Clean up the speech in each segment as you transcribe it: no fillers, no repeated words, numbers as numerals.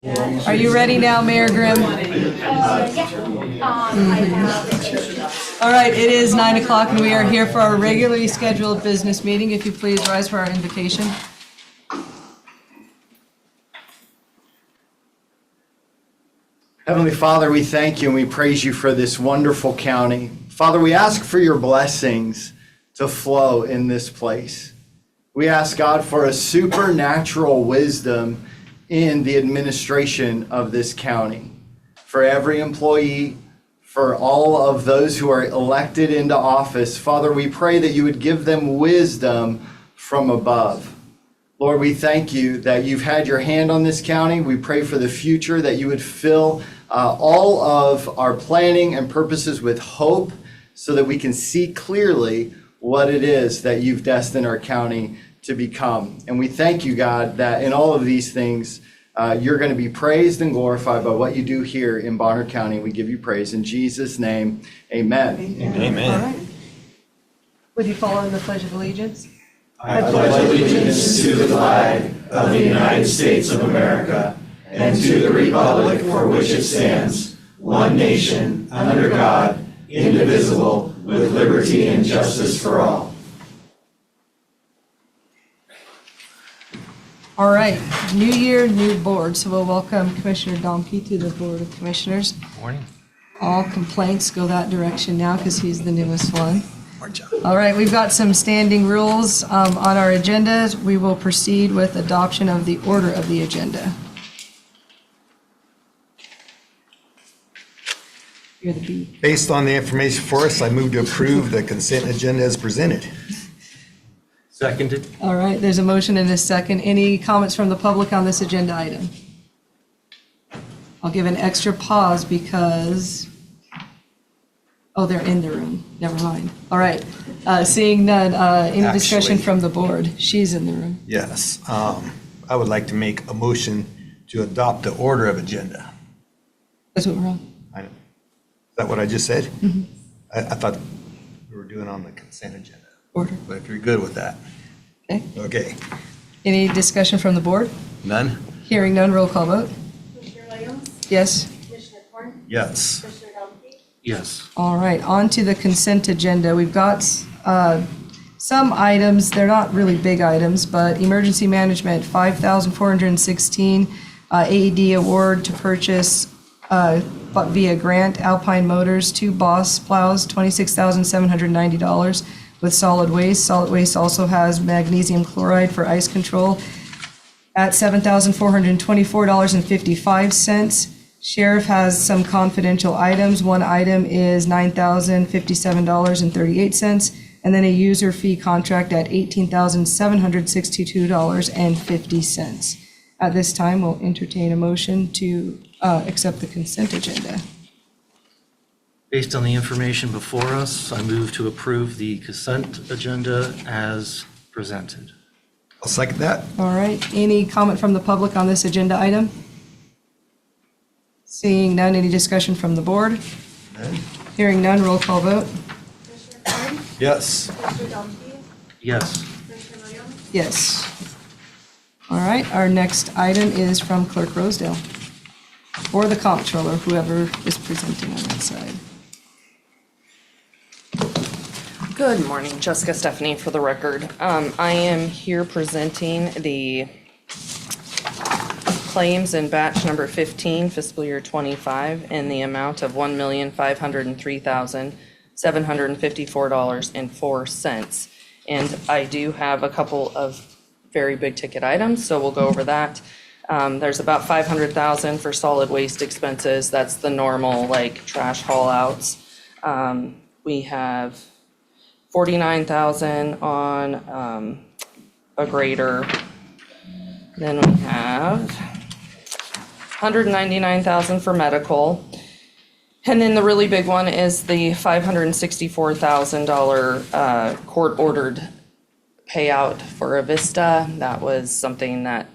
Are you ready now, Mayor Grimm? All right, it is 9 o'clock and we are here for our regularly scheduled business meeting. If you please rise for our invocation. Heavenly Father, we thank you and we praise you for this wonderful county. Father, we ask for your blessings to flow in this place. We ask God for a supernatural wisdom in the administration of this county. For every employee, for all of those who are elected into office, Father, we pray that you would give them wisdom from above. Lord, we thank you that you've had your hand on this county. We pray for the future, that you would fill all of our planning and purposes with hope so that we can see clearly what it is that you've destined our county to become. And we thank you, God, that in all of these things, you're going to be praised and glorified by what you do here in Bonner County. We give you praise. In Jesus' name, amen. Amen. All right. Would you follow in the Pledge of Allegiance? I pledge allegiance to the flag of the United States of America and to the republic for which it stands, one nation, under God, indivisible, with liberty and justice for all. All right, new year, new board. So we'll welcome Commissioner Domke to the Board of Commissioners. Morning. All complaints go that direction now because he's the newest one. All right, we've got some standing rules on our agenda. We will proceed with adoption of the order of the agenda. You're the B. Based on the information for us, I move to approve the consent agenda as presented. Seconded. All right, there's a motion and a second. Any comments from the public on this agenda item? I'll give an extra pause because, oh, they're in the room. Never mind. All right, seeing none, any discussion Actually- from the board? She's in the room. Yes, I would like to make a motion to adopt the order of agenda. That's what we're on. Is that what I just said? I thought we were doing on the consent agenda, Order, but if you're good with that. okay. Okay. Any discussion from the board? None? Hearing none, roll call vote. Commissioner Williams? Yes. Commissioner Corn? Yes. Commissioner Domke? Yes. All right, on to the consent agenda. We've got some items, they're not really big items, but emergency management, $5,416 AED award to purchase via grant, Alpine Motors, 2 Boss plows, $26,790 with solid waste. Solid waste also has magnesium chloride for ice control at $7,424.55. Sheriff has some confidential items. One item is $9,057.38, and then a user fee contract at $18,762.50. At this time, we'll entertain a motion to accept the consent agenda. Based on the information before us, I move to approve the consent agenda as presented. I'll second that. All right, any comment from the public on this agenda item? Seeing none, any discussion from the board? None? Hearing none, roll call vote. Commissioner Corn? Yes. Commissioner Domke? Yes. Commissioner Williams? Yes. All right, our next item is from Clerk Rosedale, or the comptroller, whoever is presenting on that side. Good morning, Jessica Stephanie for the record. I am here presenting the claims in batch number 15, fiscal year 25, in the amount of $1,503,754.04. And I do have a couple of very big ticket items, so we'll go over that. There's about $500,000 for solid waste expenses. That's the normal, like, trash haul outs. We have $49,000 on a grader. Then we have $199,000 for medical. And then the really big one is the $564,000 court-ordered payout for Avista. That was something that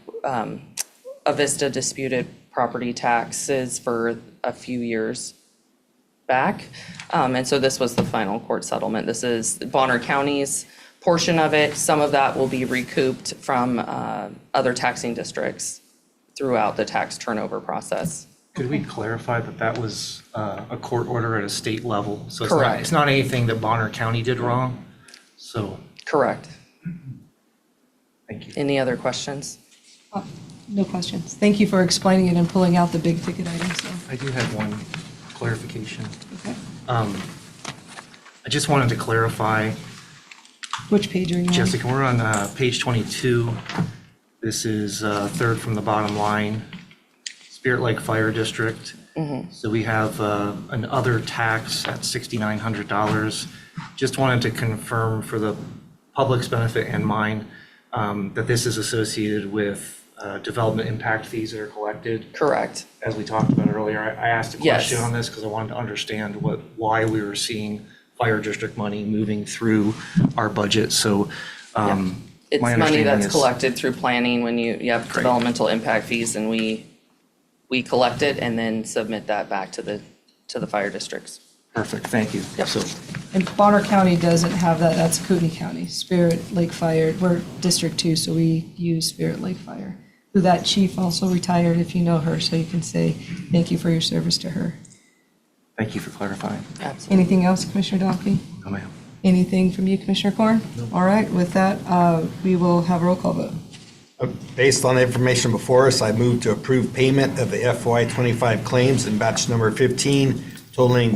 Avista disputed property taxes for a few years back. And so this was the final court settlement. This is Bonner County's portion of it. Some of that will be recouped from other taxing districts throughout the tax turnover process. Could we clarify that that was a court order at a state level? So Correct. it's not anything that Bonner County did wrong? So, Correct. thank you. Any other questions? No questions. Thank you for explaining it and pulling out the big ticket items. So. I do have one clarification. Okay. I just wanted to clarify, Which page are you on? Jessica, we're on page 22. This is third from the bottom line, Spirit Lake Fire District. So we have an other tax at $6,900. Just wanted to confirm for the public's benefit and mine that this is associated with development impact fees that are collected. Correct. As we talked about earlier, I asked a Yes. question on this because I wanted to understand why we were seeing fire district money moving through our budget. So It's my money understanding that's is- collected through planning when you have Great. developmental impact fees, and we collect it and then submit that back to the fire districts. Perfect, thank you. Yep. So, And Bonner County doesn't have that. That's Kootenai County. Spirit Lake Fire. We're District 2, so we use Spirit Lake Fire. Who that chief also retired, if you know her, so you can say thank you for your service to her. thank you for clarifying. Absolutely. Anything else, Commissioner Donkey? No, ma'am. Anything from you, Commissioner Corn? All right, with that, we will have a roll call vote. Based on the information before us, I move to approve payment of the FY '25 claims in batch number 15 totaling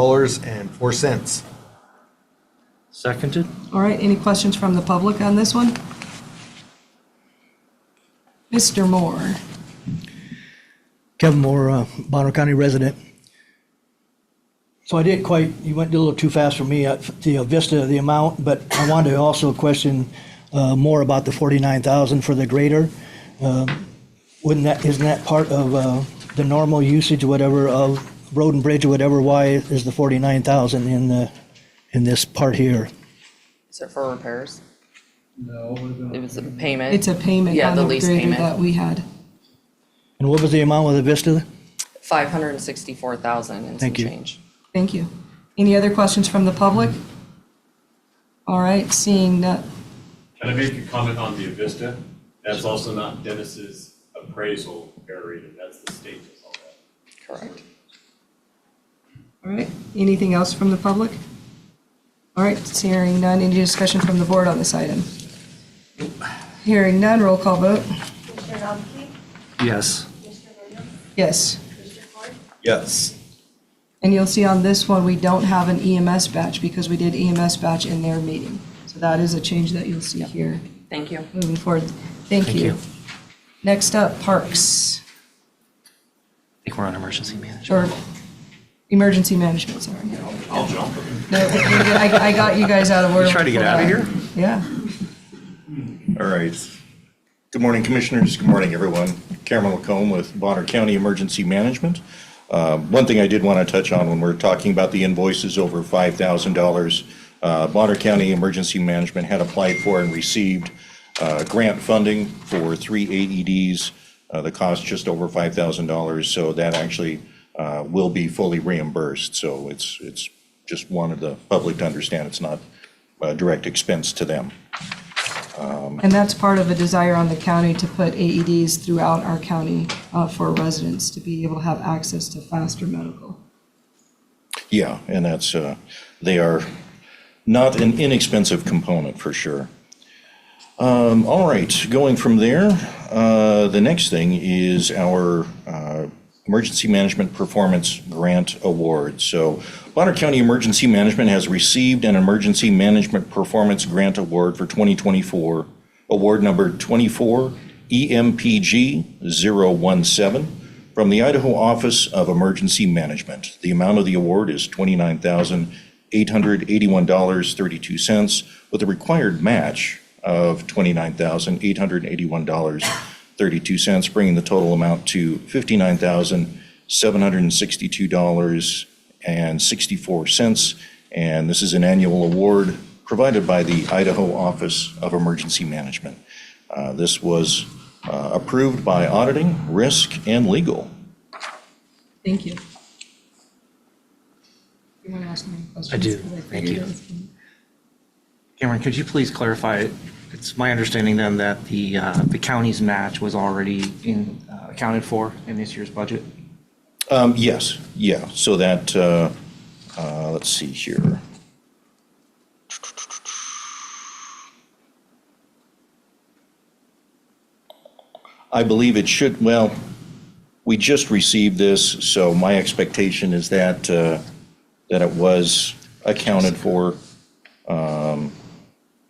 $1,503,754.04. Seconded? All right, any questions from the public on this one? Mr. Moore? Kevin Moore, Bonner County resident. So I didn't quite, you went a little too fast for me, the Vista, the amount, but I wanted to also question more about the 49,000 for the grader. Isn't that part of the normal usage or whatever of road and bridge or whatever? Why is the 49,000 in this part here? Is it for repairs? No. It was a payment. It's a payment Yeah, on the the lease grader payment. that we had. And what was the amount of the Vista? 564,000 and some Thank you. change. Thank you. Any other questions from the public? All right, seeing that, Can I make a comment on the Avista? That's also not Dennis's appraisal error rated, that's the state does all that. Correct. all right, anything else from the public? All right, hearing none, any discussion from the board on this item? Hearing none, roll call vote. Commissioner Donkey? Yes. Commissioner Williams? Yes. Commissioner Corn? Yes. And you'll see on this one, we don't have an EMS batch because we did EMS batch in their meeting. So that is a change that you'll see here Thank you. moving forward. Thank Thank you. you. Next up, Parks, I think we're on emergency management. or Emergency Management, sorry. I'll jump. No, I got you guys out of order. You try to get out of here? Yeah. All right. Good morning, Commissioners. Good morning, everyone. Cameron Lacombe with Bonner County Emergency Management. One thing I did want to touch on when we're talking about the invoices over $5,000, Bonner County Emergency Management had applied for and received grant funding for 3 AEDs. The cost just over $5,000, so that actually will be fully reimbursed. So it's just wanted the public to understand it's not a direct expense to them. And that's part of a desire on the county to put AEDs throughout our county for residents to be able to have access to faster medical. Yeah, and that's, they are not an inexpensive component for sure. All right, going from there, the next thing is our Emergency Management Performance Grant Award. So Bonner County Emergency Management has received an Emergency Management Performance Grant Award for 2024, award number 24 EMPG 017 from the Idaho Office of Emergency Management. The amount of the award is $29,881.32 with a required match of $29,881.32, bringing the total amount to $59,762.64. And this is an annual award provided by the Idaho Office of Emergency Management. This was approved by Auditing, Risk, and Legal. Thank you. You want to ask me any questions? I do. Because Thank figured you. it was- Cameron, could you please clarify, It's my understanding then that the county's match was already accounted for in this year's budget? Yes, yeah, so that, let's see here. I believe it should, well, we just received this, so my expectation is that, that it was accounted for.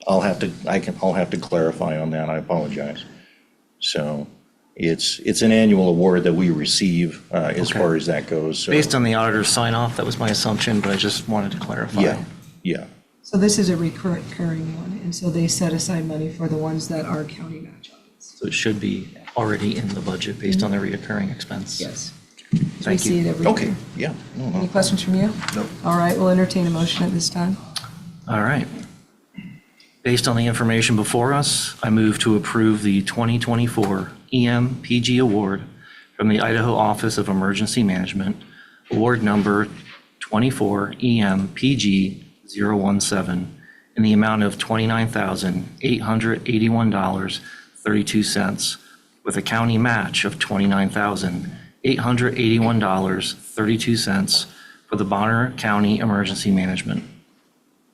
I'll have to clarify on that, I apologize. So it's an annual award that we receive as Okay. far as that goes. So, Based on the auditor's sign off, that was my assumption, but I just wanted to clarify. Yeah, yeah. So this is a recurring one, and so they set aside money for the ones that are county match audits. So it should be already in the budget based on the reoccurring expense. Yes. So we Thank see you. it every year. Okay, yeah. No, no. Any questions from you? No. All right, we'll entertain a motion at this time. All right. Based on the information before us, I move to approve the 2024 EMPG Award from the Idaho Office of Emergency Management, award number 24 EMPG 017, in the amount of $29,881.32, with a county match of $29,881.32 for the Bonner County Emergency Management.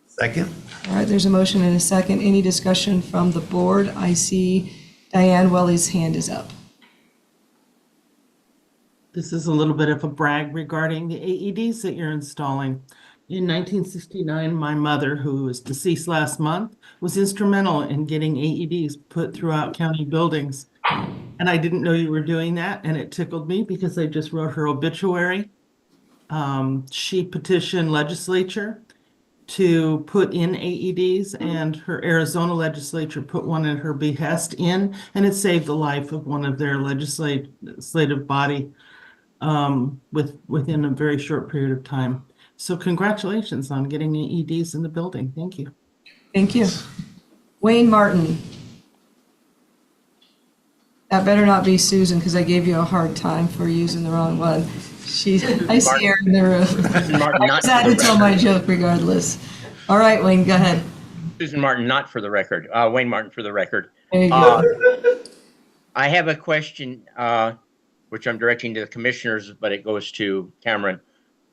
Second? All right, there's a motion and a second. Any discussion from the board? I see Diane Welly's hand is up. This is a little bit of a brag regarding the AEDs that you're installing. In 1969, my mother, who was deceased last month, was instrumental in getting AEDs put throughout county buildings. And I didn't know you were doing that, and it tickled me because I just wrote her obituary. She petitioned legislature to put in AEDs, and her Arizona legislature put one at her behest in, and it saved the life of one of their legislative body within a very short period of time. So congratulations on getting AEDs in the building. Thank you. Thank you. Wayne Martin. That better not be Susan, because I gave you a hard time for using the wrong one. I see her in the room. Martin, I not just had for to the tell my record. joke regardless. All right, Wayne, go ahead. Susan Martin, not for the record. Wayne Martin for the record. There you go. I have a question, which I'm directing to the commissioners, but it goes to Cameron.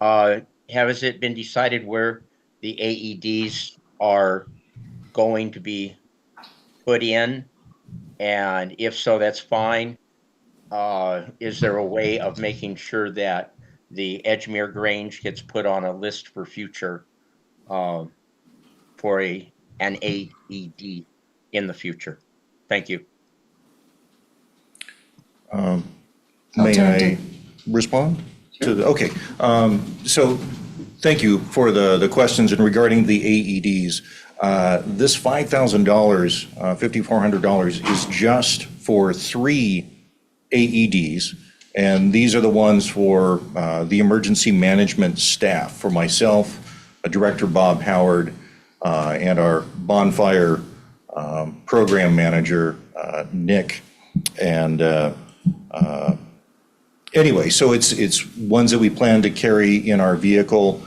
Has it been decided where the AEDs are going to be put in? And if so, that's fine. Is there a way of making sure that the Edgemere Grange gets put on a list for future for an AED in the future? Thank you. May I respond? Okay, so thank you for the questions. And regarding the AEDs, this $5,000, $5,400 is just for 3 AEDs. And these are the ones for the emergency management staff, for myself, Director Bob Howard, and our bonfire program manager, Nick. And anyway, so it's ones that we plan to carry in our vehicle.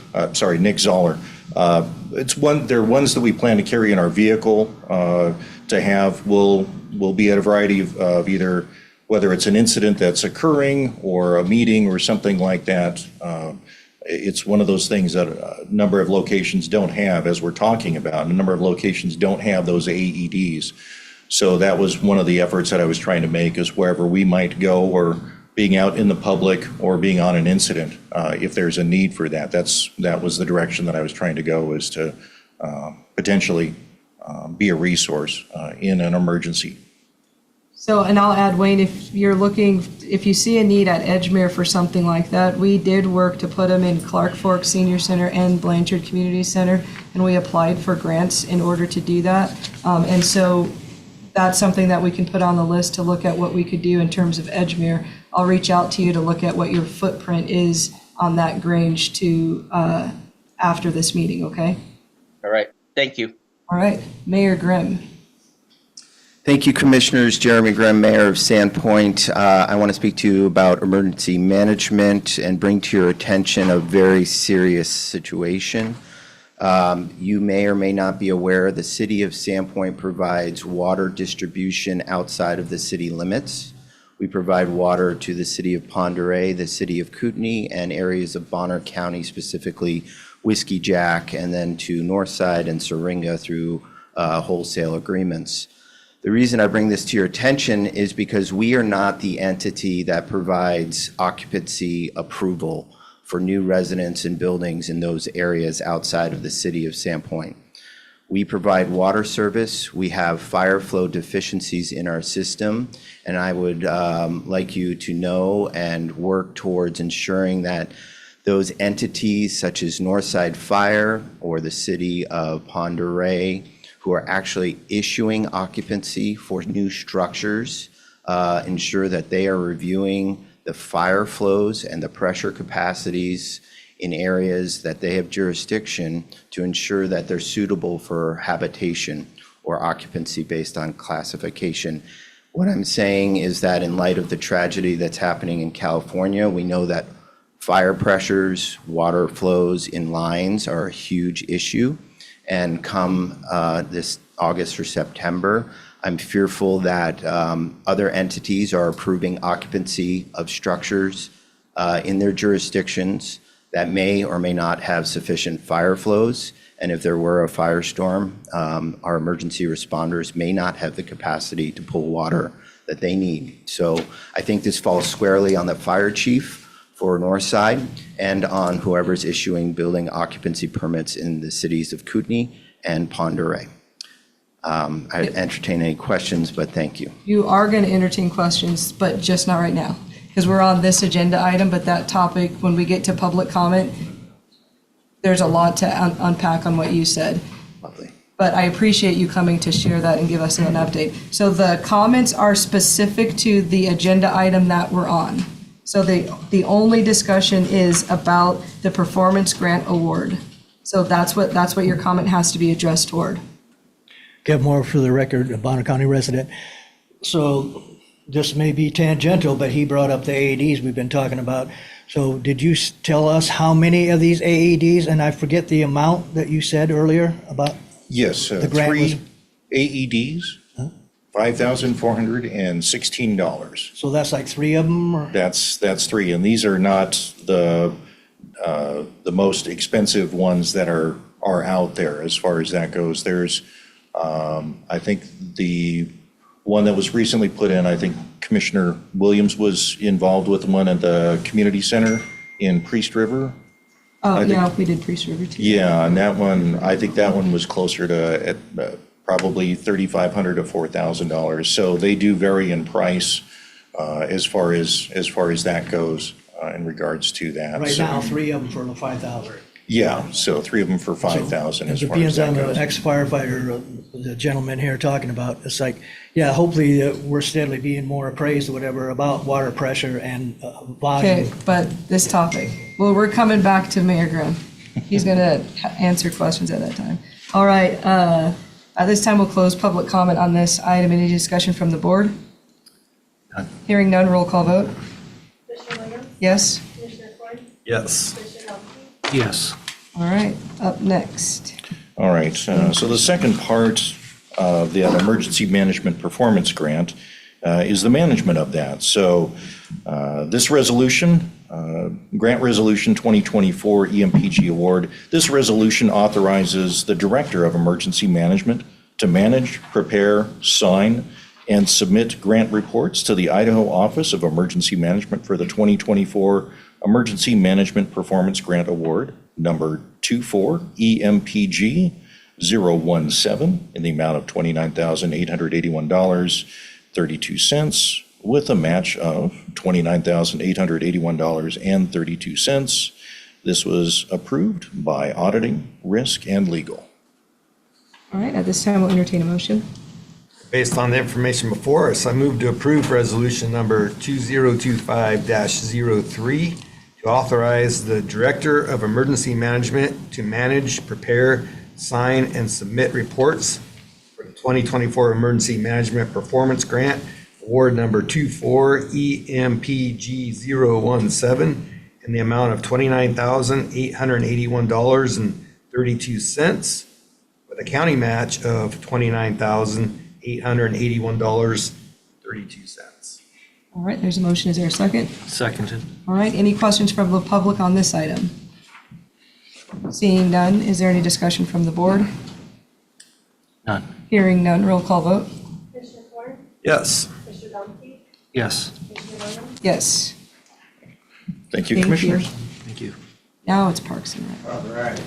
Nick Zoller. They're ones that we plan to carry in our vehicle to have. Will be at a variety of either, whether it's an incident that's occurring or a meeting or something like that. It's one of those things that a number of locations don't have, as we're talking about. A number of locations don't have those AEDs. So that was one of the efforts that I was trying to make, is wherever we might go, or being out in the public or being on an incident, if there's a need for that. That was the direction that I was trying to go, is to potentially be a resource in an emergency. So, and I'll add, Wayne, if you see a need at Edgemere for something like that, we did work to put them in Clark Fork Senior Center and Blanchard Community Center, and we applied for grants in order to do that. And so that's something that we can put on the list to look at what we could do in terms of Edgemere. I'll reach out to you to look at what your footprint is on that Grange after this meeting, okay? All right. Thank you. All right, Mayor Grimm. Thank you, Commissioners. Jeremy Grimm, Mayor of Sandpoint. I want to speak to you about emergency management and bring to your attention a very serious situation. You may or may not be aware, the city of Sandpoint provides water distribution outside of the city limits. We provide water to the city of Ponderay, the city of Kootenai, and areas of Bonner County, specifically Whiskey Jack, and then to Northside and Syringa through wholesale agreements. The reason I bring this to your attention is because we are not the entity that provides occupancy approval for new residents and buildings in those areas outside of the city of Sandpoint. We provide water service. We have fire flow deficiencies in our system, and I would like you to know and work towards ensuring that those entities such as Northside Fire or the city of Ponderay, who are actually issuing occupancy for new structures, ensure that they are reviewing the fire flows and the pressure capacities in areas that they have jurisdiction to ensure that they're suitable for habitation or occupancy based on classification. What I'm saying is that in light of the tragedy that's happening in California, we know that fire pressures, water flows in lines are a huge issue. And come this August or September, I'm fearful that other entities are approving occupancy of structures in their jurisdictions that may or may not have sufficient fire flows. And if there were a firestorm, our emergency responders may not have the capacity to pull water that they need. So I think this falls squarely on the fire chief for Northside and on whoever's issuing building occupancy permits in the cities of Kootenai and Ponderay. I entertain any questions, but thank you. You are going to entertain questions, but just not right now, because we're on this agenda item, but that topic, when we get to public comment, there's a lot to unpack on what you said. Lovely. But I appreciate you coming to share that and give us an update. So the comments are specific to the agenda item that we're on. So the only discussion is about the performance grant award. So that's what your comment has to be addressed toward. Kevin Moore, for the record, a Bonner County resident. So this may be tangential, but he brought up the AEDs we've been talking about. So did you tell us how many of these AEDs, and I forget the amount that you said earlier about? Yes, The grant was- 3 AEDs, $5,416. So that's like 3 of them, or? That's 3, and these are not the most expensive ones that are out there as far as that goes. There's, I think the one that was recently put in, I think Commissioner Williams was involved with one at the community center in Priest River. Oh, yeah, we did Priest River too. Yeah, and that one, I think that one was closer to probably $3,500 to $4,000. So they do vary in price as far as that goes in regards to that. Right So- now, 3 of them for the 5,000. Yeah, so 3 of them for 5,000 as It far as depends that on the goes. ex-firefighter, the gentleman here talking about. It's like, yeah, hopefully we're steadily being more appraised or whatever about water pressure and volume. Okay, but this topic, well, we're coming back to Mayor Grimm. He's going to answer questions at that time. All right, at this time, we'll close public comment on this item. Any discussion from the board? Hearing none, roll call vote. Commissioner Williams? Yes? Commissioner Ford? Yes. Commissioner Levesey? Yes. All right, up next. All right, so the second part of the emergency management performance grant is the management of that. So this resolution, Grant Resolution 2024 EMPG Award, this resolution authorizes the Director of Emergency Management to manage, prepare, sign, and submit grant reports to the Idaho Office of Emergency Management for the 2024 Emergency Management Performance Grant Award, number 24 EMPG 017, in the amount of $29,881.32, with a match of $29,881.32. This was approved by Auditing, Risk, and Legal. All right, at this time, we'll entertain a motion. Based on the information before us, I move to approve resolution number 2025-03 to authorize the Director of Emergency Management to manage, prepare, sign, and submit reports for the 2024 Emergency Management Performance Grant, award number 24 EMPG 017, in the amount of $29,881.32 $2,232 with a county match of $29,881.32. All right, there's a motion. Is there a second? Seconded. All right, any questions from the public on this item? Seeing none, is there any discussion from the board? None. Hearing none, roll call vote. Commissioner Thorn? Yes. Commissioner Dumpy? Yes. Commissioner Williams? Yes. Thank you, Thank you. Commissioners. Thank you. Now it's Parks and Rec. All right.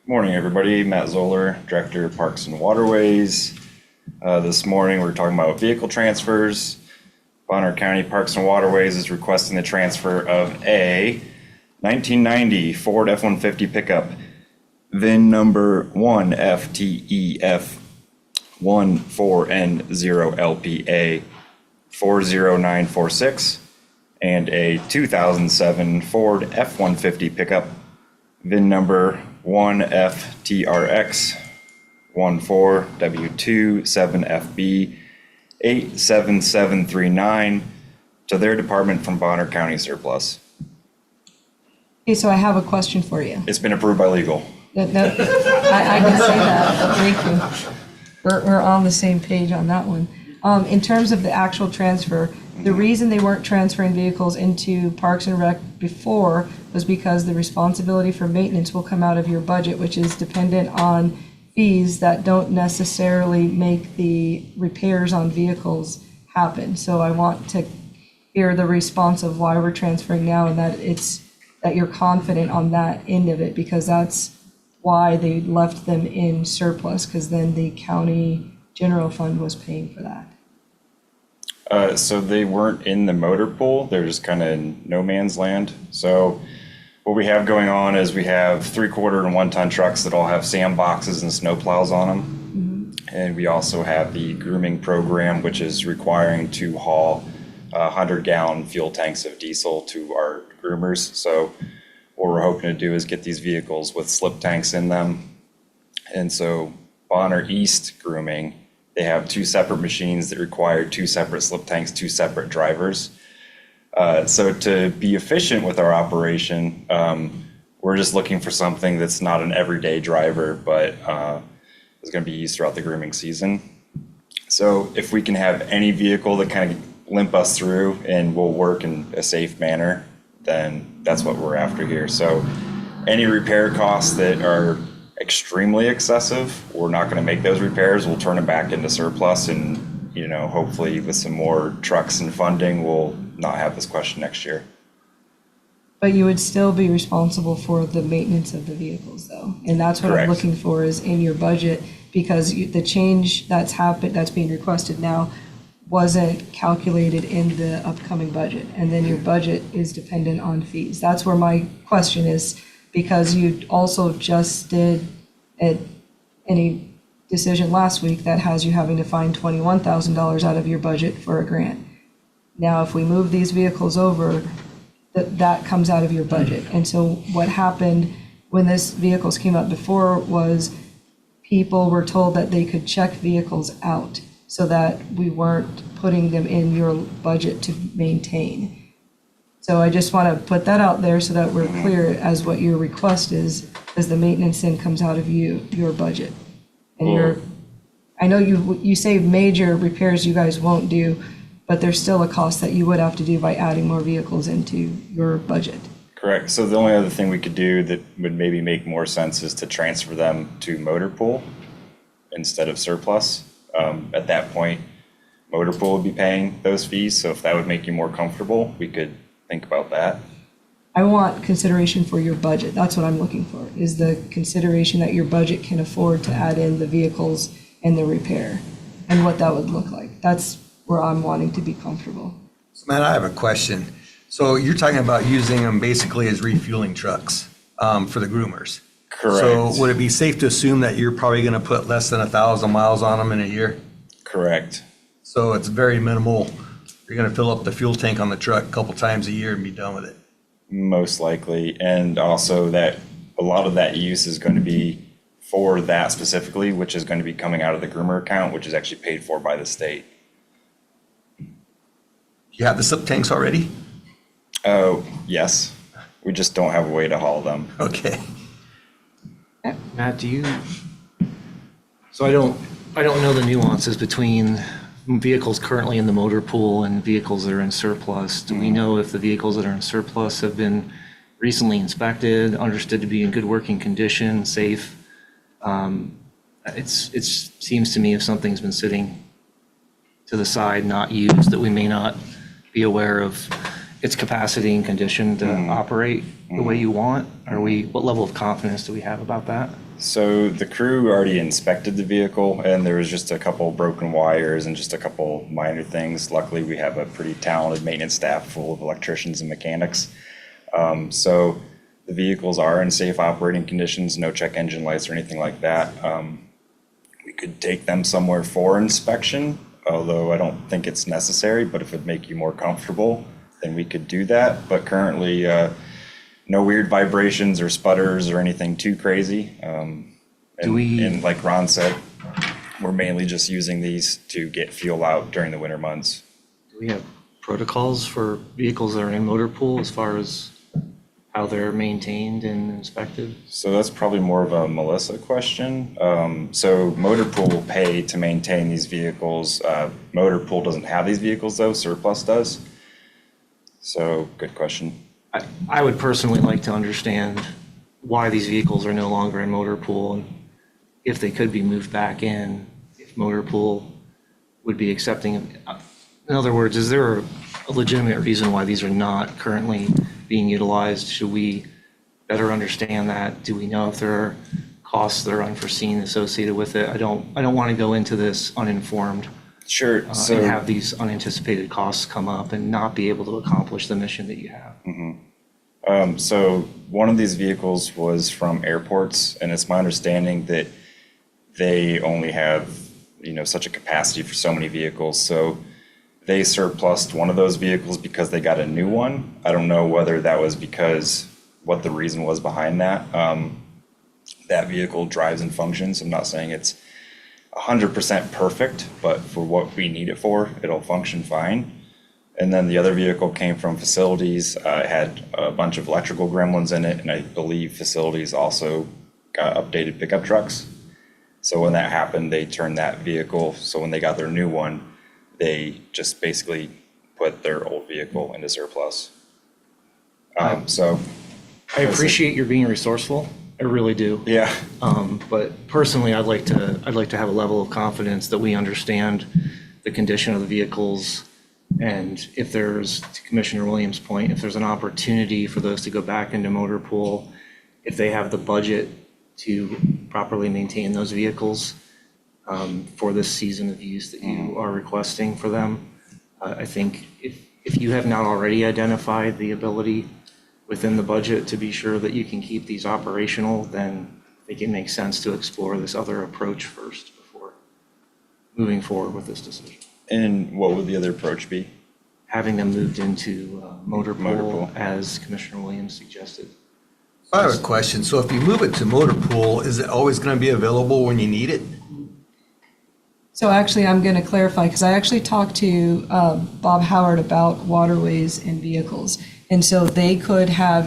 Morning, everybody. Matt Zoller, Director of Parks and Waterways. This morning, we're talking about vehicle transfers. Bonner County Parks and Waterways is requesting the transfer of a 1990 Ford F-150 pickup, VIN number 1FTEF14N0LPA 40946, and a 2007 Ford F-150 pickup, VIN number 1FTRX 14W27FB 87739 to their department from Bonner County Surplus. Okay, so I have a question for you. It's been approved by legal. I can see that. Thank you. We're on the same page on that one. In terms of the actual transfer, the reason they weren't transferring vehicles into Parks and Rec before was because the responsibility for maintenance will come out of your budget, which is dependent on fees that don't necessarily make the repairs on vehicles happen. So I want to hear the response of why we're transferring now, and that you're confident on that end of it, because that's why they left them in surplus, because then the county general fund was paying for that. So they weren't in the motor pool. They're just kind of in no man's land. So what we have going on is we have 3/4 and 1 ton trucks that all have sandboxes and snow plows on them. And we also have the grooming program, which is requiring to haul 100-gallon fuel tanks of diesel to our groomers. So what we're hoping to do is get these vehicles with slip tanks in them. And so Bonner East Grooming, they have 2 separate machines that require 2 separate slip tanks, 2 separate drivers. So to be efficient with our operation, we're just looking for something that's not an everyday driver, but is going to be used throughout the grooming season. So if we can have any vehicle that kind of limp us through and will work in a safe manner, then that's what we're after here. So any repair costs that are extremely excessive, we're not going to make those repairs. We'll turn it back into surplus, and hopefully with some more trucks and funding, we'll not have this question next year. But you would still be responsible for the maintenance of the vehicles, though. And that's what Correct. I'm looking for is in your budget, because the change that's happened, that's being requested now, wasn't calculated in the upcoming budget. And then your budget is dependent on fees. That's where my question is, because you also just did any decision last week that has you having to find $21,000 out of your budget for a grant. Now, if we move these vehicles over, that comes out of your budget. And so what happened when this vehicles came up before was people were told that they could check vehicles out so that we weren't putting them in your budget to maintain. So I just want to put that out there so that we're clear as what your request is, because the maintenance then comes out of your budget. And I know you say major repairs you guys won't do, but there's still a cost that you would have to do by adding more vehicles into your budget. Correct. So the only other thing we could do that would maybe make more sense is to transfer them to motor pool instead of surplus. At that point, motor pool would be paying those fees. So if that would make you more comfortable, we could think about that. I want consideration for your budget. That's what I'm looking for, is the consideration that your budget can afford to add in the vehicles and the repair and what that would look like. That's where I'm wanting to be comfortable. So Matt, I have a question. So you're talking about using them basically as refueling trucks for the groomers. Correct. So would it be safe to assume that you're probably going to put less than 1,000 miles on them in a year? Correct. So it's very minimal. You're going to fill up the fuel tank on the truck a couple times a year and be done with it. Most likely. And also that a lot of that use is going to be for that specifically, which is going to be coming out of the groomer account, which is actually paid for by the state. You have the SIP tanks already? Oh, yes. We just don't have a way to haul them. Okay. Matt, do you, so I don't know the nuances between vehicles currently in the motor pool and vehicles that are in surplus. Do we know if the vehicles that are in surplus have been recently inspected, understood to be in good working condition, safe? It seems to me if something's been sitting to the side, not used, that we may not be aware of its capacity and condition to operate the way you want. What level of confidence do we have about that? So the crew already inspected the vehicle, and there was just a couple broken wires and just a couple minor things. Luckily, we have a pretty talented maintenance staff full of electricians and mechanics. So the vehicles are in safe operating conditions, no check engine lights or anything like that. We could take them somewhere for inspection, although I don't think it's necessary, but if it'd make you more comfortable, then we could do that. But currently, no weird vibrations or sputters or anything too crazy. And like Ron said, we're mainly just using these to get fuel out during the winter months. Do we have protocols for vehicles that are in motor pool as far as how they're maintained and inspected? So that's probably more of a Melissa question. So motor pool will pay to maintain these vehicles. Motor pool doesn't have these vehicles though, surplus does. So good question. I would personally like to understand why these vehicles are no longer in motor pool and if they could be moved back in, if motor pool would be accepting. In other words, is there a legitimate reason why these are not currently being utilized? Should we better understand that? Do we know if there are costs that are unforeseen associated with it? I don't want to go into this uninformed. Sure. And have these unanticipated costs come up and not be able to accomplish the mission that you have. So one of these vehicles was from airports, and it's my understanding that they only have, such a capacity for so many vehicles. So they surplused one of those vehicles because they got a new one. I don't know whether that was what the reason was behind that. That vehicle drives and functions. I'm not saying it's 100% perfect, but for what we need it for, it'll function fine. And then the other vehicle came from facilities. It had a bunch of electrical gremlins in it, and I believe facilities also got updated pickup trucks. So when that happened, they turned that vehicle. So when they got their new one, they just basically put their old vehicle into surplus. I appreciate your being resourceful. I really do. Yeah. But personally, I'd like to have a level of confidence that we understand the condition of the vehicles. And if there's, to Commissioner Williams' point, if there's an opportunity for those to go back into motor pool, if they have the budget to properly maintain those vehicles for this season of use that you are requesting for them, I think if you have not already identified the ability within the budget to be sure that you can keep these operational, then I think it makes sense to explore this other approach first before moving forward with this decision. And what would the other approach be? Having them moved into motor pool, as Commissioner Williams suggested. I have a question. So if you move it to motor pool, is it always going to be available when you need it? So actually, I'm going to clarify, because I actually talked to Bob Howard about waterways and vehicles. And so they could have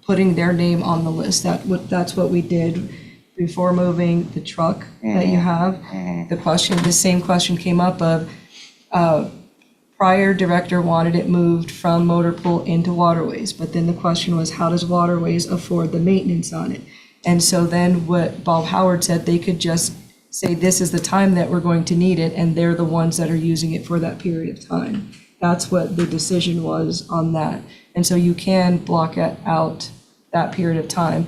putting their name on the list. That's what we did before moving the truck that you have. The same question came up of prior director wanted it moved from motor pool into waterways. But then the question was, how does waterways afford the maintenance on it? And so then what Bob Howard said, they could just say, this is the time that we're going to need it, and they're the ones that are using it for that period of time. That's what the decision was on that. And so you can block out that period of time.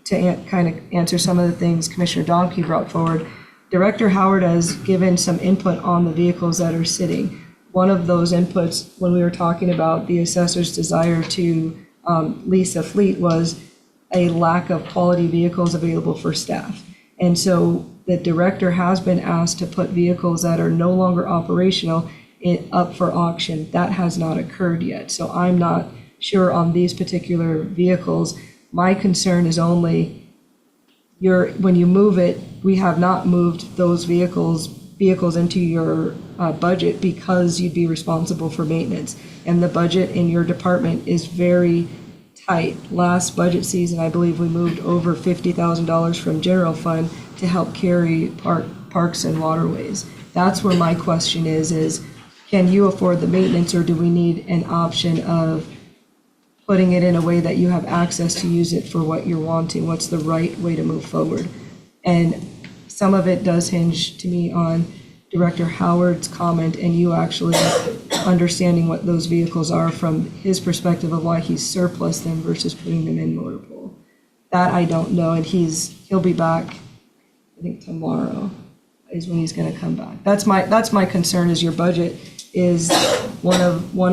To kind of answer some of the things Commissioner Donkey brought forward, Director Howard has given some input on the vehicles that are sitting. One of those inputs, when we were talking about the assessor's desire to lease a fleet, was a lack of quality vehicles available for staff. And so the director has been asked to put vehicles that are no longer operational up for auction. That has not occurred yet. So I'm not sure on these particular vehicles. My concern is only when you move it, we have not moved those vehicles vehicles into your budget because you'd be responsible for maintenance. And the budget in your department is very tight. Last budget season, I believe we moved over $50,000 from general fund to help carry parks and waterways. That's where my question is can you afford the maintenance, or do we need an option of putting it in a way that you have access to use it for what you're wanting? What's the right way to move forward? And some of it does hinge to me on Director Howard's comment and you actually understanding what those vehicles are from his perspective of why he's surplus them versus putting them in motor pool. That I don't know, and he'll be back, I think tomorrow is when he's going to come back. That's my concern, is your budget is one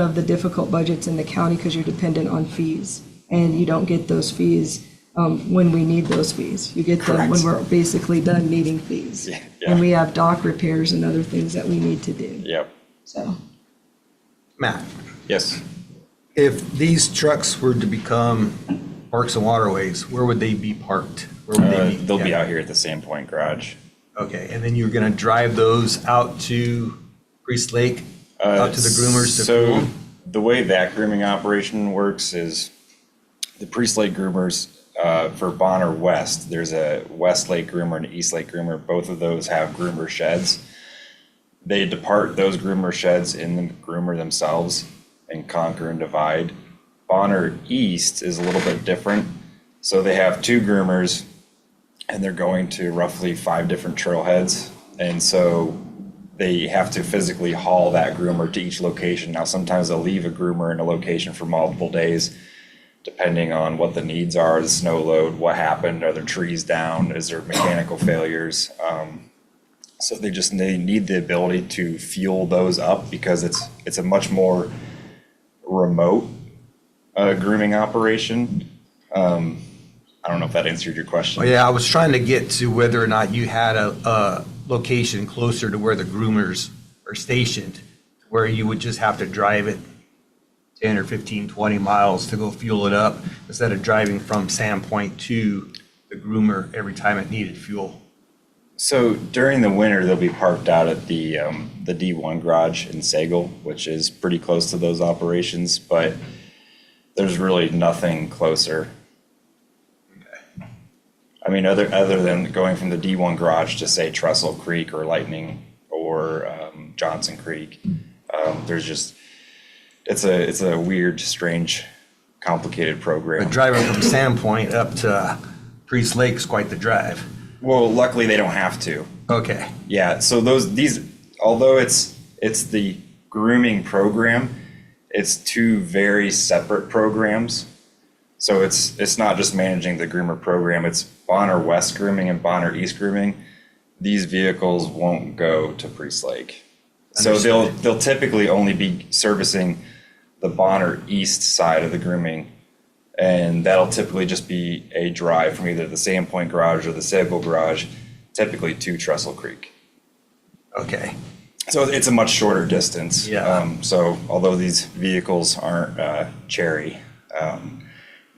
of the difficult budgets in the county because you're dependent on fees, and you don't get those fees when we need those fees. You get them when we're basically done needing fees. Yeah. And we have dock repairs and other things that we need to do. Yep. So, Matt, Yes. if these trucks were to become parks and waterways, where would they be parked? Where would they be? They'll be Yeah. out here at the Sandpoint Garage. Okay, and then you're gonna drive those out to Priest Lake, out to the groomers to So fuel? the way that grooming operation works is the Priest Lake groomers, for Bonner West, there's a West Lake groomer and East Lake groomer. Both of those have groomer sheds. They depart those groomer sheds in the groomer themselves and conquer and divide. Bonner East is a little bit different. So they have two groomers and they're going to roughly 5 different trailheads. And so they have to physically haul that groomer to each location. Now, sometimes they'll leave a groomer in a location for multiple days, depending on what the needs are, the snow load, what happened, are there trees down, is there mechanical failures? So they need the ability to fuel those up because it's a much more remote grooming operation. I don't know if that answered your question. Well, yeah, I was trying to get to whether or not you had a location closer to where the groomers are stationed, where you would just have to drive it 10 or 15, 20 miles to go fuel it up instead of driving from Sandpoint to the groomer every time it needed fuel. So during the winter, they'll be parked out at the D1 garage in Sagal, which is pretty close to those operations, but there's really nothing closer. Okay. I mean, other than going from the D1 garage to say Trestle Creek or Lightning or Johnson Creek, there's just, it's a weird, strange, complicated program. But driving from Sandpoint up to Priest Lake is quite the drive. Well, luckily they don't have to. Okay. Yeah, so although it's the grooming program, it's two very separate programs. So it's not just managing the groomer program, it's Bonner West grooming and Bonner East grooming. These vehicles won't go to Priest Lake. So they'll typically only be servicing the Bonner East side of the grooming, and that'll typically just be a drive from either the Sandpoint garage or the Sagal garage, typically to Trestle Creek. Okay. So it's a much shorter distance. Yeah. So although these vehicles aren't cherry,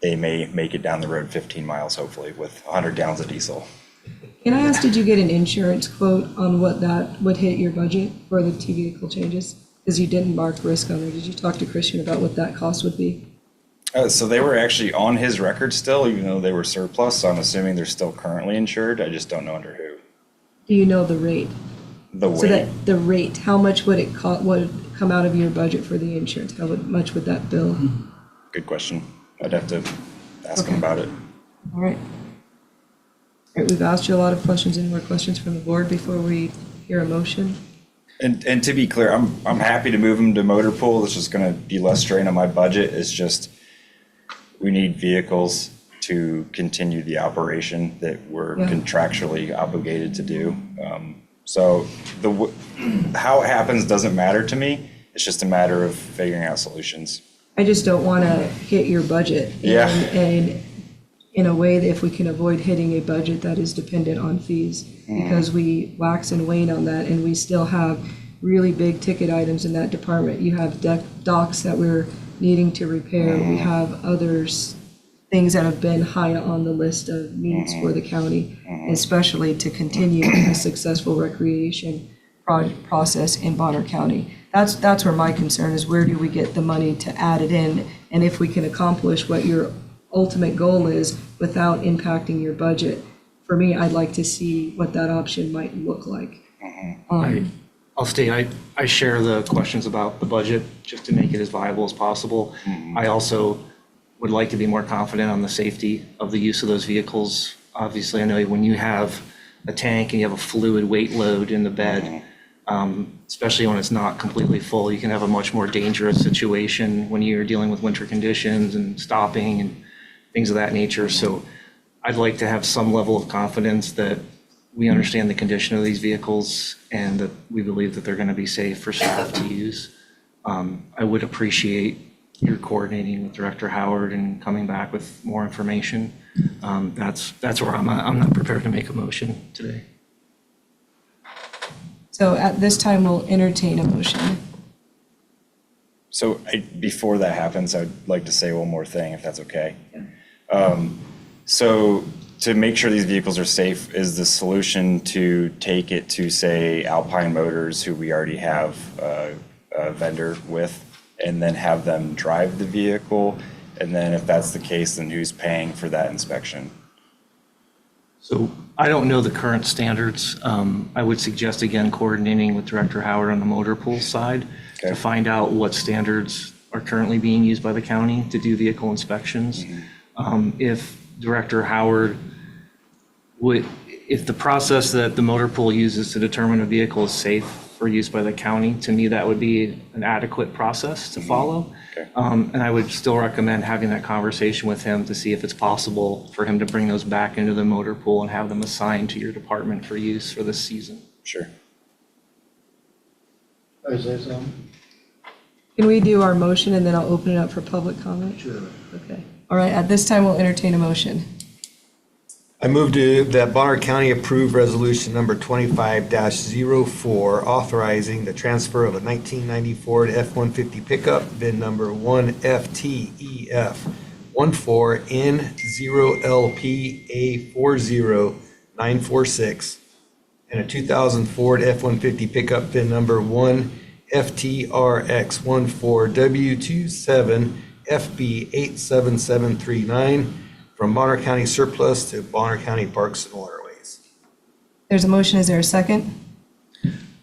they may make it down the road 15 miles, hopefully, with 100 gallons of diesel. can I ask, did you get an insurance quote on what that would hit your budget for the two vehicle changes? Because you didn't mark risk on there. Did you talk to Christian about what that cost would be? So they were actually on his record still, even though they were surplus. So I'm assuming they're still currently insured. I just don't know under who. Do you know the rate? The weight. So that the rate, how much would it cost, would come out of your budget for the insurance? Much would that bill? Good question. I'd have to ask him Okay. about it. All right. All right, we've asked you a lot of questions. Any more questions from the board before we hear a motion? And to be clear, I'm happy to move them to motor pool. It's just going to be less strain on my budget. It's just we need vehicles to continue the operation that we're contractually obligated to do. So how it happens doesn't matter to me. It's just a matter of figuring out solutions. I just don't want to hit your budget. Yeah. And in a way that if we can avoid hitting a budget that is dependent on fees, because we wax and wane on that, and we still have really big ticket items in that department. You have docks that we're needing to repair. We have others, things that have been high on the list of needs for the county, especially to continue a successful recreation process in Bonner County. That's where my concern is, where do we get the money to add it in? And if we can accomplish what your ultimate goal is without impacting your budget. For me, I'd like to see what that option might look like. I'll state, I share the questions about the budget, just to make it as viable as possible. I also would like to be more confident on the safety of the use of those vehicles. Obviously, I know when you have a tank and you have a fluid weight load in the bed, especially when it's not completely full, you can have a much more dangerous situation when you're dealing with winter conditions and stopping and things of that nature. So I'd like to have some level of confidence that we understand the condition of these vehicles and that we believe that they're going to be safe for staff to use. I would appreciate your coordinating with Director Howard and coming back with more information. That's where I'm at. I'm not prepared to make a motion today. So at this time, we'll entertain a motion. So before that happens, I'd like to say one more thing, if that's okay. So to make sure these vehicles are safe, is the solution to take it to, say, Alpine Motors, who we already have a vendor with, and then have them drive the vehicle? And then if that's the case, then who's paying for that inspection? So I don't know the current standards. I would suggest, again, coordinating with Director Howard on the motor pool side to find out what standards are currently being used by the county to do vehicle inspections. If Director Howard if the process that the motor pool uses to determine a vehicle is safe for use by the county, to me, that would be an adequate process to follow. And I would still recommend having that conversation with him to see if it's possible for him to bring those back into the motor pool and have them assigned to your department for use for this season. Sure. Can I say something? Can we do our motion and then I'll open it up for public comment? Sure. Okay. All right, at this time, we'll entertain a motion. I move that Bonner County approve resolution number 25-04, authorizing the transfer of a 1990 Ford F-150 pickup, VIN number 1FTEF14-0LPA40946, and a 2000 Ford F-150 pickup, VIN number 1FTRX14W27FB87739, from Bonner County surplus to Bonner County Parks and Waterways. There's a motion. Is there a second?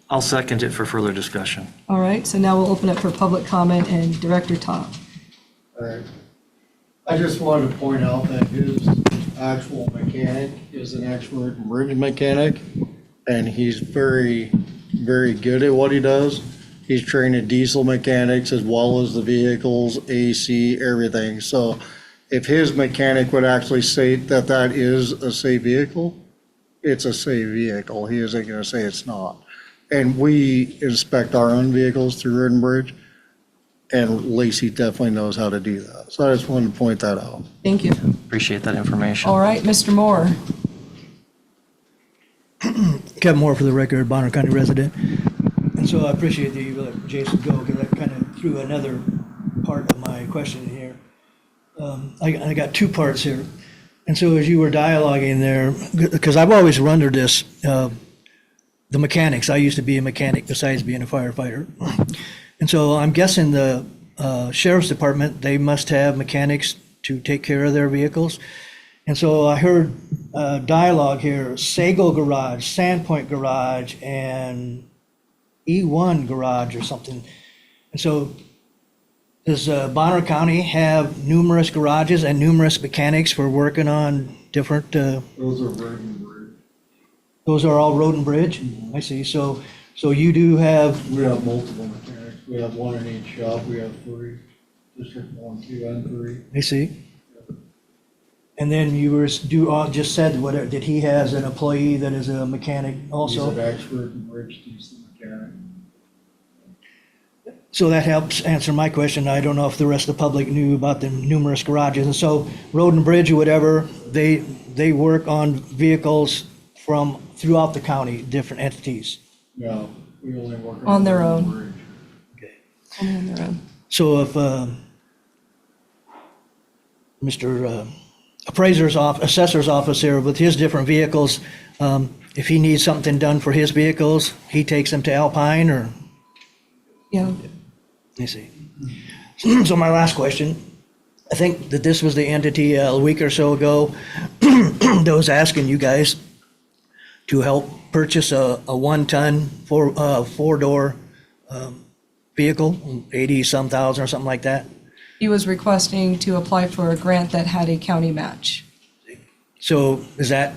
I'll second it for further discussion. All right, so now we'll open up for public comment and Director Top. All right. I just wanted to point out that his actual mechanic is an expert bridge mechanic, and he's very, very good at what he does. He's trained in diesel mechanics as well as the vehicles, AC, everything. So if his mechanic would actually say that that is a safe vehicle, it's a safe vehicle. He isn't going to say it's not. And we inspect our own vehicles through Road and Bridge, and Lacey definitely knows how to do that. So I just wanted to point that out. Thank you. Appreciate that information. All right, Mr. Moore. Kevin Moore for the record, Bonner County resident. And so I appreciate that you let Jason go, because that kind of threw another part of my question here. I got two parts here. And so as you were dialoguing there, because I've always wondered this, the mechanics, I used to be a mechanic besides being a firefighter. And so I'm guessing the sheriff's department, they must have mechanics to take care of their vehicles. And so I heard dialogue here, Sago Garage, Sandpoint Garage, and E1 Garage or something. And so does Bonner County have numerous garages and numerous mechanics for working on different? Those are Road and Bridge. Those are all Road and Bridge? Mm-hmm. I see. So you do have? We have multiple mechanics. We have one in each shop. We have 3, District 1, 2, and 3. I see. And then you were just said, whatever, did he has an employee that is a mechanic also? He's an expert in bridge diesel mechanic. So that helps answer my question. I don't know if the rest of the public knew about the numerous garages. And so Road and Bridge or whatever, they work on vehicles from throughout the county, different entities. No, we only work On their own. Bridge. Okay. Only on their own. So if Mr. assessor's office here with his different vehicles. If he needs something done for his vehicles, he takes them to Alpine, or, Yeah. let me see. So my last question, I think that this was the entity a week or so ago that was asking you guys to help purchase a 1-ton, four-door vehicle, 80-some thousand or something like that. He was requesting to apply for a grant that had a county match. So is there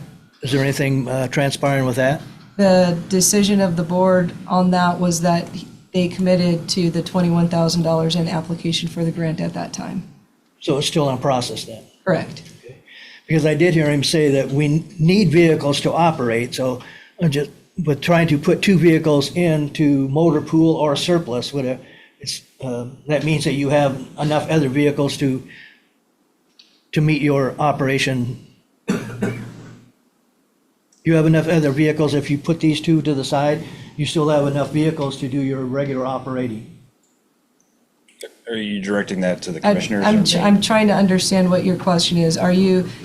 anything transpiring with that? The decision of the board on that was that they committed to the $21,000 in application for the grant at that time. So it's still in process then? Correct. Because I did hear him say that we need vehicles to operate, so but trying to put 2 vehicles into motor pool or surplus, that means that you have enough other vehicles to meet your operation. You have enough other vehicles, if you put these 2 to the side, you still have enough vehicles to do your regular operating. Are you directing that to the commissioners? I'm trying to understand what your question is.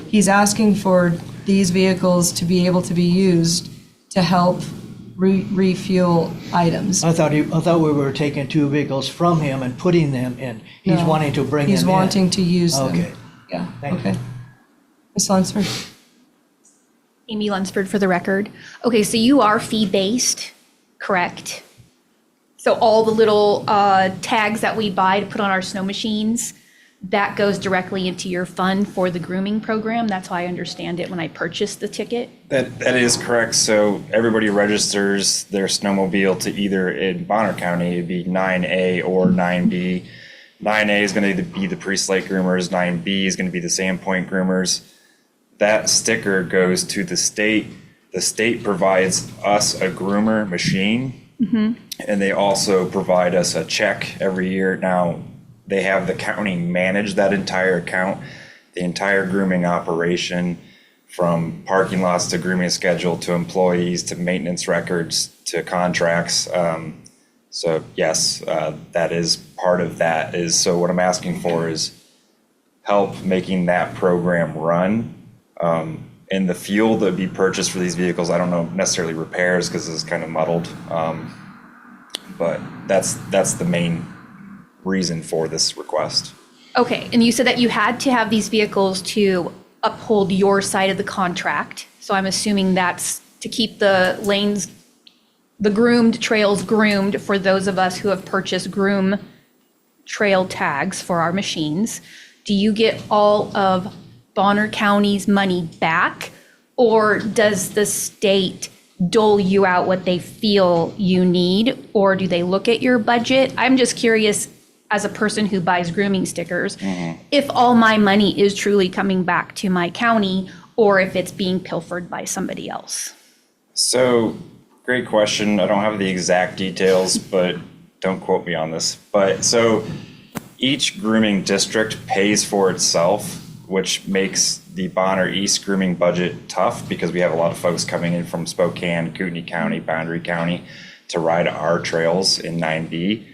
He's asking for these vehicles to be able to be used to help refuel items. I thought we were taking 2 vehicles from him and putting them in. He's No, wanting to bring them in. He's wanting to use them. Okay. Yeah, Thank okay. Ms. Lunsford? Amy Lunsford for the record. Okay, so you are fee-based, correct? So all the little tags that we buy to put on our snow machines, that goes directly into your fund for the grooming program? That's how I understand it when I purchased the ticket? That is correct. So everybody registers their snowmobile to either, in Bonner County, it'd be 9A or 9B. 9A is going to be the pre-slate groomers, 9B is going to be the Sandpoint groomers. That sticker goes to the state. The state provides us a groomer machine, and they also provide us a check every year. Now, they have the county manage that entire account, the entire grooming operation, from parking lots to grooming schedule to employees to maintenance records to contracts. So yes, that is part of that. So what I'm asking for is help making that program run. And the fuel that would be purchased for these vehicles, I don't know necessarily repairs because it's kind of muddled. But that's the main reason for this request. Okay, and you said that you had to have these vehicles to uphold your side of the contract. So I'm assuming that's to keep the lanes, the groomed trails groomed for those of us who have purchased groom trail tags for our machines. Do you get all of Bonner County's money back, or does the state dole you out what they feel you need, or do they look at your budget? I'm just curious, as a person who buys grooming stickers, if all my money is truly coming back to my county, or if it's being pilfered by somebody else. So, great question. I don't have the exact details, but don't quote me on this. But so each grooming district pays for itself, which makes the Bonner East grooming budget tough because we have a lot of folks coming in from Spokane, Kootenai County, Boundary County to ride our trails in 9B.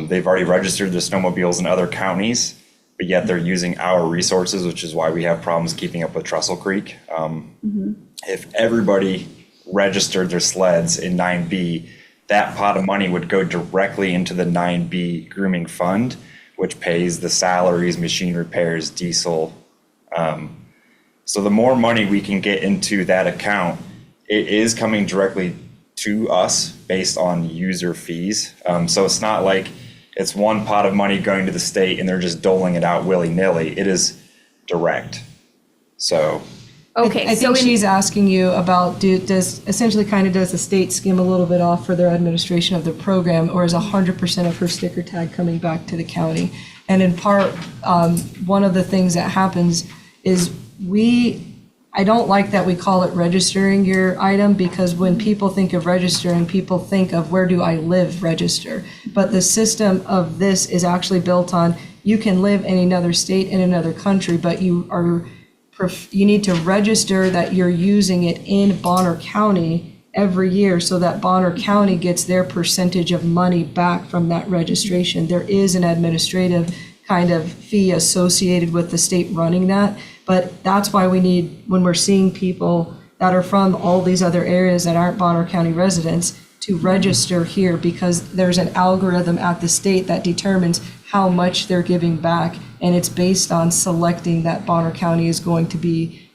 They've already registered their snowmobiles in other counties, but yet they're using our resources, which is why we have problems keeping up with Trestle Creek. If everybody registered their sleds in 9B, that pot of money would go directly into the 9B grooming fund, which pays the salaries, machine repairs, diesel. So the more money we can get into that account, it is coming directly to us based on user fees. So it's not like it's one pot of money going to the state and they're just doling it out willy-nilly. It is direct. So. Okay, I think she's asking you about, does the state skim a little bit off for their administration of the program, or is 100% of her sticker tag coming back to the county? And in part, one of the things that happens is I don't like that we call it registering your item, because when people think of registering, people think of where do I live register. But the system of this is actually built on, you can live in another state, in another country, but you need to register that you're using it in Bonner County every year so that Bonner County gets their percentage of money back from that registration. There is an administrative kind of fee associated with the state running that. But that's why we need, when we're seeing people that are from all these other areas that aren't Bonner County residents, to register here, because there's an algorithm at the state that determines how much they're giving back, and it's based on selecting that Bonner County is going to be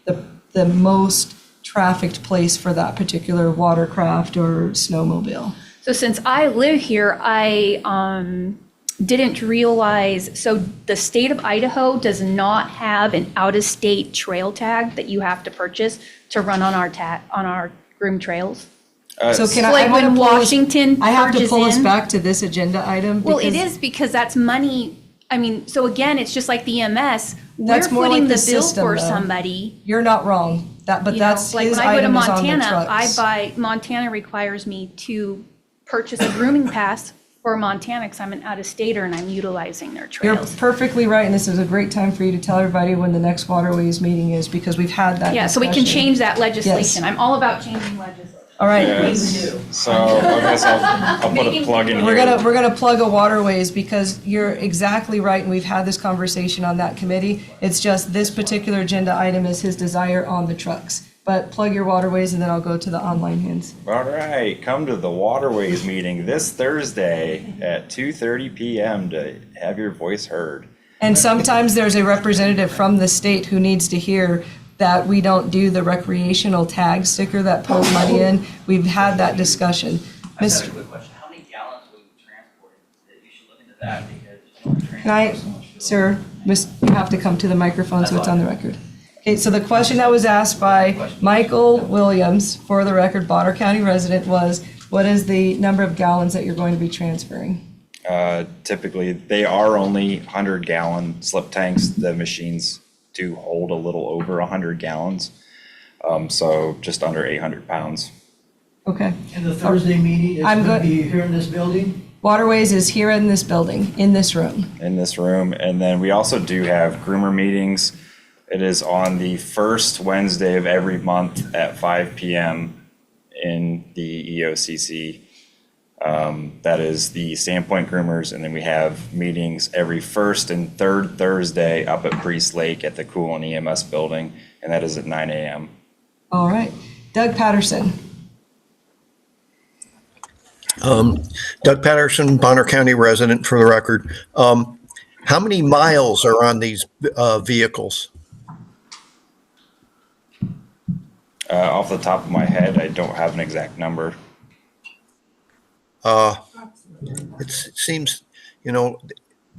the most trafficked place for that particular watercraft or snowmobile. So since I live here, I didn't realize, so the state of Idaho does not have an out-of-state trail tag that you have to purchase to run on our groomed trails? So can Like when Washington I have to purges pull us in? back to this agenda item? Well, it because is because that's money. I mean, so again, it's just like the EMS. We're That's more footing like the the bill system, for though. somebody. You're not wrong, but You that's know, like his when I go to item is on the Montana, trucks. Montana requires me to purchase a grooming pass for Montana because I'm an out-of-stater and I'm utilizing their You're trails. perfectly right, and this is a great time for you to tell everybody when the next waterways meeting is, because we've had that Yeah, so we can discussion. change that legislation. Yes. I'm all about changing legislation. All right. Yes. So I guess I'll put a plug in We're here. gonna plug a waterways, because you're exactly right, and we've had this conversation on that committee. It's just this particular agenda item is his desire on the trucks. But plug your waterways, and then I'll go to the online hands. All right, come to the Waterways meeting this Thursday at 2:30 p.m. to have your voice heard. And sometimes there's a representative from the state who needs to hear that we don't do the recreational tag sticker that pulls money in. We've had that discussion. I just had a quick question. How many gallons were you transporting? You should look into that because Can I, sir, you have to come to the microphone so it's on the record. Okay, so the question that was asked by Michael Williams, for the record, Bonner County resident, was, what is the number of gallons that you're going to be transferring? Typically, they are only 100-gallon slip tanks. The machines do hold a little over 100 gallons, so just under 800 pounds. Okay. And the Thursday meeting is I'm going to good. be here in this building? Waterways is here in this building, in this room. In this room, and then we also do have groomer meetings. It is on the first Wednesday of every month at 5 p.m. in the EOCC. That is the Sandpoint Groomers, and then we have meetings every first and third Thursday up at Priest Lake at the Cool and EMS building, and that is at 9 a.m. All right. Doug Patterson. Doug Patterson, Bonner County resident, for the record. How many miles are on these vehicles? Off the top of my head, I don't have an exact number. It seems,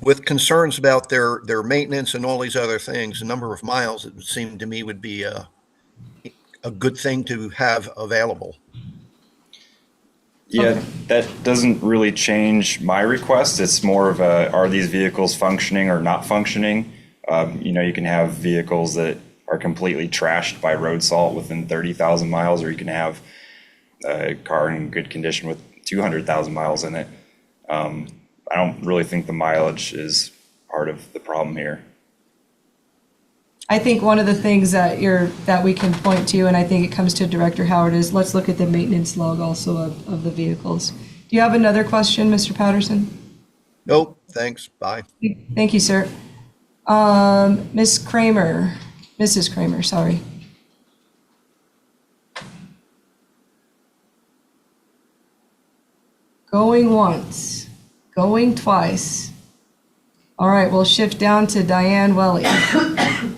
with concerns about their maintenance and all these other things, the number of miles, it would seem to me, would be a good thing to have available. Yeah, that doesn't really change my request. It's more of are these vehicles functioning or not functioning? You can have vehicles that are completely trashed by road salt within 30,000 miles, or you can have a car in good condition with 200,000 miles in it. I don't really think the mileage is part of the problem here. I think one of the things that we can point to, and I think it comes to Director Howard, is let's look at the maintenance log also of the vehicles. Do you have another question, Mr. Patterson? Nope, thanks, bye. Thank you, sir. Mrs. Kramer, sorry. Going once, going twice. All right, we'll shift down to Diane Welly. Yeah,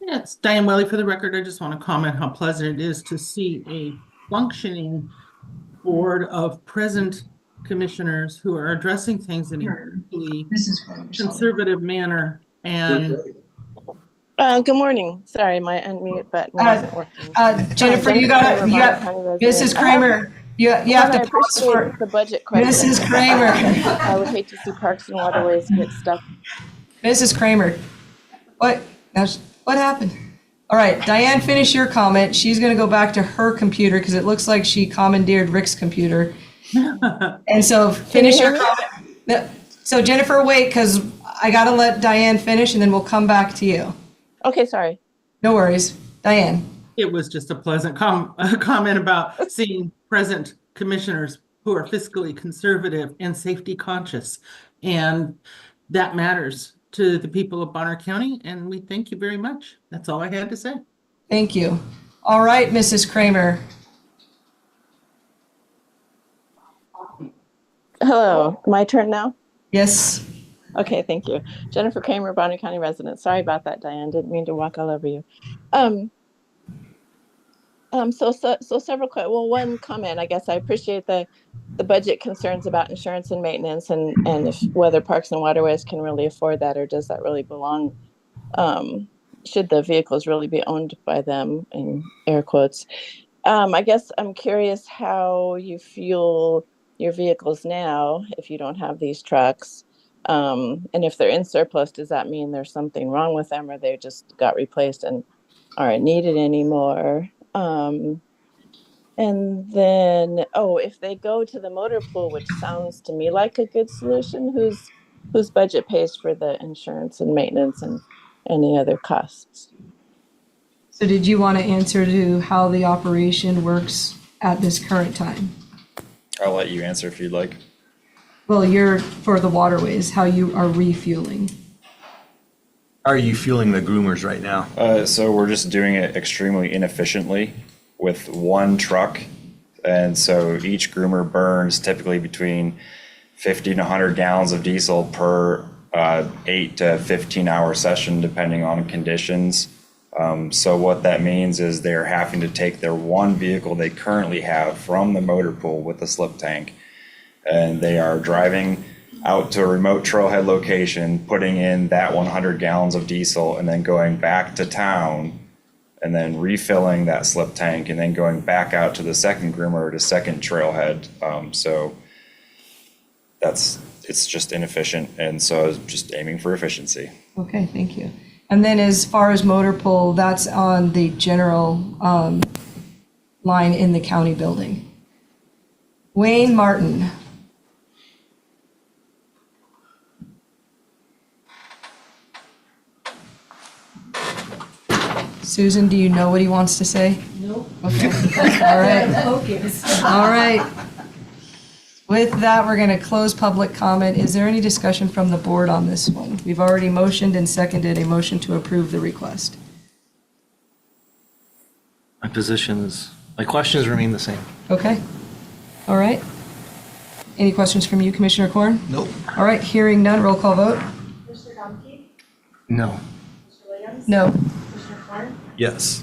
it's Diane Welly for the record. I just want to comment how pleasant it is to see a functioning board of present commissioners who are addressing things in a really conservative manner. And good morning. Sorry, my unmute button wasn't working. Jennifer, you got Mrs. Kramer. You have to pause for the budget question. Mrs. Kramer. I would hate to see Parks and Waterways get stuck. Mrs. Kramer, what happened? All right, Diane, finish your comment. She's going to go back to her computer because it looks like she commandeered Rick's computer. And so finish your comment. So Jennifer, wait, because I got to let Diane finish, and then we'll come back to you. Okay, sorry. No worries. Diane. it was just a pleasant comment about seeing present commissioners who are fiscally conservative and safety conscious. And that matters to the people of Bonner County, and we thank you very much. That's all I had to say. Thank you. All right, Mrs. Kramer. Hello, my turn now? Yes. Okay, thank you. Jennifer Kramer, Bonner County resident. Sorry about that, Diane. Didn't mean to walk all over you. So several, well, one comment, I guess. I appreciate the budget concerns about insurance and maintenance and if whether Parks and Waterways can really afford that, or does that really belong? Should the vehicles really be owned by them, in air quotes? I guess I'm curious how you fuel your vehicles now if you don't have these trucks. And if they're in surplus, does that mean there's something wrong with them, or they just got replaced and aren't needed anymore? And then, if they go to the motor pool, which sounds to me like a good solution, whose budget pays for the insurance and maintenance and any other costs? So did you want to answer to how the operation works at this current time? I'll let you answer if you'd like. Well, you're for the waterways, how you are refueling. How are you fueling the groomers right now? So we're just doing it extremely inefficiently with one truck. And so each groomer burns typically between 50 and 100 gallons of diesel per 8 to 15 hour session, depending on conditions. So what that means is they're having to take their one vehicle they currently have from the motor pool with the slip tank, and they are driving out to a remote trailhead location, putting in that 100 gallons of diesel, and then going back to town and then refilling that slip tank and then going back out to the second groomer or the second trailhead. So it's just inefficient. And so I was just aiming for efficiency. Okay, thank you. And then as far as motor pool, that's on the general line in the county building. Wayne Martin. Susan, do you know what he wants to say? Nope. Okay. All right. Focus. All right. With that, we're going to close public comment. Is there any discussion from the board on this one? We've already motioned and seconded a motion to approve the request. My questions remain the same. Okay. All right. Any questions from you, Commissioner Korn? Nope. All right, hearing none, roll call vote. Mr. Domke? No. Mr. Williams? No. Commissioner Korn? Yes.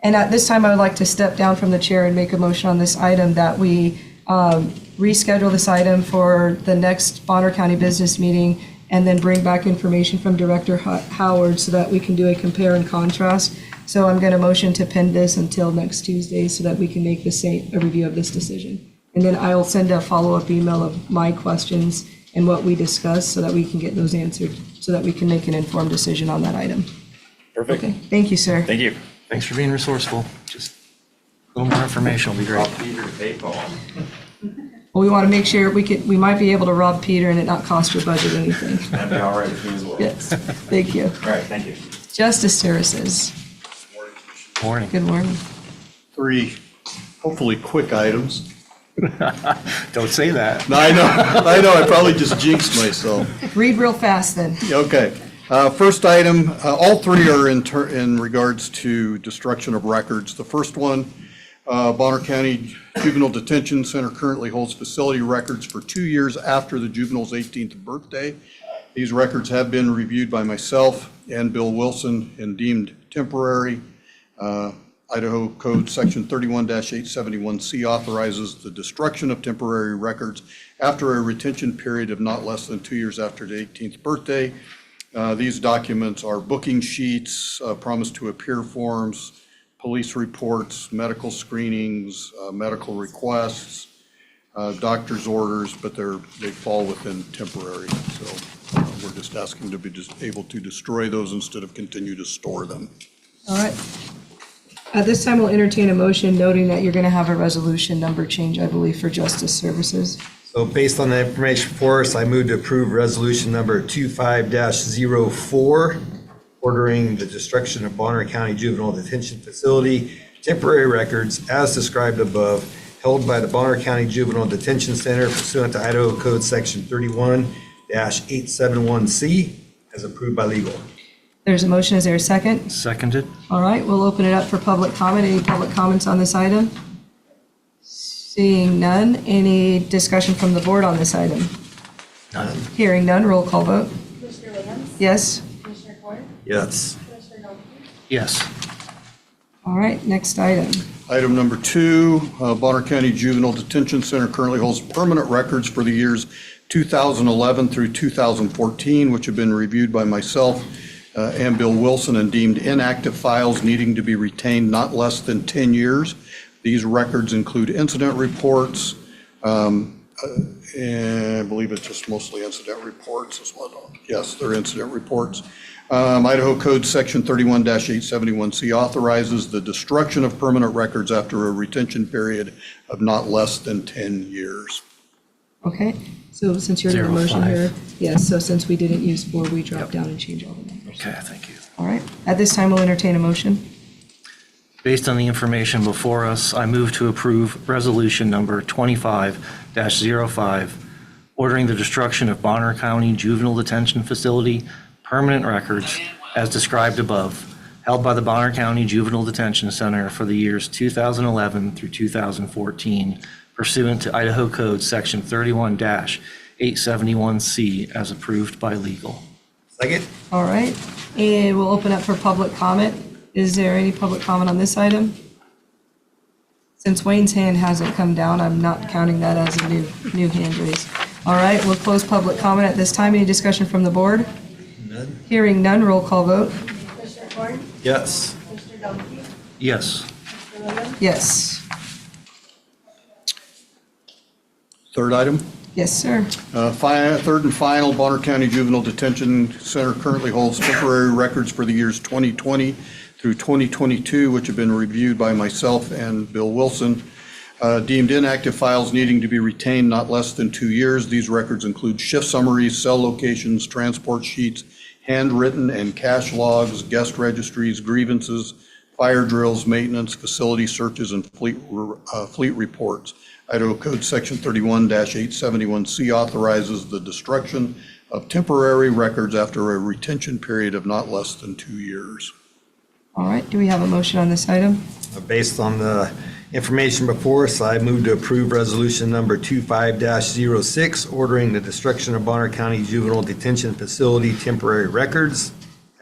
And at this time, I would like to step down from the chair and make a motion on this item that we reschedule this item for the next Bonner County business meeting and then bring back information from Director Howard so that we can do a compare and contrast. So I'm going to motion to pin this until next Tuesday so that we can make a review of this decision. And then I'll send a follow-up email of my questions and what we discussed so that we can get those answered so that we can make an informed decision on that item. Perfect. Okay. Thank you, sir. Thank you. Thanks for being resourceful. Just a little more information will be great. Peter to pay Paul. Well, we want to make sure we might be able to rob Peter and it not cost your budget anything. That'd be all right with me as well. Yes. Thank you. All right, thank you. Justice Services. Morning. Good morning. 3 hopefully quick items. Don't say that. No, I know, I probably just jinxed myself. Read real fast then. Okay. First item, all 3 are in regards to destruction of records. The first one, Bonner County Juvenile Detention Center currently holds facility records for 2 years after the juvenile's 18th birthday. These records have been reviewed by myself and Bill Wilson and deemed temporary. Idaho Code Section 31-871C authorizes the destruction of temporary records after a retention period of not less than 2 years after the 18th birthday. These documents are booking sheets, promise to appear forms, police reports, medical screenings, medical requests, doctor's orders, but they fall within temporary. So we're just asking to be able to destroy those instead of continue to store them. All right. At this time, we'll entertain a motion noting that you're going to have a resolution number change, I believe, for Justice Services. So based on the information before us, I move to approve resolution number 25-04, ordering the destruction of Bonner County Juvenile Detention Facility temporary records as described above, held by the Bonner County Juvenile Detention Center pursuant to Idaho Code Section 2024-871C as approved by legal. There's a motion. Is there a second? Seconded. All right, we'll open it up for public comment. Any public comments on this item? Seeing none, any discussion from the board on this item? None. Hearing none, roll call vote. Commissioner Williams? Yes? Commissioner Coyle? Yes. Commissioner Dumpy? Yes. All right, next item. Item number 2, Bonner County Juvenile Detention Center currently holds permanent records for the years 2011 through 2014, which have been reviewed by myself and Bill Wilson and deemed inactive files needing to be retained not less than 10 years. These records include incident reports, and I believe it's just mostly incident reports as well. Yes, they're incident reports. Idaho Code Section 31-871C authorizes the destruction of permanent records after a retention period of not less than 10 years. Okay, so since you're in the motion 05. here, yes, so since we didn't use 4, we drop down and change all the numbers. Okay, thank you. All right, at this time, we'll entertain a motion. Based on the information before us, I move to approve resolution number 25-05, ordering the destruction of Bonner County Juvenile Detention Facility permanent records as described above, held by the Bonner County Juvenile Detention Center for the years 2011 through 2014, pursuant to Idaho Code Section 31-871C as approved by legal. Second? All right, and we'll open up for public comment. Is there any public comment on this item? Since Wayne's hand hasn't come down, I'm not counting that as a new hand raise. All right, we'll close public comment at this time. Any discussion from the board? None. Hearing none, roll call vote. Commissioner Coyle? Yes. Commissioner Dumpy? Yes. Commissioner Williams? Yes. Third item. Yes, sir. Third and final, Bonner County Juvenile Detention Center currently holds temporary records for the years 2020 through 2022, which have been reviewed by myself and Bill Wilson. Deemed inactive files needing to be retained not less than 2 years. These records include shift summaries, cell locations, transport sheets, handwritten and cash logs, guest registries, grievances, fire drills, maintenance, facility searches, and fleet reports. Idaho Code Section 31-871C authorizes the destruction of temporary records after a retention period of not less than 2 years. All right, do we have a motion on this item? Based on the information before us, I move to approve resolution number 25-06, ordering the destruction of Bonner County Juvenile Detention Facility temporary records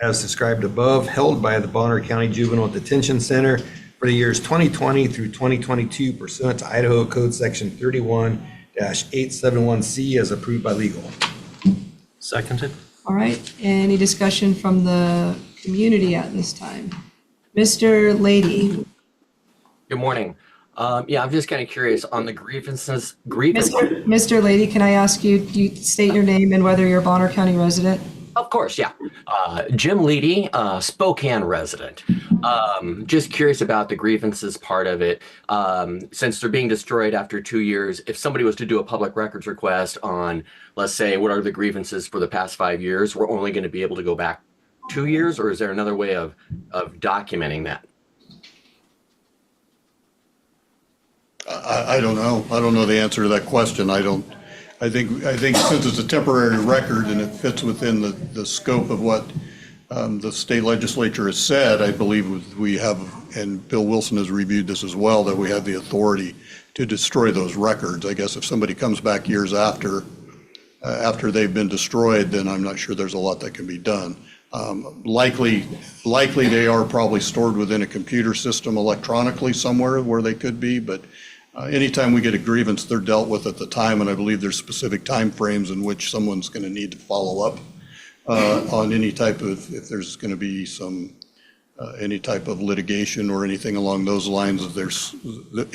as described above, held by the Bonner County Juvenile Detention Center for the years 2020 through 2022 pursuant to Idaho Code Section 31-871C as approved by legal. Seconded. All right, any discussion from the community at this time? Mr. Lady. Good morning. Yeah, I'm just kind of curious on the grievances. Mr. Lady, can I ask you, do you state your name and whether you're a Bonner County resident? Of course, yeah. Jim Leedy, Spokane resident. Just curious about the grievances part of it. Since they're being destroyed after 2 years, if somebody was to do a public records request on, let's say, what are the grievances for the past 5 years, we're only going to be able to go back 2 years, or is there another way of documenting that? I don't know. I don't know the answer to that question. I think since it's a temporary record and it fits within the scope of what the state legislature has said, I believe we have, and Bill Wilson has reviewed this as well, that we have the authority to destroy those records. I guess if somebody comes back years after they've been destroyed, then I'm not sure there's a lot that can be done. Likely they are probably stored within a computer system electronically somewhere where they could be, but anytime we get a grievance, they're dealt with at the time, and I believe there's specific timeframes in which someone's going to need to follow up on any type of, if there's going to be any type of litigation or anything along those lines. If there's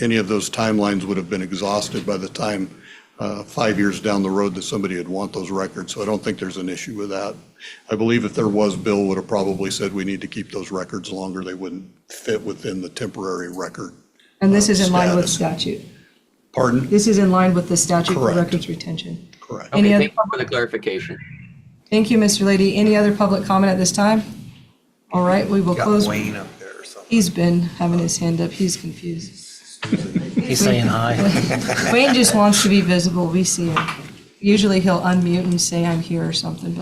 any of those timelines would have been exhausted by the time 5 years down the road that somebody would want those records. So I don't think there's an issue with that. I believe if there was, Bill would have probably said we need to keep those records longer. They wouldn't fit within the temporary record. And this is in line with statute. Pardon? This is in line with the statute for Correct. records retention. Correct. Okay, thank you for the clarification. Thank you, Mr. Lady. Any other public comment at this time? All right, we will Got close. Wayne up there or something. He's been having his hand up. He's confused. He's saying hi. Wayne just wants to be visible. We see him. Usually he'll unmute and say I'm here or something,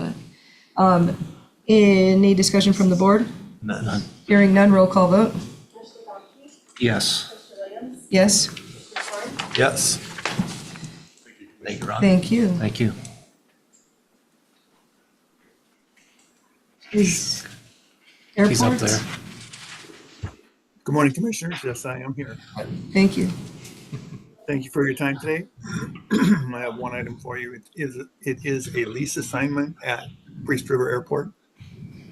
but any discussion from the board? None. Hearing none, roll call vote. Yes. Yes? Yes. Thank you, Ron. Thank you. Thank you. Is He's up airports? there. Good morning, Commissioners. Yes, I am here. Thank you. Thank you for your time today. I have one item for you. It is a lease assignment at Priest River Airport.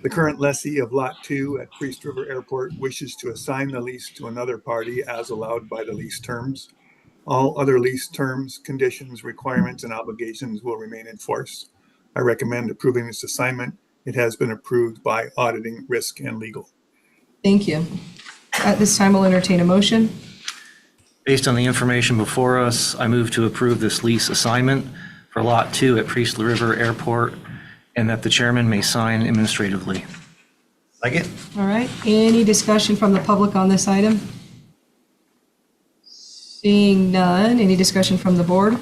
The current lessee of Lot 2 at Priest River Airport wishes to assign the lease to another party as allowed by the lease terms. All other lease terms, conditions, requirements, and obligations will remain in force. I recommend approving this assignment. It has been approved by Auditing, Risk, and Legal. Thank you. At this time, we'll entertain a motion. Based on the information before us, I move to approve this lease assignment for Lot 2 at Priest River Airport, and that the chairman may sign administratively. Second? All right, any discussion from the public on this item? Seeing none, any discussion from the board?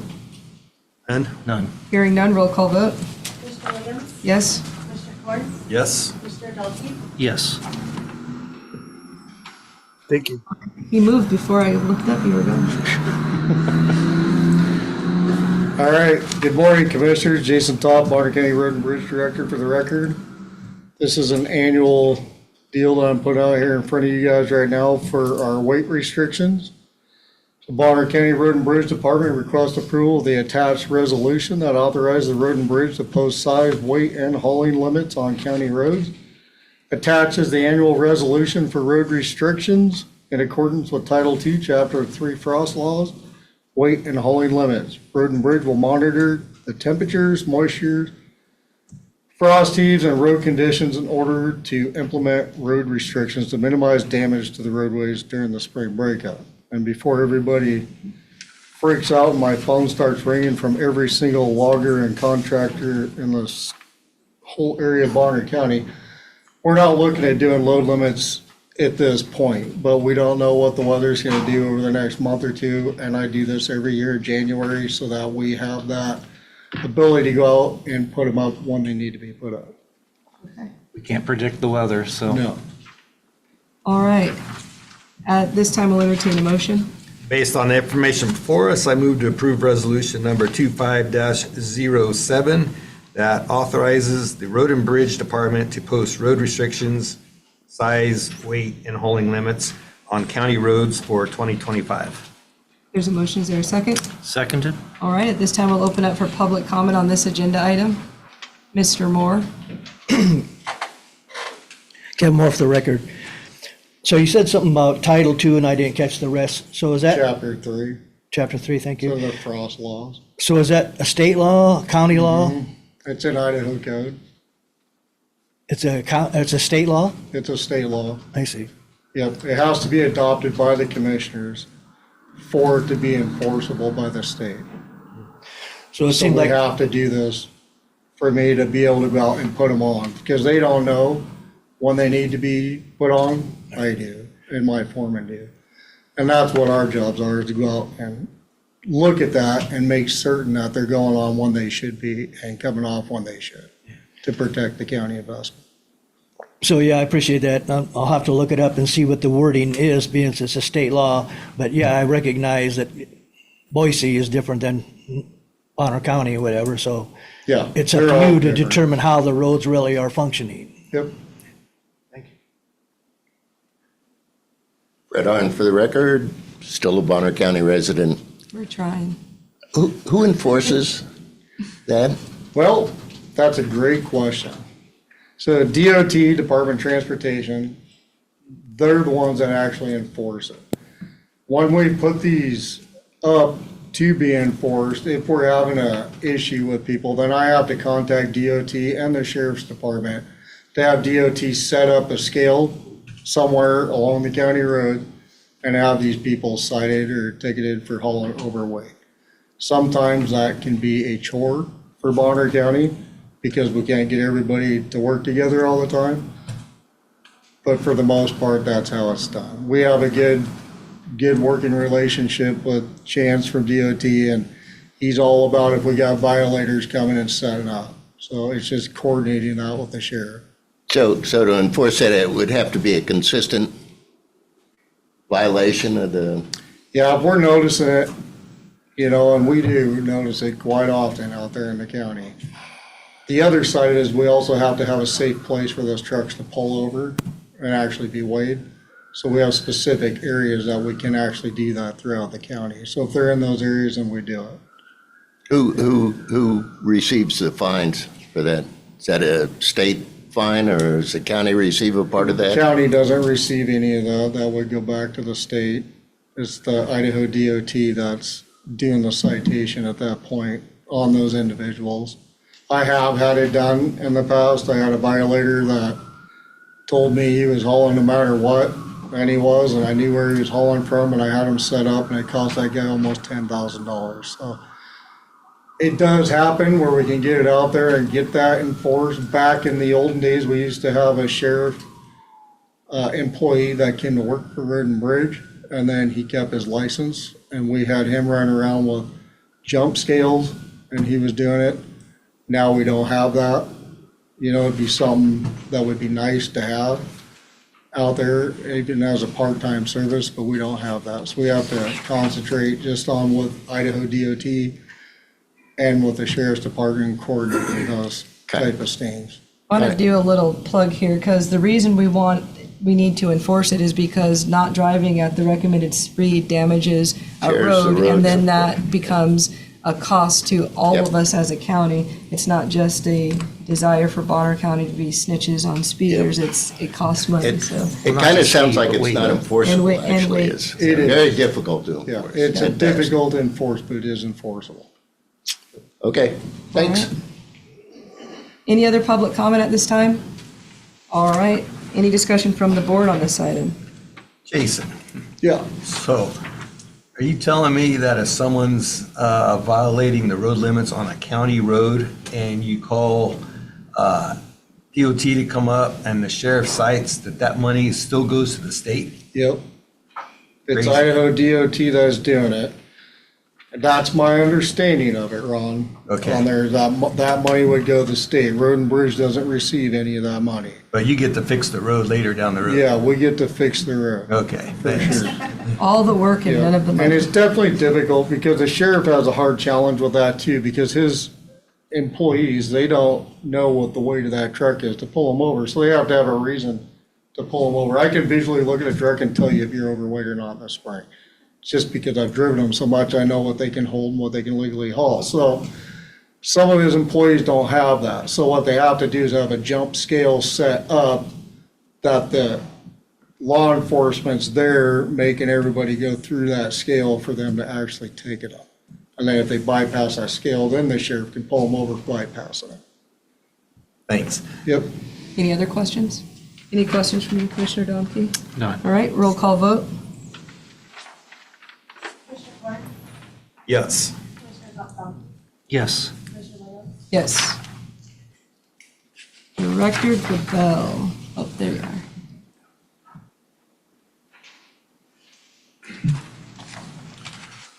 None? None. Hearing none, roll call vote. Commissioner Williams? Yes? Commissioner Warren? Yes. Commissioner Dalkey? Yes. Thank you. You moved before I looked up, you were gone. All right, good morning, Commissioners. Jason Topp, Bonner County Road and Bridge Director for the record. This is an annual deal that I'm putting out here in front of you guys right now for our weight restrictions. The Bonner County Road and Bridge Department requests approval of the attached resolution that authorizes the road and bridge to post size, weight, and hauling limits on county roads. Attaches the annual resolution for road restrictions in accordance with Title II, Chapter 3 frost laws, weight and hauling limits. Road and bridge will monitor the temperatures, moisture, frost heaves, and road conditions in order to implement road restrictions to minimize damage to the roadways during the spring breakup. And before everybody freaks out and my phone starts ringing from every single logger and contractor in this whole area of Bonner County, we're not looking at doing load limits at this point, but we don't know what the weather's gonna do over the next month or two. And I do this every year in January so that we have that ability to go out and put them up when they need to be put up. We can't predict the weather, so. No. All right. At this time, we'll entertain a motion. Based on the information before us, I move to approve resolution number 25-07 that authorizes the Road and Bridge Department to post road restrictions, size, weight, and hauling limits on county roads for 2025. There's a motion, is there a second? Seconded? All right, at this time, we'll open up for public comment on this agenda item. Mr. Moore? Kevin Moore for the record. So you said something about Title II and I didn't catch the rest. So is that? Chapter 3. Chapter 3, thank So you. the frost laws. So is that a state law, county law? It's an Idaho code. It's a state law? It's a state law. I see. Yep, it has to be adopted by the commissioners for it to be enforceable by the state. So it So seemed we like, have to do this for me to be able to go out and put them on, because they don't know when they need to be put on. I do, and my foreman do. And that's what our jobs are, is to go out and look at that and make certain that they're going on when they should be and coming off when they should, to protect the county investment. so yeah, I appreciate that. I'll have to look it up and see what the wording is, being it's a state law. But yeah, I recognize that Boise is different than Bonner County or whatever, so Yeah. it's up they're to all you to different. determine how the roads really are functioning. Yep. Fred on for the record, still a Bonner County resident. We're trying. Who enforces that? Well, that's a great question. So DOT, Department of Transportation, they're the ones that actually enforce it. When we put these up to be enforced, if we're having a issue with people, then I have to contact DOT and the Sheriff's Department to have DOT set up a scale somewhere along the county road and have these people cited or ticketed for hauling overweight. Sometimes that can be a chore for Bonner County because we can't get everybody to work together all the time. But for the most part, that's how it's done. We have a good working relationship with Chance from DOT, and he's all about if we got violators coming and setting up. So it's just coordinating that with the sheriff. So to enforce that, it would have to be a consistent violation of the, Yeah, if we're noticing it, and we do notice it quite often out there in the county. The other side is we also have to have a safe place for those trucks to pull over and actually be weighed. So we have specific areas that we can actually do that throughout the county. So if they're in those areas, then we do it. who receives the fines for that? Is that a state fine, or does the county receive a part of The that? county doesn't receive any of that. That would go back to the state. It's the Idaho DOT that's doing the citation at that point on those individuals. I have had it done in the past. I had a violator that told me he was hauling no matter what, and he was, and I knew where he was hauling from, and I had him set up, and it cost that guy almost $10,000. So it does happen where we can get it out there and get that enforced. Back in the olden days, we used to have a sheriff employee that came to work for Road and Bridge, and then he kept his license, and we had him run around with jump scales, and he was doing it. Now we don't have that. It'd be something that would be nice to have out there, even as a part-time service, but we don't have that. So we have to concentrate just on with Idaho DOT and with the Sheriff's Department coordinating those type of things. I want to do a little plug here, because the reason we need to enforce it is because not driving at the recommended speed damages a road, and then that becomes a cost to all of us as a county. It's not just a desire for Bonner County to be snitches on speeders, it costs money, It so. kind of sounds like it's not enforceable, actually. It's It is. very difficult to Yeah, enforce. it's At best. difficult to enforce, but it is enforceable. Okay, thanks. Any other public comment at this time? All right, any discussion from the board on this item? Jason, Yeah. so are you telling me that if someone's violating the road limits on a county road and you call DOT to come up and the sheriff cites that money still goes to the state? Yep. It's Crazy. Idaho DOT that's doing it. That's my understanding of it, Ron. Okay. On there, that money would go to the state. Road and Bridge doesn't receive any of that money. But you get to fix the road later down the road? Yeah, we get to fix the road. Okay, For thanks. sure. All the work and Yeah. none of the And money. it's definitely difficult because the sheriff has a hard challenge with that too, because his employees, they don't know what the weight of that truck is to pull them over. So they have to have a reason to pull them over. I can visually look at a truck and tell you if you're overweight or not in the spring. Just because I've driven them so much, I know what they can hold and what they can legally haul. So some of his employees don't have that. So what they have to do is have a jump scale set up that the law enforcement's there making everybody go through that scale for them to actually take it up. And then if they bypass that scale, then the sheriff can pull them over for bypassing it. Thanks. Yep. Any other questions? Any questions from you, Commissioner Domke? None. All right, roll call vote. Commissioner Warren? Yes. Commissioner Duffel? Yes. Commissioner Williams? Yes. Director Goodell. Oh, there you are.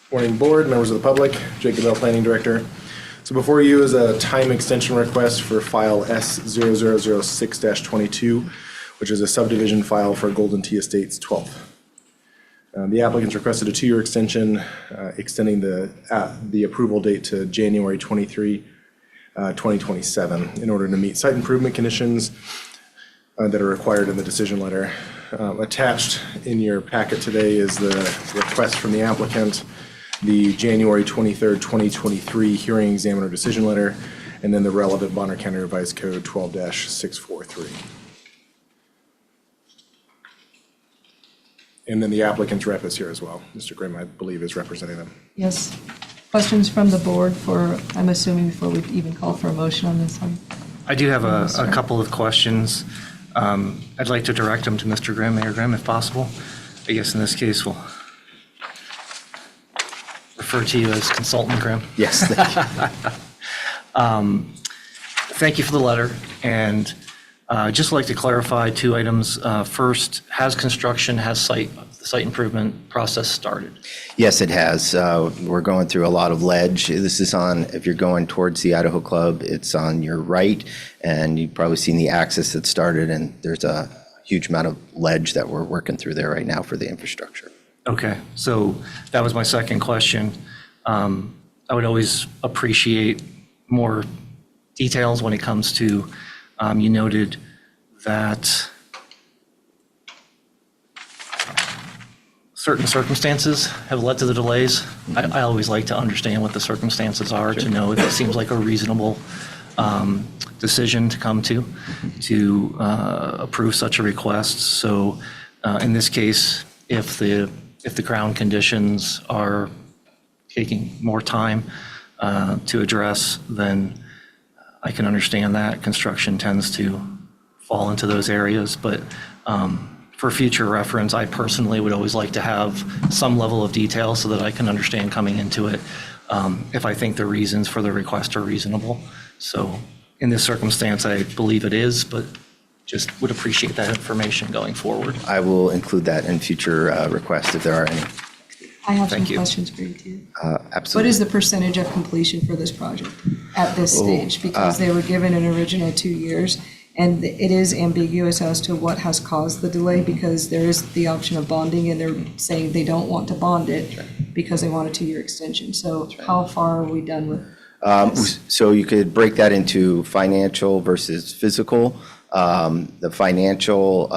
Morning, board, members of the public, Jacob Bell, Planning Director. So before you is a time extension request for file S0006-22, which is a subdivision file for Golden Tea Estates 12th. The applicants requested a 2-year extension, extending the approval date to January 23, 2027, in order to meet site improvement conditions that are required in the decision letter. Attached in your packet today is the request from the applicant, the January 23rd, 2023 hearing examiner decision letter, and then the relevant Bonner County Revised Code 12-643. And then the applicant's rep is here as well. Mr. Grimm, I believe, is representing them. Yes. Questions from the board for, I'm assuming before we even call for a motion on this one? I do have a couple of questions. I'd like to direct them to Mr. Grimm, Mayor Grimm, if possible. I guess in this case, we'll refer to you as Consultant Grimm. Yes, thank you. Thank you for the letter, and just like to clarify 2 items. First, has construction, has site site improvement process started? Yes, it has. We're going through a lot of ledge. This is on, if you're going towards the Idaho Club, it's on your right, and you've probably seen the axis that started, and there's a huge amount of ledge that we're working through there right now for the infrastructure. Okay, so that was my second question. I would always appreciate more details when it comes to, you noted that certain circumstances have led to the delays. I always like to understand what the circumstances are to know if it seems like a reasonable decision to come to approve such a request. So in this case, if the ground conditions are taking more time to address, then I can understand that. Construction tends to fall into those areas, but for future reference, I personally would always like to have some level of detail so that I can understand coming into it if I think the reasons for the request are reasonable. So in this circumstance, I believe it is, but just would appreciate that information going forward. I will include that in future requests if there are any. I have Thank some you. questions for you too. Absolutely. What is the percentage of completion for this project at this Oh, stage? Because they were given an original 2 years, and it is ambiguous as to what has caused the delay, because there is the option of bonding, and they're saying they don't want to bond it because they want a 2-year extension. So how far are we done with this? So you could break that into financial versus physical. The financial,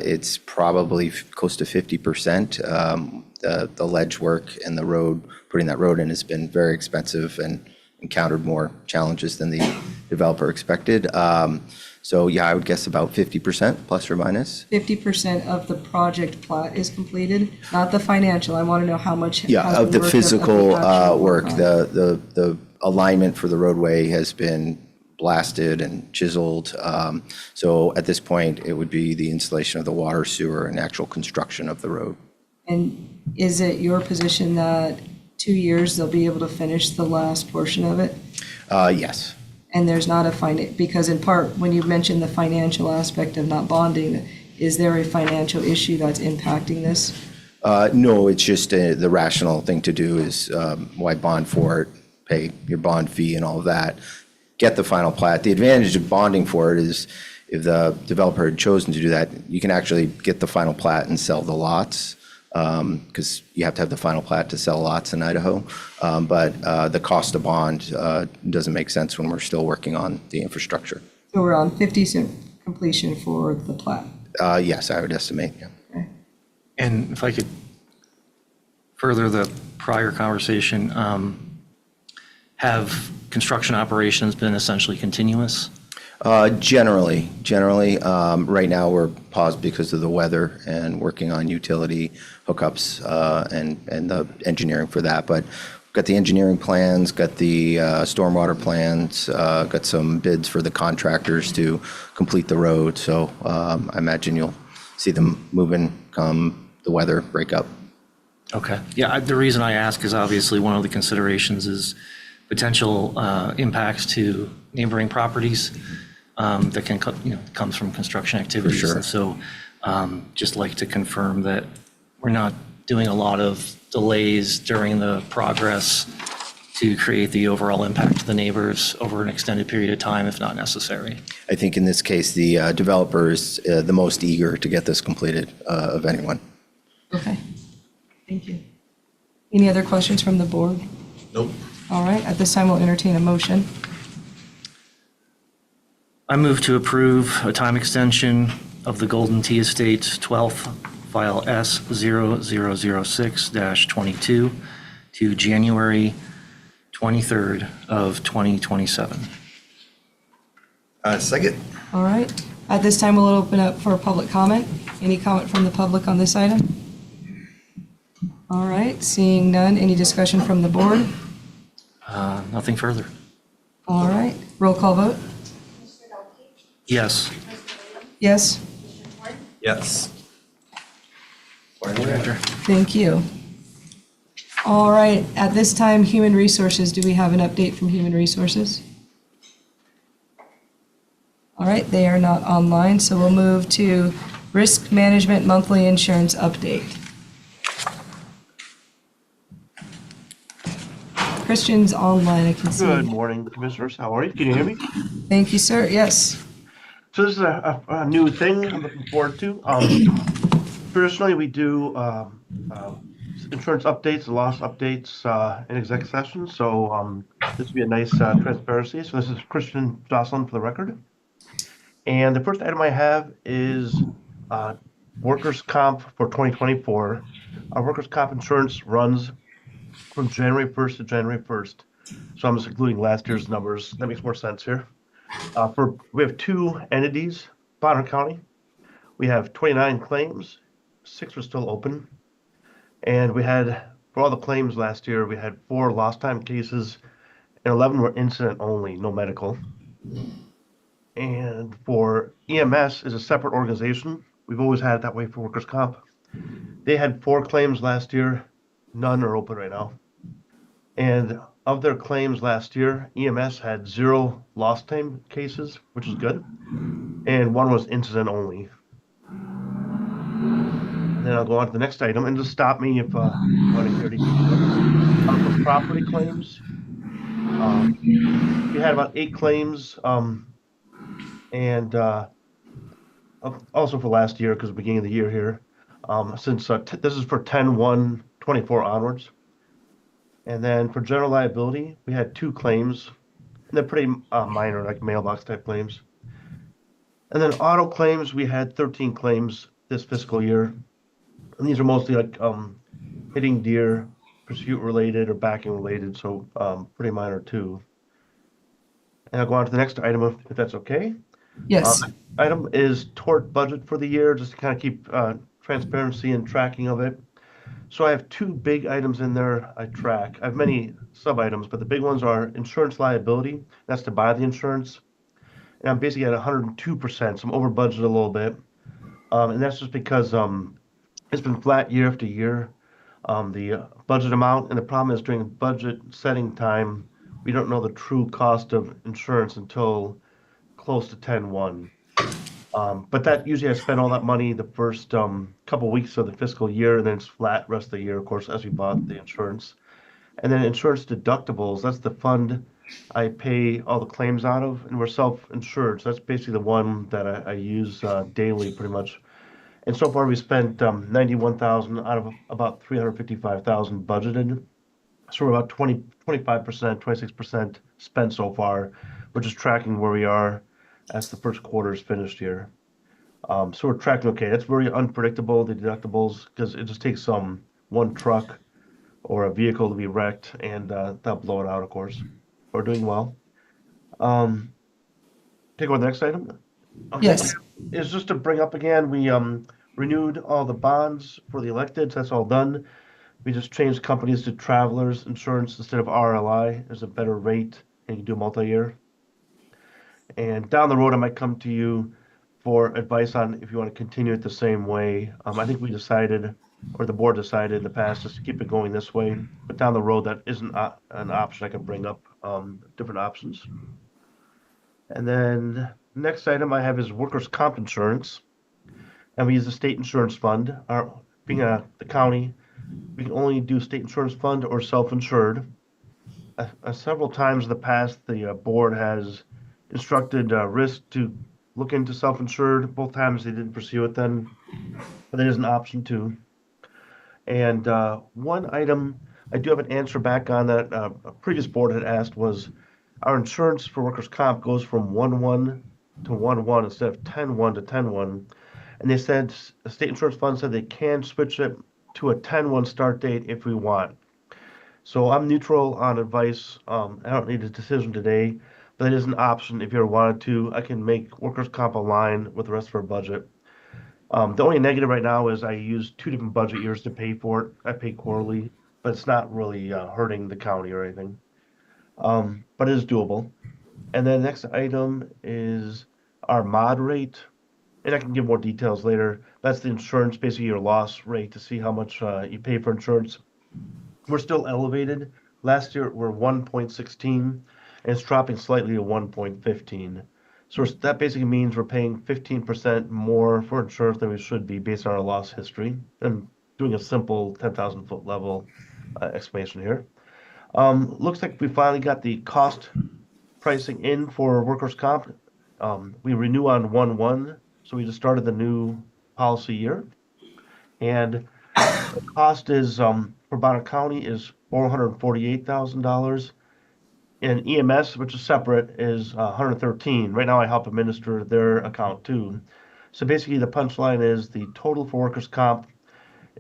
it's probably close to 50%. The ledge work and the road, putting that road in has been very expensive and encountered more challenges than the developer expected. So yeah, I would guess about 50% plus or minus. 50% of the project plat is completed, not the financial. I want to know how much. Yeah, has of been the worked physical actual work, on it. the alignment for the roadway has been blasted and chiseled. So at this point, it would be the installation of the water, sewer, and actual construction of the road. And is it your position that 2 years they'll be able to finish the last portion of it? Yes. And there's not a because in part, when you mentioned the financial aspect of not bonding, is there a financial issue that's impacting this? No, it's just the rational thing to do is why bond for it, pay your bond fee and all of that, get the final plat. The advantage of bonding for it is if the developer had chosen to do that, you can actually get the final plat and sell the lots, because you have to have the final plat to sell lots in Idaho. But the cost of bond doesn't make sense when we're still working on the infrastructure. So we're on 50% completion for the plat. Yes, I would estimate, yeah. And if I could further the prior conversation, have construction operations been essentially continuous? Generally, right now we're paused because of the weather and working on utility hookups and the engineering for that. But got the engineering plans, got the stormwater plans, got some bids for the contractors to complete the road. So I imagine you'll see them moving come the weather break up. Okay. Yeah, the reason I ask is obviously one of the considerations is potential impacts to neighboring properties that can comes from construction activities. For sure. And so just like to confirm that we're not doing a lot of delays during the progress to create the overall impact to the neighbors over an extended period of time if not necessary. I think in this case, the developer is the most eager to get this completed of anyone. Okay, thank you. Any other questions from the board? Nope. All right, at this time, we'll entertain a motion. I move to approve a time extension of the Golden Tea Estates 12th file S0006-22 to January 23rd of 2027. Second. All right, at this time, we'll open up for public comment. Any comment from the public on this item? All right, seeing none, any discussion from the board? Nothing further. All right, roll call vote? Yes. Yes, Yes. thank you. All right, at this time, Human Resources, do we have an update from Human Resources? All right, they are not online, so we'll move to Risk Management Monthly Insurance Update. Christian's online, I can see. Good morning, Commissioners. How are you? Can you hear me? Thank you, sir. Yes. So this is a new thing I'm looking forward to. Traditionally, we do insurance updates, loss updates in exec session. So this would be a nice transparency. So this is Christian Jocelyn for the record. And the first item I have is workers' comp for 2024. Our workers' comp insurance runs from January 1st to January 1st. So I'm just including last year's numbers. That makes more sense here. We have two entities, Bonner County. We have 29 claims, 6 are still open. And we had, for all the claims last year, we had 4 lost time cases and 11 were incident only, no medical. And for EMS is a separate organization. We've always had it that way for workers' comp. They had 4 claims last year, none are open right now. And of their claims last year, EMS had 0 lost time cases, which is good. And 1 was incident only. And then I'll go on to the next item and just stop me if you want to hear any details. For property claims, we had about 8 claims, and also for last year, because beginning of the year here, since this is for 10/1/24 onwards. And then for general liability, we had 2 claims, and they're pretty minor, like mailbox type claims. And then auto claims, we had 13 claims this fiscal year. And these are mostly like hitting deer, pursuit related or backing related, so pretty minor too. And I'll go on to the next item if that's okay. Yes. Item is tort budget for the year, just to kind of keep transparency and tracking of it. So I have 2 big items in there I track. I have many sub items, but the big ones are insurance liability. That's to buy the insurance. And I'm basically at 102%, so I'm over budget a little bit. And that's just because it's been flat year after year, the budget amount. And the problem is during budget setting time, we don't know the true cost of insurance until close to 10/1. But that usually I spend all that money the first couple weeks of the fiscal year, and then it's flat rest of the year, of course, as we bought the insurance. And then insurance deductibles, that's the fund I pay all the claims out of, and we're self-insured. So that's basically the one that I use daily pretty much. And so far we spent 91,000 out of about 355,000 budgeted. So we're about 25%, 26% spent so far. We're just tracking where we are as the first quarter is finished here. So we're tracking okay. That's very unpredictable, the deductibles, because it just takes one truck or a vehicle to be wrecked, and they'll blow it out, of course. We're doing well. Take over the next item. Okay. Yes. It's just to bring up again, we renewed all the bonds for the elected, so that's all done. We just changed companies to Travelers Insurance instead of RLI. There's a better rate, and you can do multi-year. And down the road, I might come to you for advice on if you want to continue it the same way. I think we decided, or the board decided in the past, just to keep it going this way. But down the road, that isn't an option. I can bring up different options. And then next item I have is workers' comp insurance. And we use the state insurance fund. Being the county, we can only do state insurance fund or self-insured. Several times in the past, the board has instructed risk to look into self-insured. Both times they didn't pursue it then, but there is an option too. And one item I do have an answer back on that a previous board had asked was our insurance for workers' comp goes from 1/1 to 1/1 instead of 10/1 to 10/1. And they said, the state insurance fund said they can switch it to a 10/1 start date if we want. So I'm neutral on advice. I don't need a decision today, but it is an option if you ever wanted to. I can make workers' comp align with the rest of our budget. The only negative right now is I use 2 different budget years to pay for it. I pay quarterly, but it's not really hurting the county or anything. But it is doable. And then the next item is our mod rate. And I can give more details later. That's the insurance, basically your loss rate to see how much you pay for insurance. We're still elevated. Last year we're 1.16, and it's dropping slightly to 1.15. So that basically means we're paying 15% more for insurance than we should be based on our loss history. I'm doing a simple 10,000 foot level explanation here. Looks like we finally got the cost pricing in for workers' comp. We renew on 1/1, so we just started the new policy year. And the cost is, for Bonner County is $448,000. And EMS, which is separate, is 113. Right now I help administer their account too. So basically the punchline is the total for workers' comp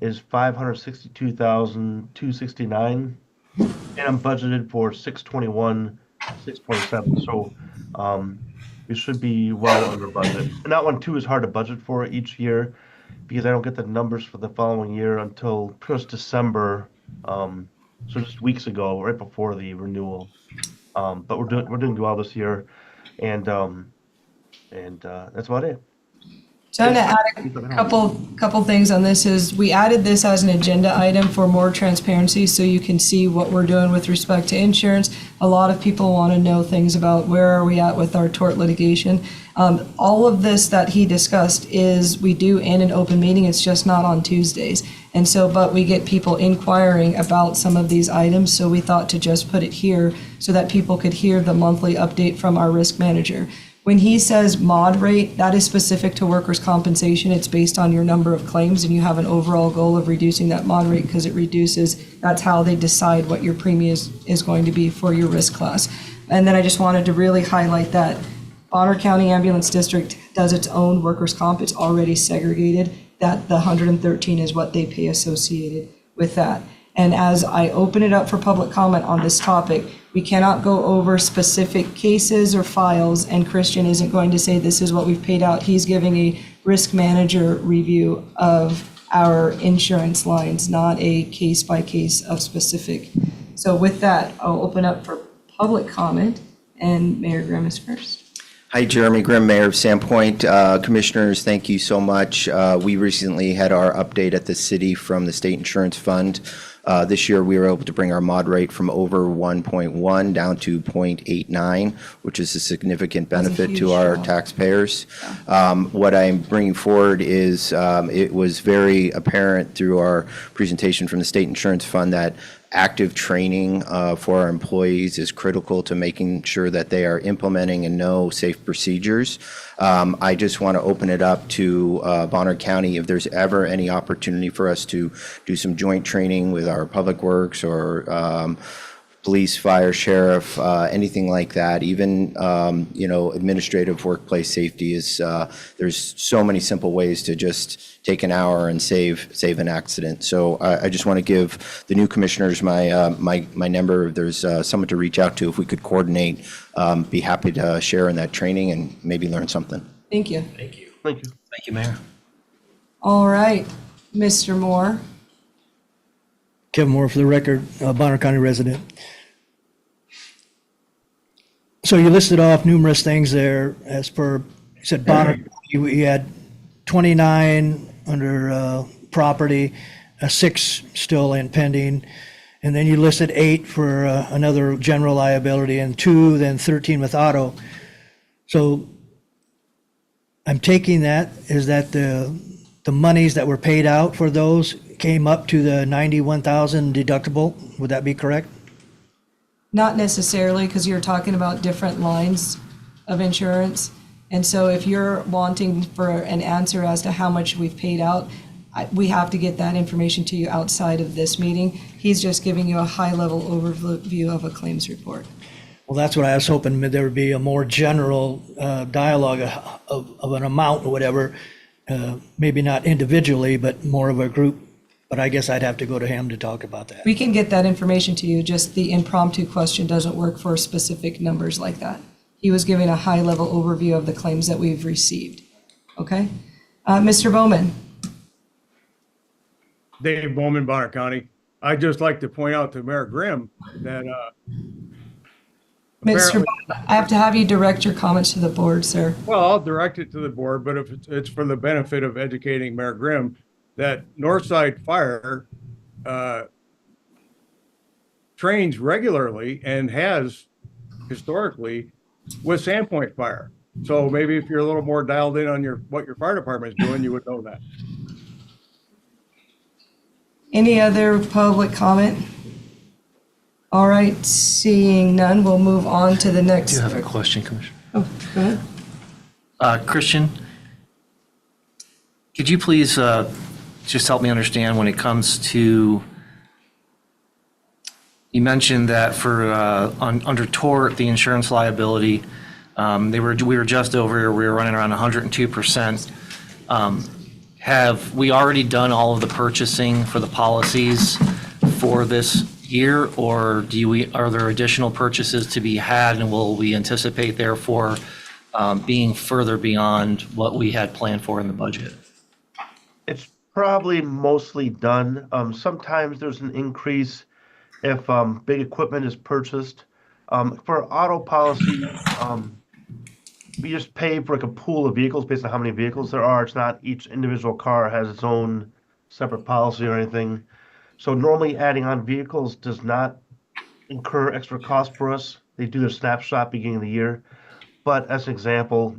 is 562,269, and I'm budgeted for 621, 627. So we should be well under budget. And that one too is hard to budget for each year because I don't get the numbers for the following year until pretty much December. So just weeks ago, right before the renewal. But we're doing well this year, and that's about it. So I'm going to add a couple things on this is we added this as an agenda item for more transparency so you can see what we're doing with respect to insurance. A lot of people want to know things about where are we at with our tort litigation. All of this that he discussed is we do in an open meeting, it's just not on Tuesdays. And so, but we get people inquiring about some of these items, so we thought to just put it here so that people could hear the monthly update from our risk manager. When he says mod rate, that is specific to workers' compensation. It's based on your number of claims, and you have an overall goal of reducing that mod rate because it reduces, that's how they decide what your premium is going to be for your risk class. And then I just wanted to really highlight that Bonner County Ambulance District does its own workers' comp. It's already segregated, that the 113 is what they pay associated with that. And as I open it up for public comment on this topic, we cannot go over specific cases or files, and Christian isn't going to say this is what we've paid out. He's giving a risk manager review of our insurance lines, not a case by case of specific. So with that, I'll open up for public comment, and Mayor Grimm is first. Hi, Jeremy Grimm, Mayor of Sandpoint. Commissioners, thank you so much. We recently had our update at the city from the State Insurance Fund. This year, we were able to bring our mod rate from over 1.1 down to 0.89, which is a significant benefit to our taxpayers. What I'm bringing forward is it was very apparent through our presentation from the State Insurance Fund that active training for our employees is critical to making sure that they are implementing and know safe procedures. I just want to open it up to Bonner County if there's ever any opportunity for us to do some joint training with our public works or police, fire, sheriff, anything like that. Even administrative workplace safety is. There's so many simple ways to just take an hour and save an accident. So I just want to give the new commissioners my number. If there's someone to reach out to, if we could coordinate, be happy to share in that training and maybe learn something. Thank you. Thank you. Thank you. Thank you, Mayor. All right, Mr. Moore. Kevin Moore for the record, Bonner County resident. So you listed off numerous things there as per, you said Bonner, you had 29 under property, 6 still in pending, and then you listed 8 for another general liability and 2, then 13 with auto. So I'm taking that, is that the monies that were paid out for those came up to the 91,000 deductible? Would that be correct? Not necessarily, because you're talking about different lines of insurance. And so if you're wanting for an answer as to how much we've paid out, we have to get that information to you outside of this meeting. He's just giving you a high-level overview of a claims report. Well, that's what I was hoping, there would be a more general dialogue of an amount or whatever, maybe not individually, but more of a group. But I guess I'd have to go to him to talk about that. We can get that information to you, just the impromptu question doesn't work for specific numbers like that. He was giving a high-level overview of the claims that we've received. Okay? Mr. Bowman. Dave Bowman, Bonner County. I'd just like to point out to Mayor Grimm that Mr. Bowman, I have to have you direct your comments to the board, sir. well, I'll direct it to the board, but if it's for the benefit of educating Mayor Grimm, that Northside Fire trains regularly and has historically with Sandpoint Fire. So maybe if you're a little more dialed in on what your fire department is doing, you would know that. Any other public comment? All right, seeing none, we'll move on to the I next. do have a question, Commissioner. Oh, go ahead. Christian, could you please just help me understand when it comes to, you mentioned that for under tort, the insurance liability, we were just over, we were running around 102%. Have we already done all of the purchasing for the policies for this year, or are there additional purchases to be had, and will we anticipate therefore being further beyond what we had planned for in the budget? It's probably mostly done. Sometimes there's an increase if big equipment is purchased. For auto policy, we just pay for like a pool of vehicles based on how many vehicles there are. It's not each individual car has its own separate policy or anything. So normally adding on vehicles does not incur extra cost for us. They do their snapshot beginning of the year. But as an example,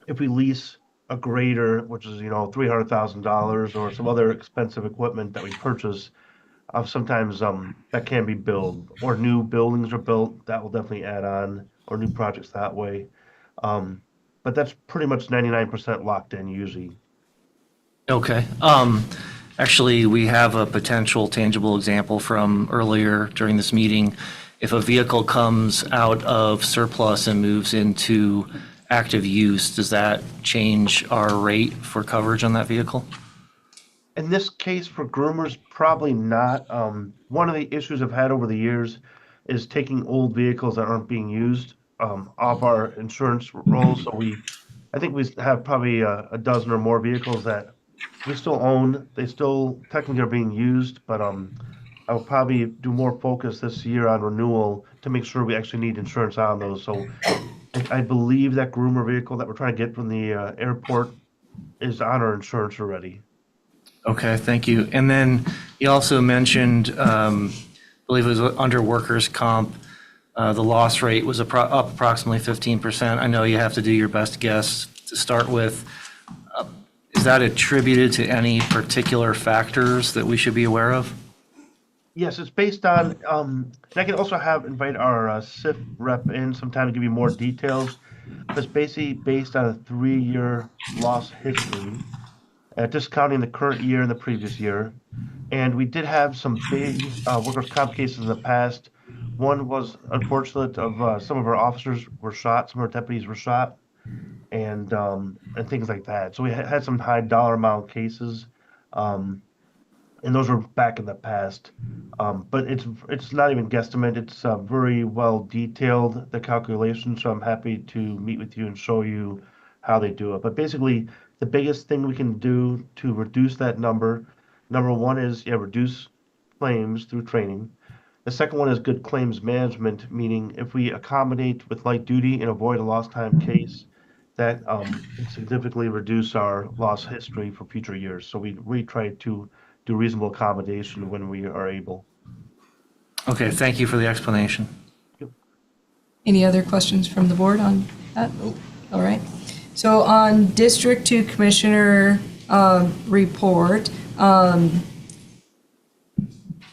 if we lease a grader, which is, $300,000, or some other expensive equipment that we purchase, sometimes that can be billed, or new buildings are built, that will definitely add on, or new projects that way. But that's pretty much 99% locked in usually. Okay. Actually, we have a potential tangible example from earlier during this meeting. If a vehicle comes out of surplus and moves into active use, does that change our rate for coverage on that vehicle? In this case, for groomers, probably not. One of the issues I've had over the years is taking old vehicles that aren't being used off our insurance rolls. So I think we have probably a dozen or more vehicles that we still own. They still technically are being used, but I will probably do more focus this year on renewal to make sure we actually need insurance on those. So I believe that groomer vehicle that we're trying to get from the airport is on our insurance already. Okay, thank you. And then you also mentioned, I believe it was under workers' comp, the loss rate was up approximately 15%. I know you have to do your best guess to start with. Is that attributed to any particular factors that we should be aware of? Yes, it's based on, and I can also invite our SIF rep in sometime to give you more details. But it's basically based on a 3-year loss history, discounting the current year and the previous year. And we did have some big workers' comp cases in the past. One was unfortunate of some of our officers were shot, some of our deputies were shot, and things like that. So we had some high dollar amount cases, and those were back in the past. But it's not even guesstimate. It's very well detailed, the calculation. So I'm happy to meet with you and show you how they do it. But basically, the biggest thing we can do to reduce that number one is reduce claims through training. The second one is good claims management, meaning if we accommodate with light duty and avoid a lost time case, that can significantly reduce our loss history for future years. So we try to do reasonable accommodation when we are able. Okay, thank you for the explanation. Any other questions from the board on that? All right. So on District 2 Commissioner report,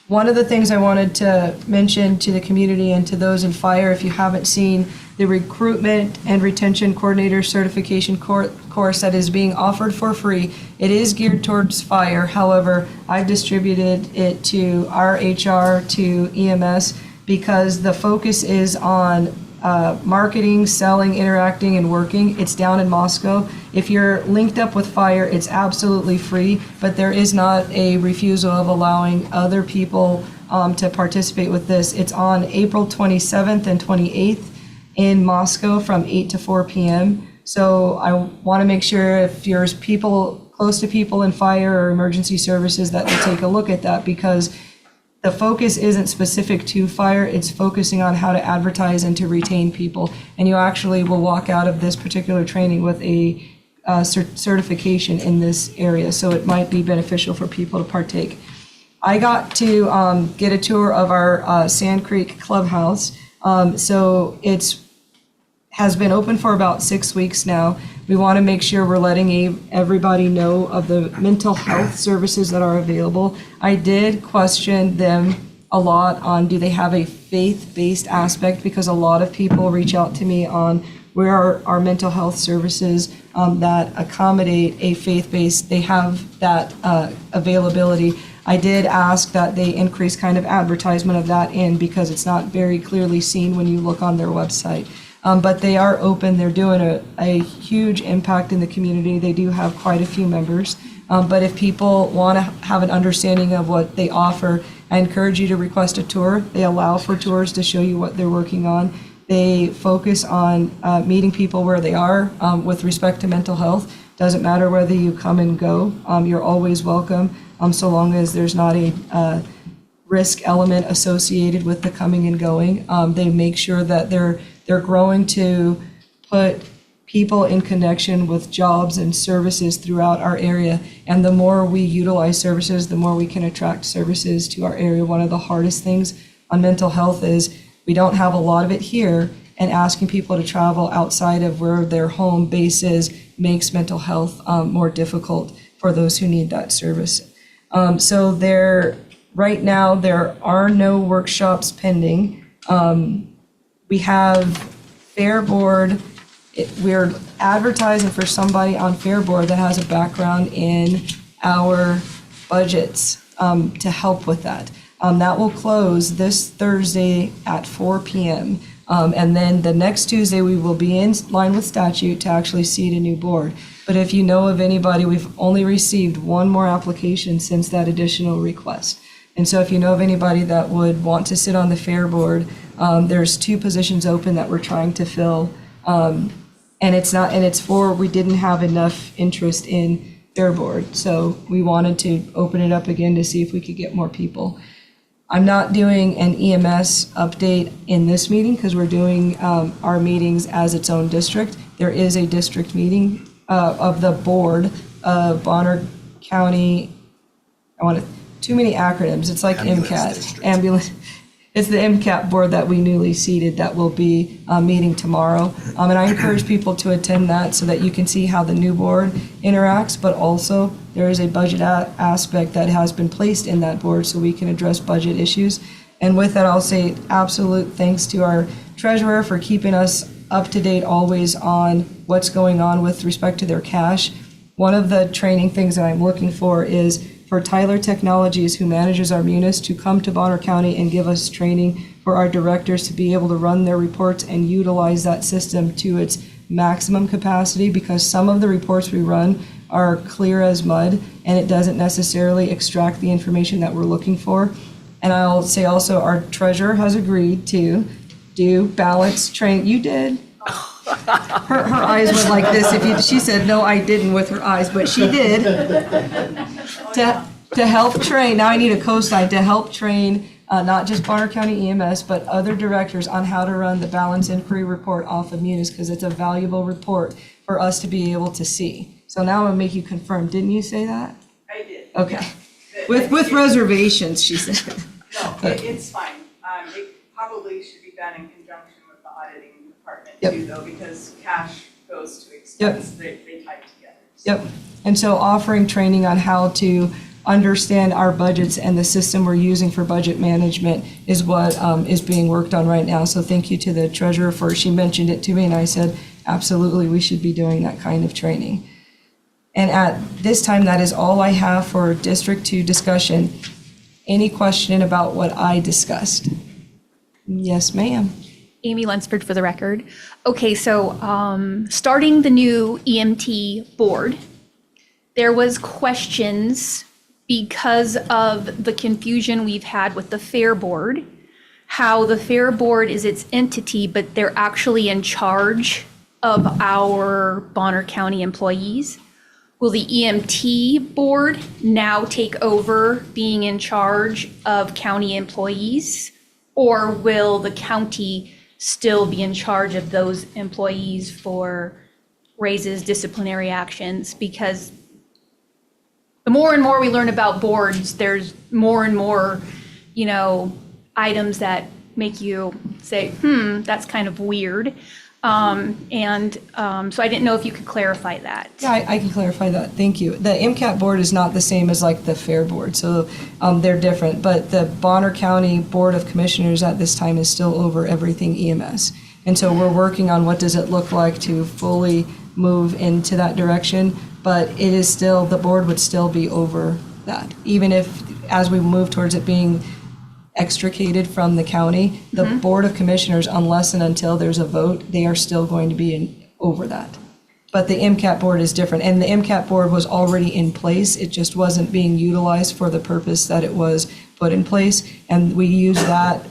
one of the things I wanted to mention to the community and to those in fire, if you haven't seen the recruitment and retention coordinator certification course that is being offered for free. It is geared towards fire. However, I've distributed it to our HR, to EMS, because the focus is on marketing, selling, interacting, and working. It's down in Moscow. If you're linked up with fire, it's absolutely free, but there is not a refusal of allowing other people to participate with this. It's on April 27th and 28th in Moscow from 8 to 4 p.m. So I want to make sure if there's people close to people in fire or emergency services that they take a look at that, because the focus isn't specific to fire, it's focusing on how to advertise and to retain people. And you actually will walk out of this particular training with a certification in this area, so it might be beneficial for people to partake. I got to get a tour of our Sand Creek Clubhouse. So has been open for about 6 weeks now. We want to make sure we're letting everybody know of the mental health services that are available. I did question them a lot on, do they have a faith-based aspect? Because a lot of people reach out to me on where are our mental health services that accommodate a faith-based, they have that availability. I did ask that they increase kind of advertisement of that in, because it's not very clearly seen when you look on their website. But they are open, they're doing a huge impact in the community. They do have quite a few members. But if people want to have an understanding of what they offer, I encourage you to request a tour. They allow for tours to show you what they're working on. They focus on meeting people where they are with respect to mental health. Doesn't matter whether you come and go, you're always welcome, so long as there's not a risk element associated with the coming and going. They make sure that they're growing to put people in connection with jobs and services throughout our area. And the more we utilize services, the more we can attract services to our area. One of the hardest things on mental health is we don't have a lot of it here, and asking people to travel outside of where their home base is makes mental health more difficult for those who need that service. So right now, there are no workshops pending. We have Fair Board. We're advertising for somebody on Fair Board that has a background in our budgets to help with that. That will close this Thursday at 4 p.m. And then the next Tuesday, we will be in line with statute to actually seat a new board. But if you know of anybody, we've only received one more application since that additional request. And so if you know of anybody that would want to sit on the Fair Board, there's 2 positions open that we're trying to fill. And we didn't have enough interest in Fair Board. So we wanted to open it up again to see if we could get more people. I'm not doing an EMS update in this meeting because we're doing our meetings as its own district. There is a district meeting of the board of Bonner County. Too many acronyms. It's like MCAT. Ambulance. It's the MCAT board that we newly seated that will be meeting tomorrow. And I encourage people to attend that so that you can see how the new board interacts, but also there is a budget aspect that has been placed in that board so we can address budget issues. And with that, I'll say absolute thanks to our treasurer for keeping us up to date always on what's going on with respect to their cash. One of the training things that I'm looking for is for Tyler Technologies, who manages our munis, to come to Bonner County and give us training for our directors to be able to run their reports and utilize that system to its maximum capacity, because some of the reports we run are clear as mud and it doesn't necessarily extract the information that we're looking for. And I'll say also our treasurer has agreed to do balance train. You did. Her eyes went like this. She said, no, I didn't with her eyes, but she did. To help train, now I need a co-sign, to help train not just Bonner County EMS, but other directors on how to run the balance inquiry report off of munis, because it's a valuable report for us to be able to see. So now I'm gonna make you confirm. Didn't you say that? I did. Okay. With reservations, she said. No, it's fine. It probably should be done in conjunction with the auditing department too, though, because cash goes to expense. They tie together. So. Yep. And so offering training on how to understand our budgets and the system we're using for budget management is what is being worked on right now. So thank you to the treasurer she mentioned it to me, and I said, absolutely, we should be doing that kind of training. And at this time, that is all I have for District 2 discussion. Any question about what I discussed? Yes, ma'am. Amy Lunsford for the record. Okay, so starting the new EMT board, there was questions because of the confusion we've had with the Fair Board, how the Fair Board is its entity, but they're actually in charge of our Bonner County employees. Will the EMT board now take over being in charge of county employees? Or will the county still be in charge of those employees for raises, disciplinary actions? Because the more and more we learn about boards, there's more and more, items that make you say, that's kind of weird. So I didn't know if you could clarify that. Yeah, I can clarify that. Thank you. The MCAT board is not the same as like the fair board, so they're different. But the Bonner County Board of Commissioners at this time is still over everything EMS. And so we're working on what does it look like to fully move into that direction. But it is still, the board would still be over that. Even if, as we move towards it being extricated from the county, the Board of Commissioners, unless and until there's a vote, they are still going to be over that. But the MCAT board is different, and the MCAT board was already in place. It just wasn't being utilized for the purpose that it was put in place. And we use that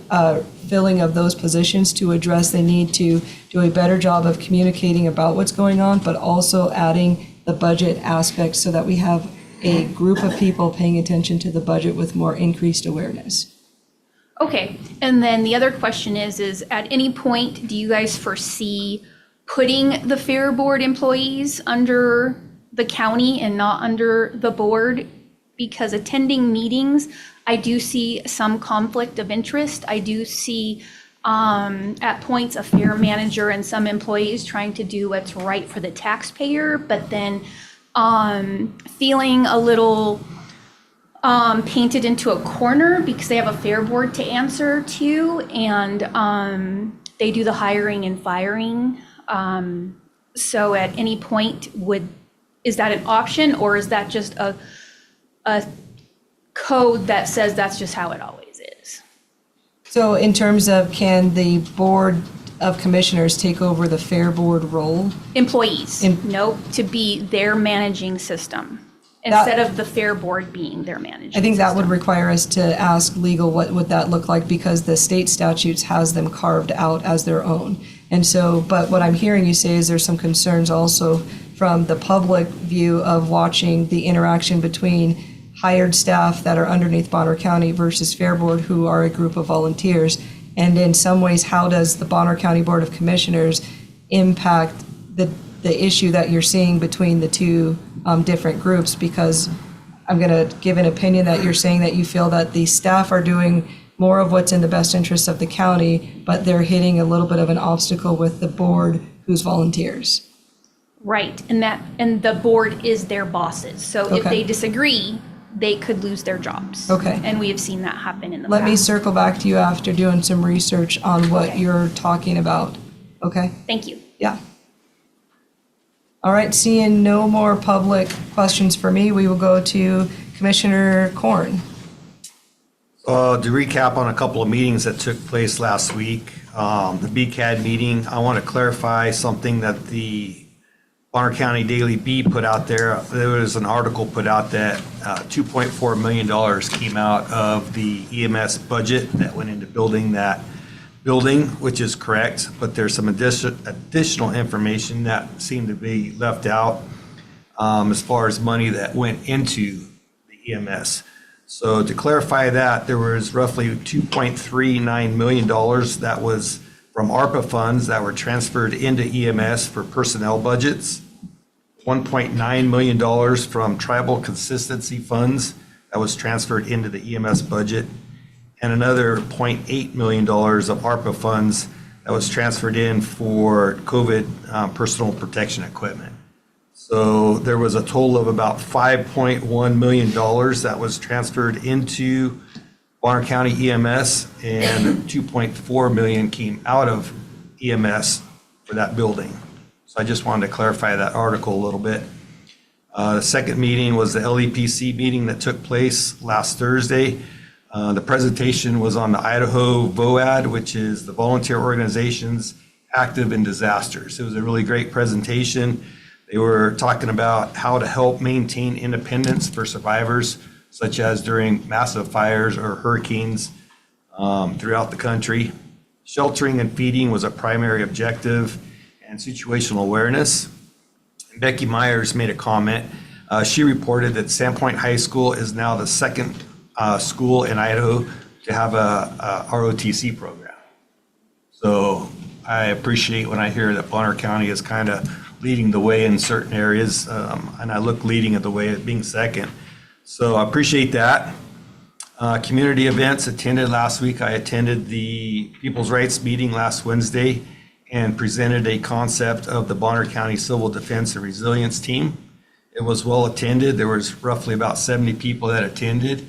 filling of those positions to address the need to do a better job of communicating about what's going on, but also adding the budget aspect so that we have a group of people paying attention to the budget with more increased awareness. Okay, and then the other question is at any point, do you guys foresee putting the fair board employees under the county and not under the board? Because attending meetings, I do see some conflict of interest. I do see at points a fair manager and some employees trying to do what's right for the taxpayer, but then feeling a little painted into a corner because they have a fair board to answer to, and they do the hiring and firing. So at any point, is that an option, or is that just a code that says that's just how it always is? So in terms of, can the Board of Commissioners take over the fair board role? Employees, nope, to be their managing system. Instead of the fair board being their managing. I think that would require us to ask legal what would that look like, because the state statutes has them carved out as their own. And so, but what I'm hearing you say is there's some concerns also from the public view of watching the interaction between hired staff that are underneath Bonner County versus fair board, who are a group of volunteers. And in some ways, how does the Bonner County Board of Commissioners impact the issue that you're seeing between the two different groups? Because I'm going to give an opinion that you're saying that you feel that the staff are doing more of what's in the best interest of the county, but they're hitting a little bit of an obstacle with the board who's volunteers. Right, and the board is their bosses. So if they disagree, they could lose their jobs. Okay. And we have seen that happen in the Let past. me circle back to you after doing some research on what you're talking about. Okay? Thank you. Yeah. All right, seeing no more public questions for me, we will go to Commissioner Korn. To recap on a couple of meetings that took place last week, the BCAD meeting, I want to clarify something that the Bonner County Daily Bee put out there. There was an article put out that $2.4 million came out of the EMS budget that went into building that building, which is correct, but there's some additional information that seemed to be left out as far as money that went into the EMS. So to clarify that, there was roughly $2.39 million that was from ARPA funds that were transferred into EMS for personnel budgets, $1.9 million from tribal consistency funds that was transferred into the EMS budget, and another $0.8 million of ARPA funds that was transferred in for COVID personal protection equipment. So there was a total of about $5.1 million that was transferred into Bonner County EMS, and $2.4 million came out of EMS for that building. So I just wanted to clarify that article a little bit. The second meeting was the LEPC meeting that took place last Thursday. The presentation was on the Idaho VOAD, which is the Volunteer Organizations Active in Disasters. It was a really great presentation. They were talking about how to help maintain independence for survivors, such as during massive fires or hurricanes throughout the country. Sheltering and feeding was a primary objective, and situational awareness. And Becky Myers made a comment. She reported that Sandpoint High School is now the second school in Idaho to have a ROTC program. So I appreciate when I hear that Bonner County is kind of leading the way in certain areas, and I look leading the way at being second. So I appreciate that. Community events attended last week. I attended the People's Rights meeting last Wednesday, and presented a concept of the Bonner County Civil Defense and Resilience Team. It was well attended. There was roughly about 70 people that attended,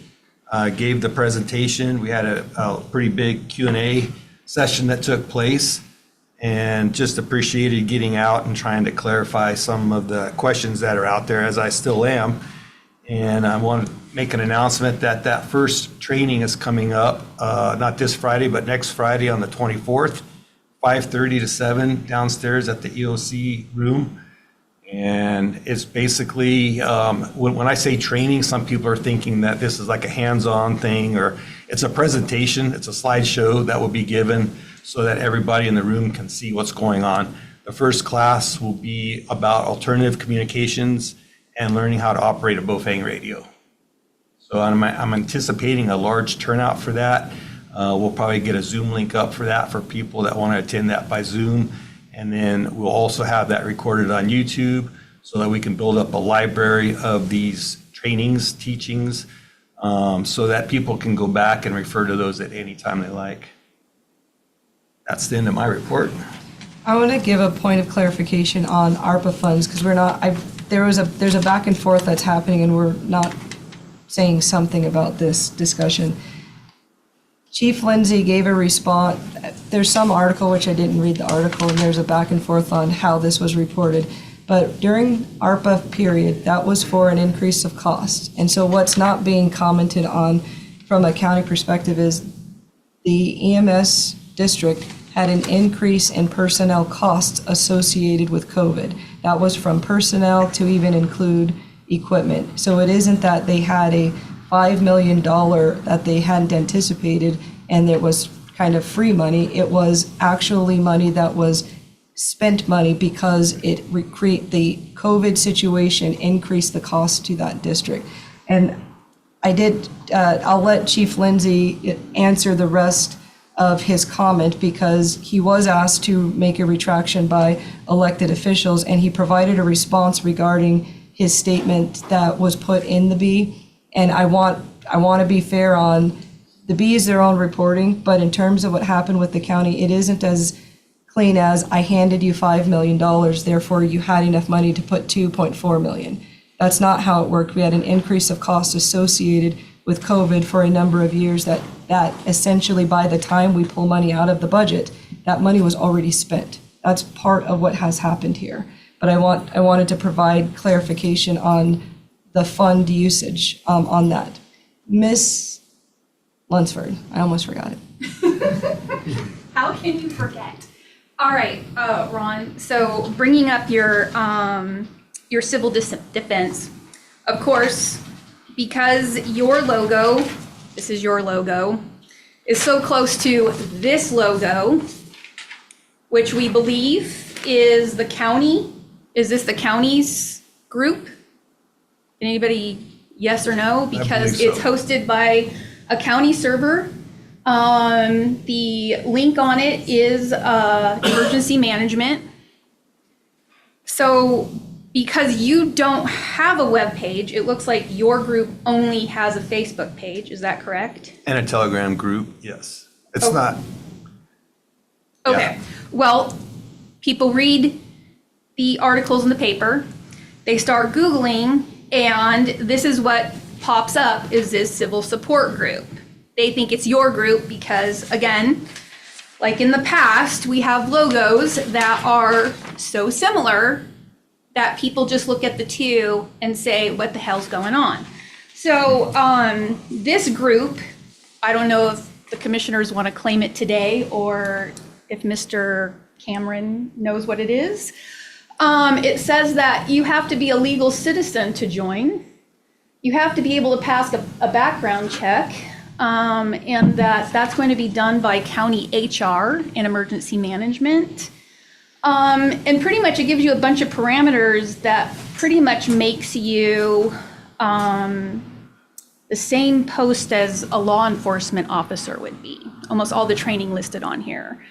gave the presentation. We had a pretty big Q&A session that took place, and just appreciated getting out and trying to clarify some of the questions that are out there, as I still am. And I want to make an announcement that that first training is coming up, not this Friday, but next Friday on the 24th, 5:30 to 7 downstairs at the EOC room. And it's basically, when I say training, some people are thinking that this is like a hands-on thing, or it's a presentation, it's a slideshow that will be given so that everybody in the room can see what's going on. The first class will be about alternative communications and learning how to operate a Bofang radio. So I'm anticipating a large turnout for that. We'll probably get a Zoom link up for that for people that want to attend that by Zoom. And then we'll also have that recorded on YouTube so that we can build up a library of these trainings, teachings, so that people can go back and refer to those at any time they like. That's the end of my report. I want to give a point of clarification on ARPA funds, because there's a back and forth that's happening, and we're not saying something about this discussion. Chief Lindsay gave a response. There's some article, which I didn't read the article, and there's a back and forth on how this was reported. But during ARPA period, that was for an increase of cost. And so what's not being commented on from a county perspective is the EMS district had an increase in personnel costs associated with COVID. That was from personnel to even include equipment. So it isn't that they had a $5 million that they hadn't anticipated and it was kind of free money. It was actually money that was spent money because the COVID situation increased the cost to that district. And I'll let Chief Lindsay answer the rest of his comment, because he was asked to make a retraction by elected officials, and he provided a response regarding his statement that was put in the B. And I want to be fair on the B is their own reporting, but in terms of what happened with the county, it isn't as clean as I handed you $5 million, therefore you had enough money to put $2.4 million. That's not how it worked. We had an increase of cost associated with COVID for a number of years that essentially by the time we pull money out of the budget, that money was already spent. That's part of what has happened here. But I wanted to provide clarification on the fund usage on that. Miss Lunsford, I almost forgot it. How can you forget? All right, Ron, so bringing up your civil defense, of course, because your logo, this is your logo, is so close to this logo, which we believe is the county. Is this the county's group? Anybody, yes or no? Because it's hosted by a county server. The link on it is emergency management. So because you don't have a web page, it looks like your group only has a Facebook page. Is that correct? And a Telegram group, yes. It's not. Okay. Well, people read the articles in the paper. They start Googling, and this is what pops up, is this civil support group. They think it's your group because, again, like in the past, we have logos that are so similar that people just look at the two and say, what the hell's going on? So this group, I don't know if the commissioners want to claim it today or if Mr. Cameron knows what it is. It says that you have to be a legal citizen to join. You have to be able to pass a background check, and that's going to be done by county HR and emergency management. And pretty much it gives you a bunch of parameters that pretty much makes you the same post as a law enforcement officer would be. Almost all the training listed on here.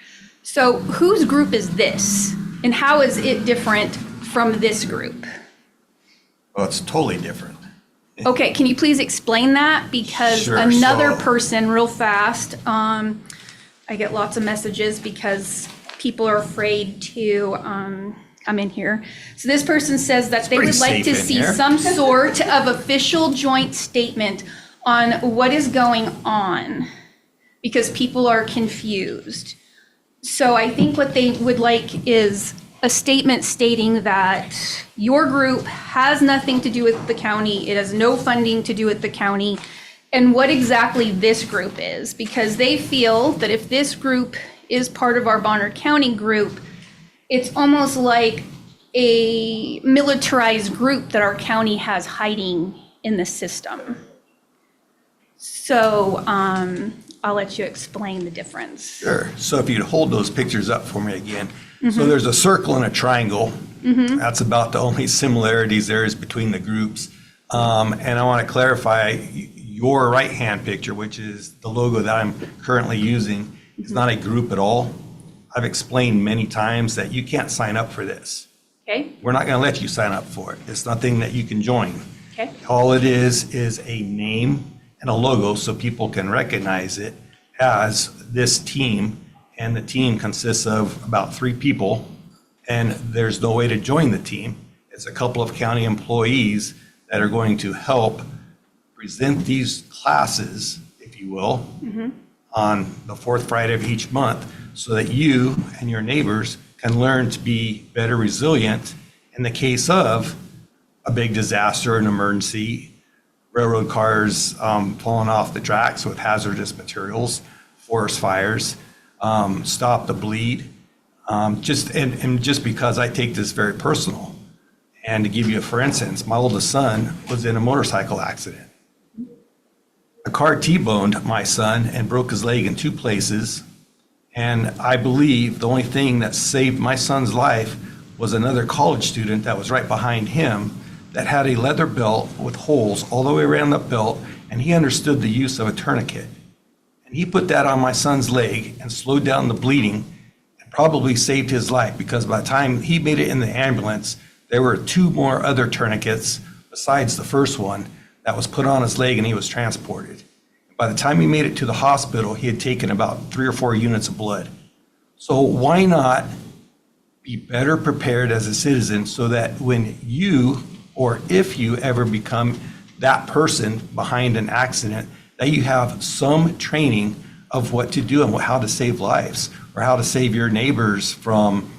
So whose group is this? And how is it different from this group? Well, it's totally different. Okay, can you please explain that? Because Sure, another so- person, real fast, I get lots of messages because people are afraid to come in here. So this person says that they would like to see some sort of official joint statement on what is going on because people are confused. So I think what they would like is a statement stating that your group has nothing to do with the county, it has no funding to do with the county, and what exactly this group is, because they feel that if this group is part of our Bonner County group, it's almost like a militarized group that our county has hiding in the system. So I'll let you explain the difference. Sure. So if you'd hold those pictures up for me again. So there's a circle and a triangle. That's about the only similarities there is between the groups. And I want to clarify your right-hand picture, which is the logo that I'm currently using, is not a group at all. I've explained many times that you can't sign up for this. Okay. We're not going to let you sign up for it. It's nothing that you can join. Okay. All it is a name and a logo so people can recognize it as this team. And the team consists of about 3 people, and there's no way to join the team. It's a couple of county employees that are going to help present these classes, if you will, on the 4th Friday of each month so that you and your neighbors can learn to be better resilient in the case of a big disaster, an emergency, railroad cars falling off the tracks with hazardous materials, forest fires, stop the bleed. Just because I take this very personal. And to give you for instance, my oldest son was in a motorcycle accident. A car T-boned my son and broke his leg in 2 places. And I believe the only thing that saved my son's life was another college student that was right behind him that had a leather belt with holes all the way around the belt, and he understood the use of a tourniquet. And he put that on my son's leg and slowed down the bleeding and probably saved his life, because by the time he made it in the ambulance, there were 2 more other tourniquets besides the first one that was put on his leg and he was transported. By the time he made it to the hospital, he had taken about 3 or 4 units of blood. So why not be better prepared as a citizen so that when you, or if you ever become that person behind an accident, that you have some training of what to do and how to save lives, or how to save your neighbors from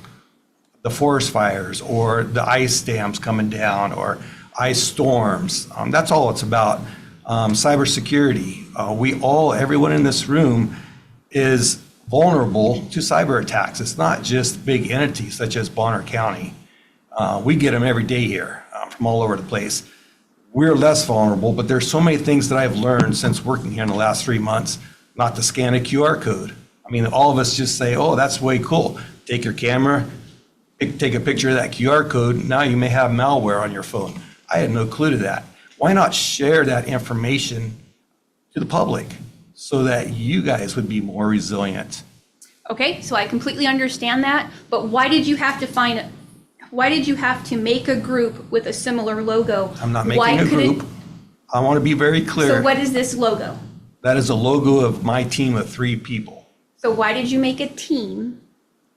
the forest fires or the ice dams coming down or ice storms. That's all it's about. Cybersecurity. Everyone in this room is vulnerable to cyber attacks. It's not just big entities such as Bonner County. We get them every day here from all over the place. We're less vulnerable, but there's so many things that I've learned since working here in the last 3 months, not to scan a QR code. I mean, all of us just say, oh, that's way cool. Take your camera, take a picture of that QR code. Now you may have malware on your phone. I had no clue to that. Why not share that information to the public so that you guys would be more resilient? Okay, so I completely understand that, but why did you have to make a group with a similar logo? I'm not making a group. I want to be very clear. So what is this logo? That is a logo of my team of 3 people. So why did you make a team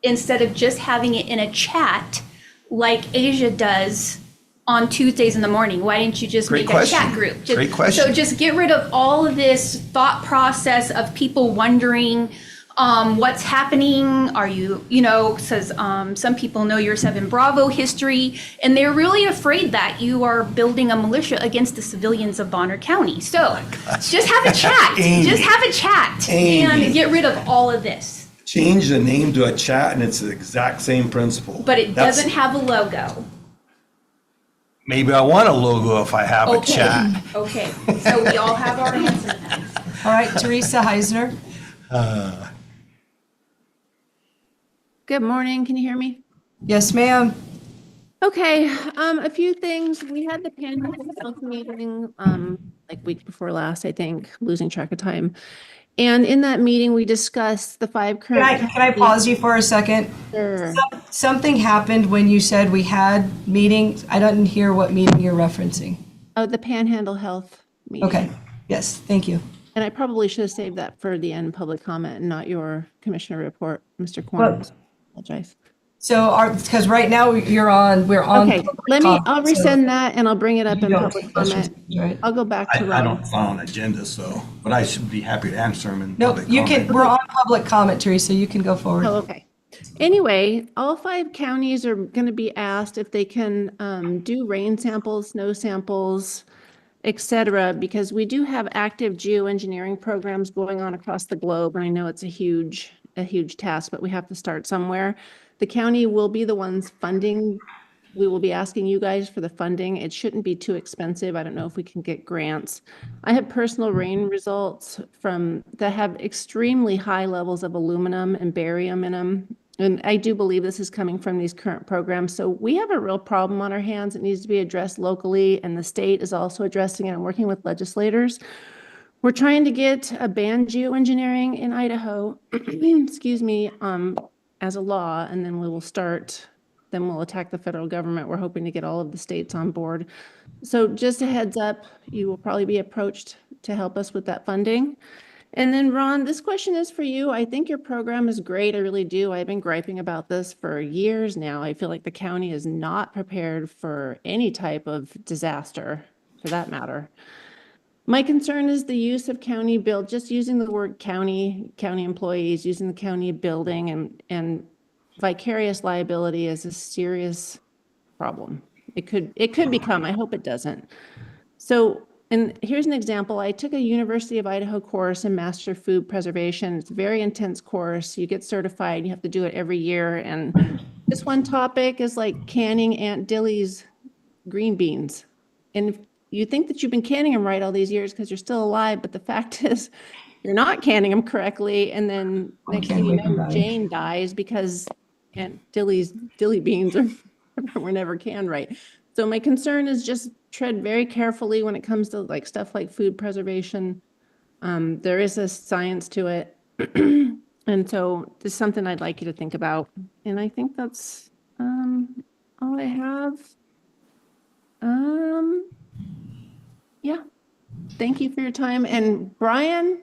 instead of just having it in a chat like Asia does on Tuesdays in the morning? Why didn't you just make a chat group? Great question. So just get rid of all of this thought process of people wondering what's happening. Are you, says some people know your 7 Bravo history, and they're really afraid that you are building a militia against the civilians of Bonner County. So just have a chat. Just have a chat and get rid of all of this. Change the name to a chat and it's the exact same principle. But it doesn't have a logo. Maybe I want a logo if I have a chat. Okay, so we all have our answer then. All right, Teresa Heisner. Good morning. Can you hear me? Yes, ma'am. Okay. A few things. We had the panhandle meeting like week before last, I think, losing track of time. And in that meeting, we discussed the 5 current. Can I pause you for a second? Sure. Something happened when you said we had meetings. I didn't hear what meeting you're referencing. Oh, the Panhandle Health meeting. Okay. Yes. Thank you. And I probably should have saved that for the end public comment and not your commissioner report, Mr. Corn. Apologize. So because right now we're on. Okay, I'll comment, so resend that and I'll bring it up you in don't public take questions, comment. right? I'll go back to I Ron. don't file an agenda, so, but I should be happy to answer them in No, public you can, comment. we're on public comment, Teresa, you can go forward. Oh, okay. Anyway, all 5 counties are going to be asked if they can do rain samples, snow samples, et cetera, because we do have active geoengineering programs going on across the globe. And I know it's a huge task, but we have to start somewhere. The county will be the ones funding. We will be asking you guys for the funding. It shouldn't be too expensive. I don't know if we can get grants. I have personal rain results that have extremely high levels of aluminum and barium in them. And I do believe this is coming from these current programs. So we have a real problem on our hands. It needs to be addressed locally, and the state is also addressing it. I'm working with legislators. We're trying to get a ban geoengineering in Idaho, excuse me, as a law, and then we'll attack the federal government. We're hoping to get all of the states on board. So just a heads up, you will probably be approached to help us with that funding. And then Ron, this question is for you. I think your program is great. I really do. I've been griping about this for years now. I feel like the county is not prepared for any type of disaster, for that matter. My concern is the use of county build, just using the word county employees, using the county building, and vicarious liability is a serious problem. It could become, I hope it doesn't. So, and here's an example. I took a University of Idaho course in Master Food Preservation. It's a very intense course. You get certified, you have to do it every year. And this one topic is like canning Aunt Dilly's green beans. And you think that you've been canning them right all these years because you're still alive, but the fact is you're not canning them correctly. And then next thing you know, Jane dies because Aunt Dilly's dilly beans were never canned right. So my concern is just tread very carefully when it comes to like stuff like food preservation. There is a science to it. And so this is something I'd like you to think about. And I think that's all I have. Yeah. Thank you for your time. And Brian,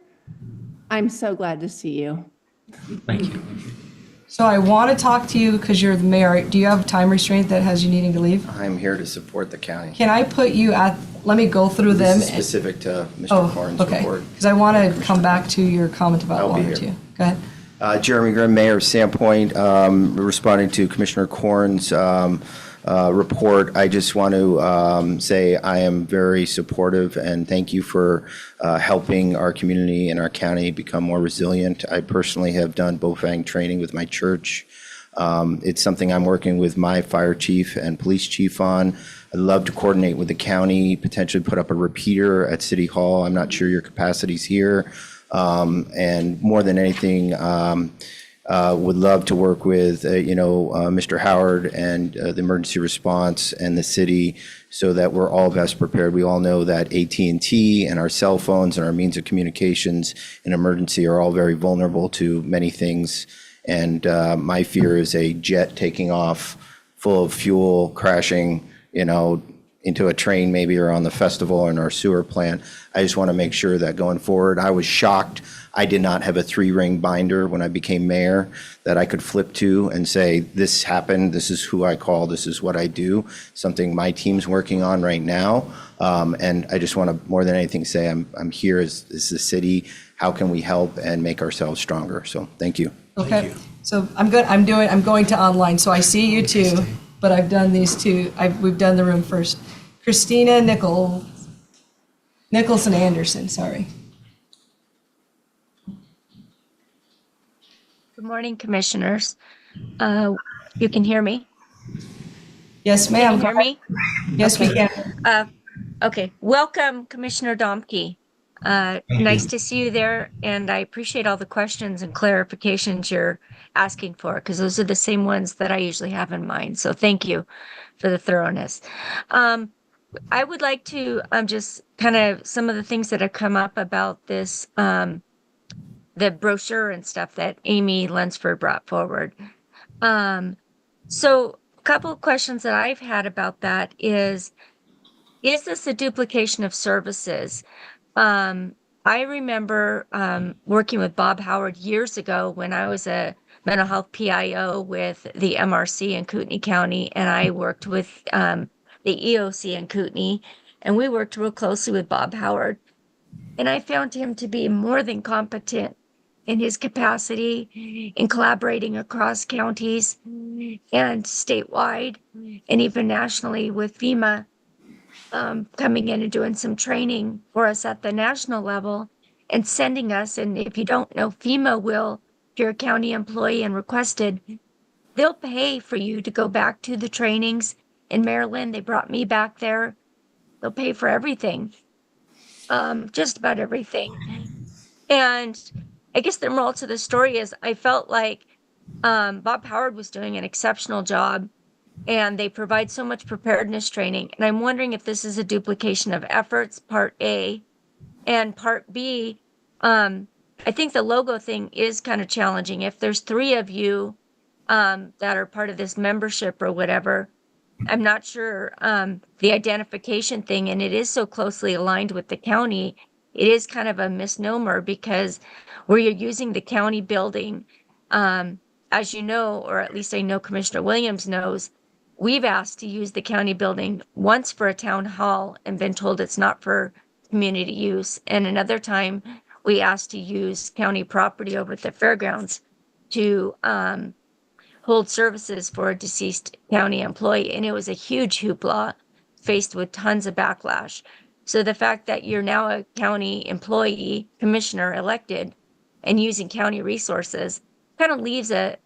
I'm so glad to see you. Thank you. So I want to talk to you because you're the mayor. Do you have time restraint that has you needing to leave? I'm here to support the county. Can I put you let me go through them. This is specific to Mr. Corn's report. Because I want to come back to your comment about I'll be water here. too. Go ahead. Jeremy Grimm, Mayor of Sandpoint, responding to Commissioner Corn's report. I just want to say I am very supportive and thank you for helping our community and our county become more resilient. I personally have done BOFANG training with my church. It's something I'm working with my fire chief and police chief on. I'd love to coordinate with the county, potentially put up a repeater at City Hall. I'm not sure your capacity's here. And more than anything, would love to work with, Mr. Howard and the emergency response and the city so that we're all best prepared. We all know that AT&T and our cell phones and our means of communications in emergency are all very vulnerable to many things. And my fear is a jet taking off full of fuel, crashing, into a train maybe or on the festival or in our sewer plant. I just want to make sure that going forward, I was shocked. I did not have a 3-ring binder when I became mayor that I could flip to and say, this happened, this is who I call, this is what I do, something my team's working on right now. And I just want to, more than anything, say I'm here as the city. How can we help and make ourselves stronger? So thank you. Okay. So I'm good. I'm going to online. So I see you too, but I've done these two. We've done the room first. Christina Nicholson Anderson, sorry. Good morning, commissioners. You can hear me? Yes, ma'am. Can you hear me? Yes, we can. Okay. Welcome, Commissioner Domke. Nice to see you there, and I appreciate all the questions and clarifications you're asking for, because those are the same ones that I usually have in mind. So thank you for the thoroughness. I would like to just kind of some of the things that have come up about this, the brochure and stuff that Amy Lunsford brought forward. So a couple of questions that I've had about that is this a duplication of services? I remember working with Bob Howard years ago when I was a mental health PIO with the MRC in Kootenai County, and I worked with the EOC in Kootenai, and we worked real closely with Bob Howard. And I found him to be more than competent in his capacity in collaborating across counties and statewide and even nationally with FEMA, coming in and doing some training for us at the national level and sending us. And if you don't know, FEMA will, if you're a county employee and requested, they'll pay for you to go back to the trainings. In Maryland, they brought me back there. They'll pay for everything, just about everything. And I guess the moral to the story is I felt like Bob Howard was doing an exceptional job, and they provide so much preparedness training. And I'm wondering if this is a duplication of efforts, part A. And part B, I think the logo thing is kind of challenging. If there's 3 of you that are part of this membership or whatever, I'm not sure the identification thing, and it is so closely aligned with the county, it is kind of a misnomer because where you're using the county building, as you know, or at least I know Commissioner Williams knows, we've asked to use the county building once for a town hall and been told it's not for community use. And another time we asked to use county property over at the fairgrounds to hold services for a deceased county employee. And it was a huge hoopla faced with tons of backlash. So the fact that you're now a county employee, commissioner elected, and using county resources kind of leaves a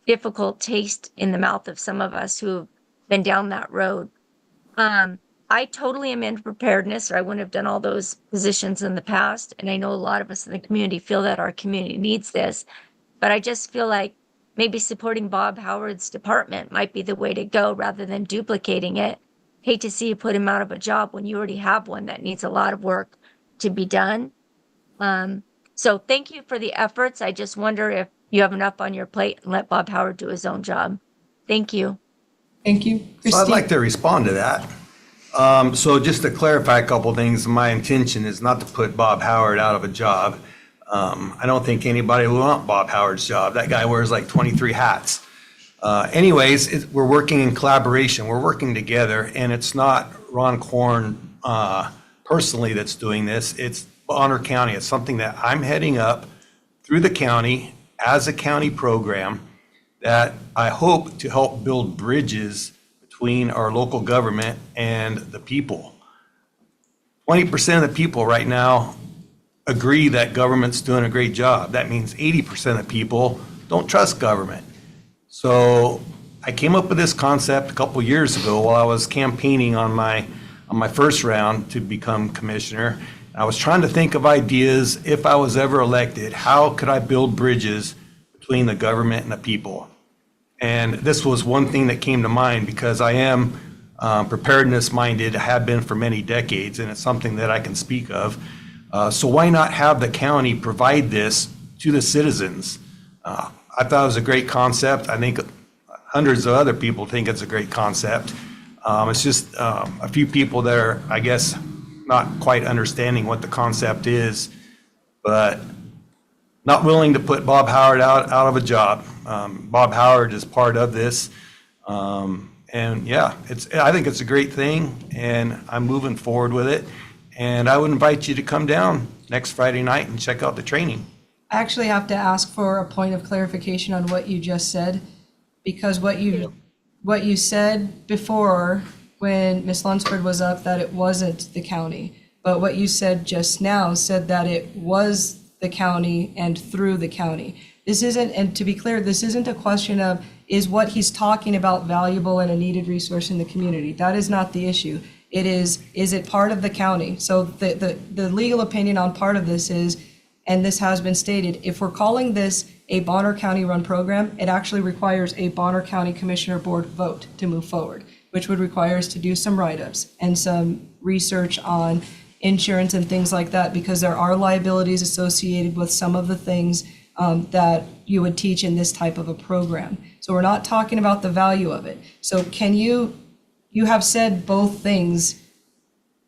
difficult taste in the mouth of some of us who've been down that road. I totally am in preparedness, or I wouldn't have done all those positions in the past. And I know a lot of us in the community feel that our community needs this, but I just feel like maybe supporting Bob Howard's department might be the way to go rather than duplicating it. Hate to see you put him out of a job when you already have one that needs a lot of work to be done. So thank you for the efforts. I just wonder if you have enough on your plate and let Bob Howard do his own job. Thank you. Thank you. So I'd like to respond to that. So just to clarify a couple things, my intention is not to put Bob Howard out of a job. I don't think anybody will want Bob Howard's job. That guy wears like 23 hats. Anyways, we're working in collaboration. We're working together, and it's not Ron Korn personally that's doing this. It's Bonner County. It's something that I'm heading up through the county as a county program that I hope to help build bridges between our local government and the people. 20% of the people right now agree that government's doing a great job. That means 80% of people don't trust government. So I came up with this concept a couple years ago while I was campaigning on my first round to become commissioner. I was trying to think of ideas if I was ever elected, how could I build bridges between the government and the people? And this was one thing that came to mind because I am preparedness minded, have been for many decades, and it's something that I can speak of. So why not have the county provide this to the citizens? I thought it was a great concept. I think hundreds of other people think it's a great concept. It's just a few people that are, I guess, not quite understanding what the concept is, but not willing to put Bob Howard out of a job. Bob Howard is part of this. And yeah, I think it's a great thing, and I'm moving forward with it. And I would invite you to come down next Friday night and check out the training. I actually have to ask for a point of clarification on what you just said, because what you said before when Ms. Lunsford was up, that it wasn't the county. But what you said just now said that it was the county and through the county. This isn't, and to be clear, this isn't a question of, is what he's talking about valuable and a needed resource in the community? That is not the issue. It is it part of the county? So the legal opinion on part of this is, and this has been stated, if we're calling this a Bonner County run program, it actually requires a Bonner County Commissioner Board vote to move forward, which would require us to do some write-ups and some research on insurance and things like that, because there are liabilities associated with some of the things that you would teach in this type of a program. So we're not talking about the value of it. So can you have said both things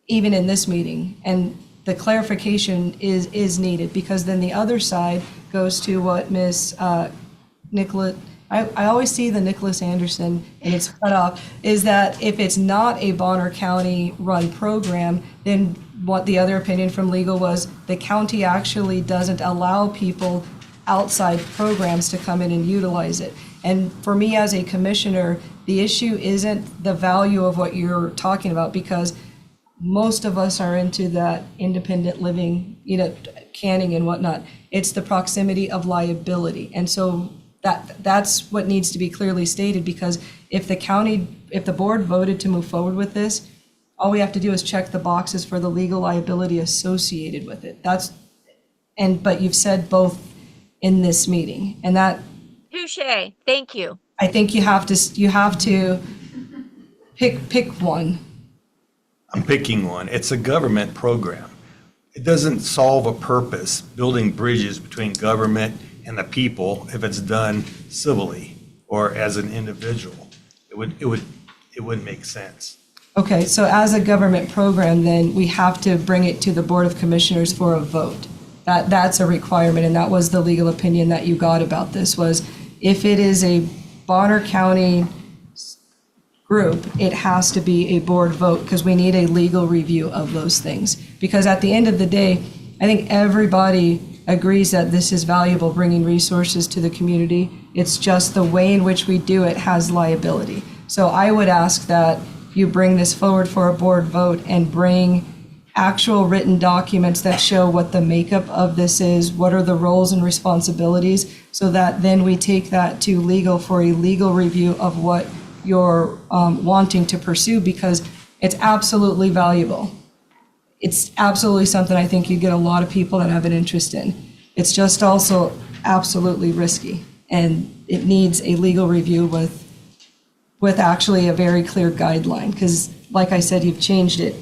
even in this meeting, and the clarification is needed, because then the other side goes to what Ms. Nicholas, I always see the Nicholas Anderson and it's cut off, is that if it's not a Bonner County run program, then what the other opinion from legal was, the county actually doesn't allow people outside programs to come in and utilize it. And for me as a commissioner, the issue isn't the value of what you're talking about, because most of us are into that independent living, canning and whatnot. It's the proximity of liability. And so that's what needs to be clearly stated, because if the board voted to move forward with this, all we have to do is check the boxes for the legal liability associated with it. But you've said both in this meeting, and that. Touche. Thank you. I think you have to pick one. I'm picking one. It's a government program. It doesn't solve a purpose, building bridges between government and the people, if it's done civilly or as an individual. It wouldn't make sense. Okay, so as a government program, then we have to bring it to the Board of Commissioners for a vote. That's a requirement, and that was the legal opinion that you got about this, was if it is a Bonner County group, it has to be a board vote, because we need a legal review of those things. Because at the end of the day, I think everybody agrees that this is valuable, bringing resources to the community. It's just the way in which we do it has liability. So I would ask that you bring this forward for a board vote and bring actual written documents that show what the makeup of this is, what are the roles and responsibilities, so that then we take that to legal for a legal review of what you're wanting to pursue, because it's absolutely valuable. It's absolutely something I think you get a lot of people that have an interest in. It's just also absolutely risky, and it needs a legal review with actually a very clear guideline, because like I said, you've changed it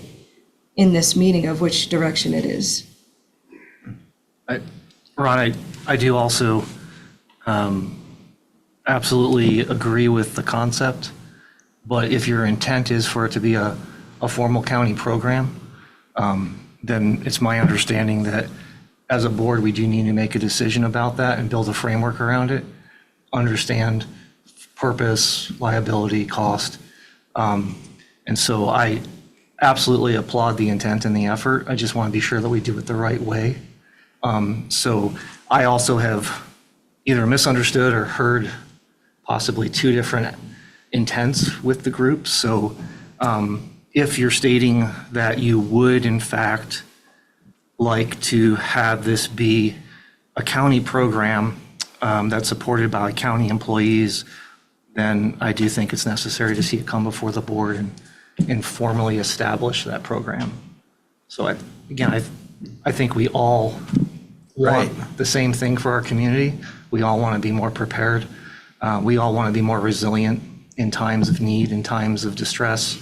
in this meeting of which direction it is. Ron, I do also absolutely agree with the concept, but if your intent is for it to be a formal county program, then it's my understanding that as a board, we do need to make a decision about that and build a framework around it, understand purpose, liability, cost. And so I absolutely applaud the intent and the effort. I just want to be sure that we do it the right way. So I also have either misunderstood or heard possibly two different intents with the group. So if you're stating that you would in fact like to have this be a county program that's supported by county employees, then I do think it's necessary to see it come before the board and formally establish that program. So I think we all want the same thing for our community. We all want to be more prepared. We all want to be more resilient in times of need, in times of distress.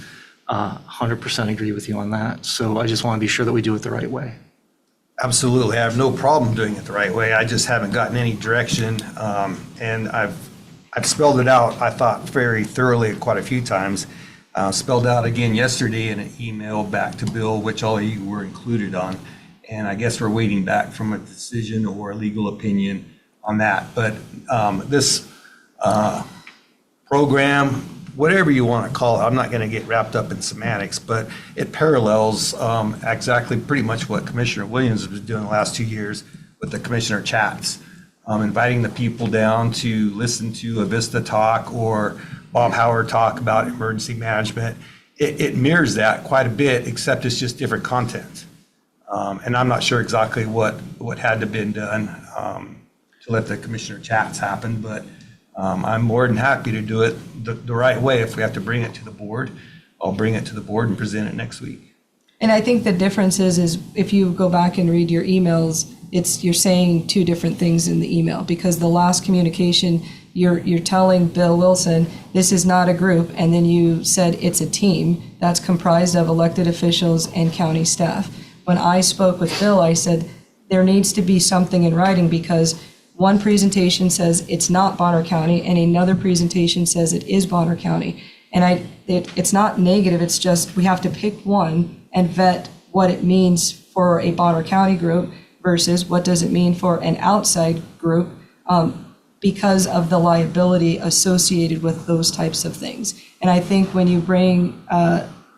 100% agree with you on that. So I just want to be sure that we do it the right way. Absolutely. I have no problem doing it the right way. I just haven't gotten any direction. And I've spelled it out, I thought, very thoroughly quite a few times. Spelled out again yesterday in an email back to Bill, which all of you were included on. And I guess we're waiting back from a decision or a legal opinion on that. But this program, whatever you want to call it, I'm not going to get wrapped up in semantics, but it parallels exactly pretty much what Commissioner Williams was doing the last 2 years with the commissioner chats, inviting the people down to listen to Avista talk or Bob Howard talk about emergency management. It mirrors that quite a bit, except it's just different content. And I'm not sure exactly what had to been done to let the commissioner chats happen, but I'm more than happy to do it the right way. If we have to bring it to the board, I'll bring it to the board and present it next week. And I think the difference is if you go back and read your emails, you're saying two different things in the email, because the last communication, you're telling Bill Wilson, this is not a group, and then you said it's a team that's comprised of elected officials and county staff. When I spoke with Bill, I said there needs to be something in writing, because one presentation says it's not Bonner County and another presentation says it is Bonner County. And it's not negative, it's just we have to pick one and vet what it means for a Bonner County group versus what does it mean for an outside group, because of the liability associated with those types of things. And I think when you bring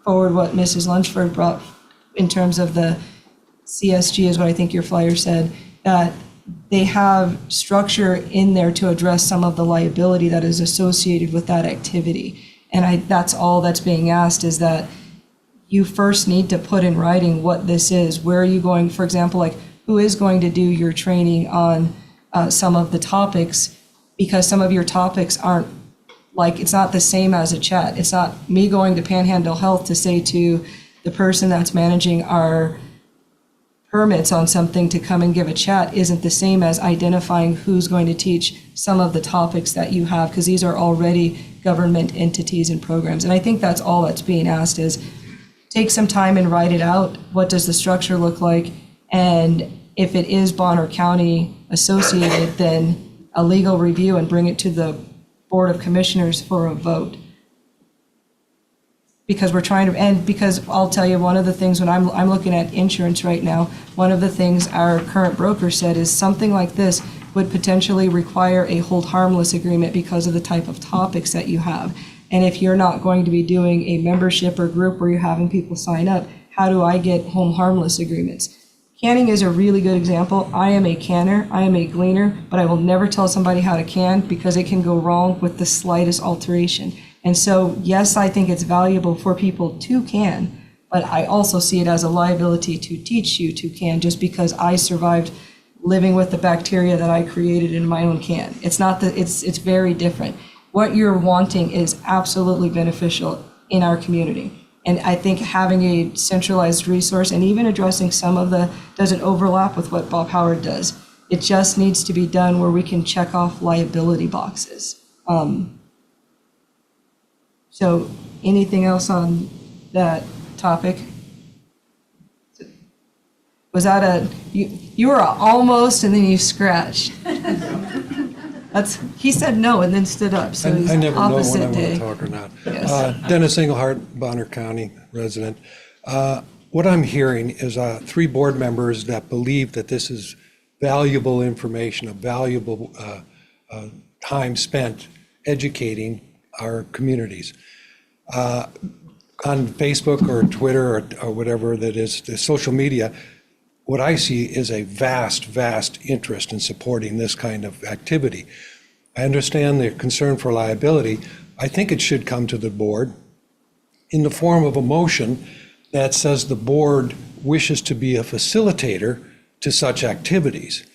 forward what Mrs. Lunsford brought in terms of the CSG, is what I think your flyer said, that they have structure in there to address some of the liability that is associated with that activity. And that's all that's being asked, is that you first need to put in writing what this is. Where are you going, for example, like who is going to do your training on some of the topics, because some of your topics aren't, like, it's not the same as a chat. It's not me going to Panhandle Health to say to the person that's managing our permits on something to come and give a chat isn't the same as identifying who's going to teach some of the topics that you have, because these are already government entities and programs. And I think that's all that's being asked, is take some time and write it out. What does the structure look like? And if it is Bonner County associated, then a legal review and bring it to the Board of Commissioners for a vote. Because we're trying to, and because I'll tell you, one of the things when I'm looking at insurance right now, one of the things our current broker said is something like this would potentially require a hold harmless agreement because of the type of topics that you have. And if you're not going to be doing a membership or group where you're having people sign up, how do I get hold harmless agreements? Canning is a really good example. I am a canner, I am a gleaner, but I will never tell somebody how to can because it can go wrong with the slightest alteration. And so, yes, I think it's valuable for people to can, but I also see it as a liability to teach you to can, just because I survived living with the bacteria that I created in my own can. It's not that, it's very different. What you're wanting is absolutely beneficial in our community. And I think having a centralized resource and even addressing some of the, doesn't overlap with what Bob Howard does. It just needs to be done where we can check off liability boxes. So anything else on that topic? Was that a, you were almost and then you scratched. He said no and then stood up, so he's I never know when I opposite want day. to talk or not. Yes. Dennis Engelhardt, Bonner County resident. What I'm hearing is 3 board members that believe that this is valuable information, a valuable time spent educating our communities. On Facebook or Twitter or whatever that is, the social media, what I see is a vast, vast interest in supporting this kind of activity. I understand the concern for liability. I think it should come to the board in the form of a motion that says the board wishes to be a facilitator to such activities.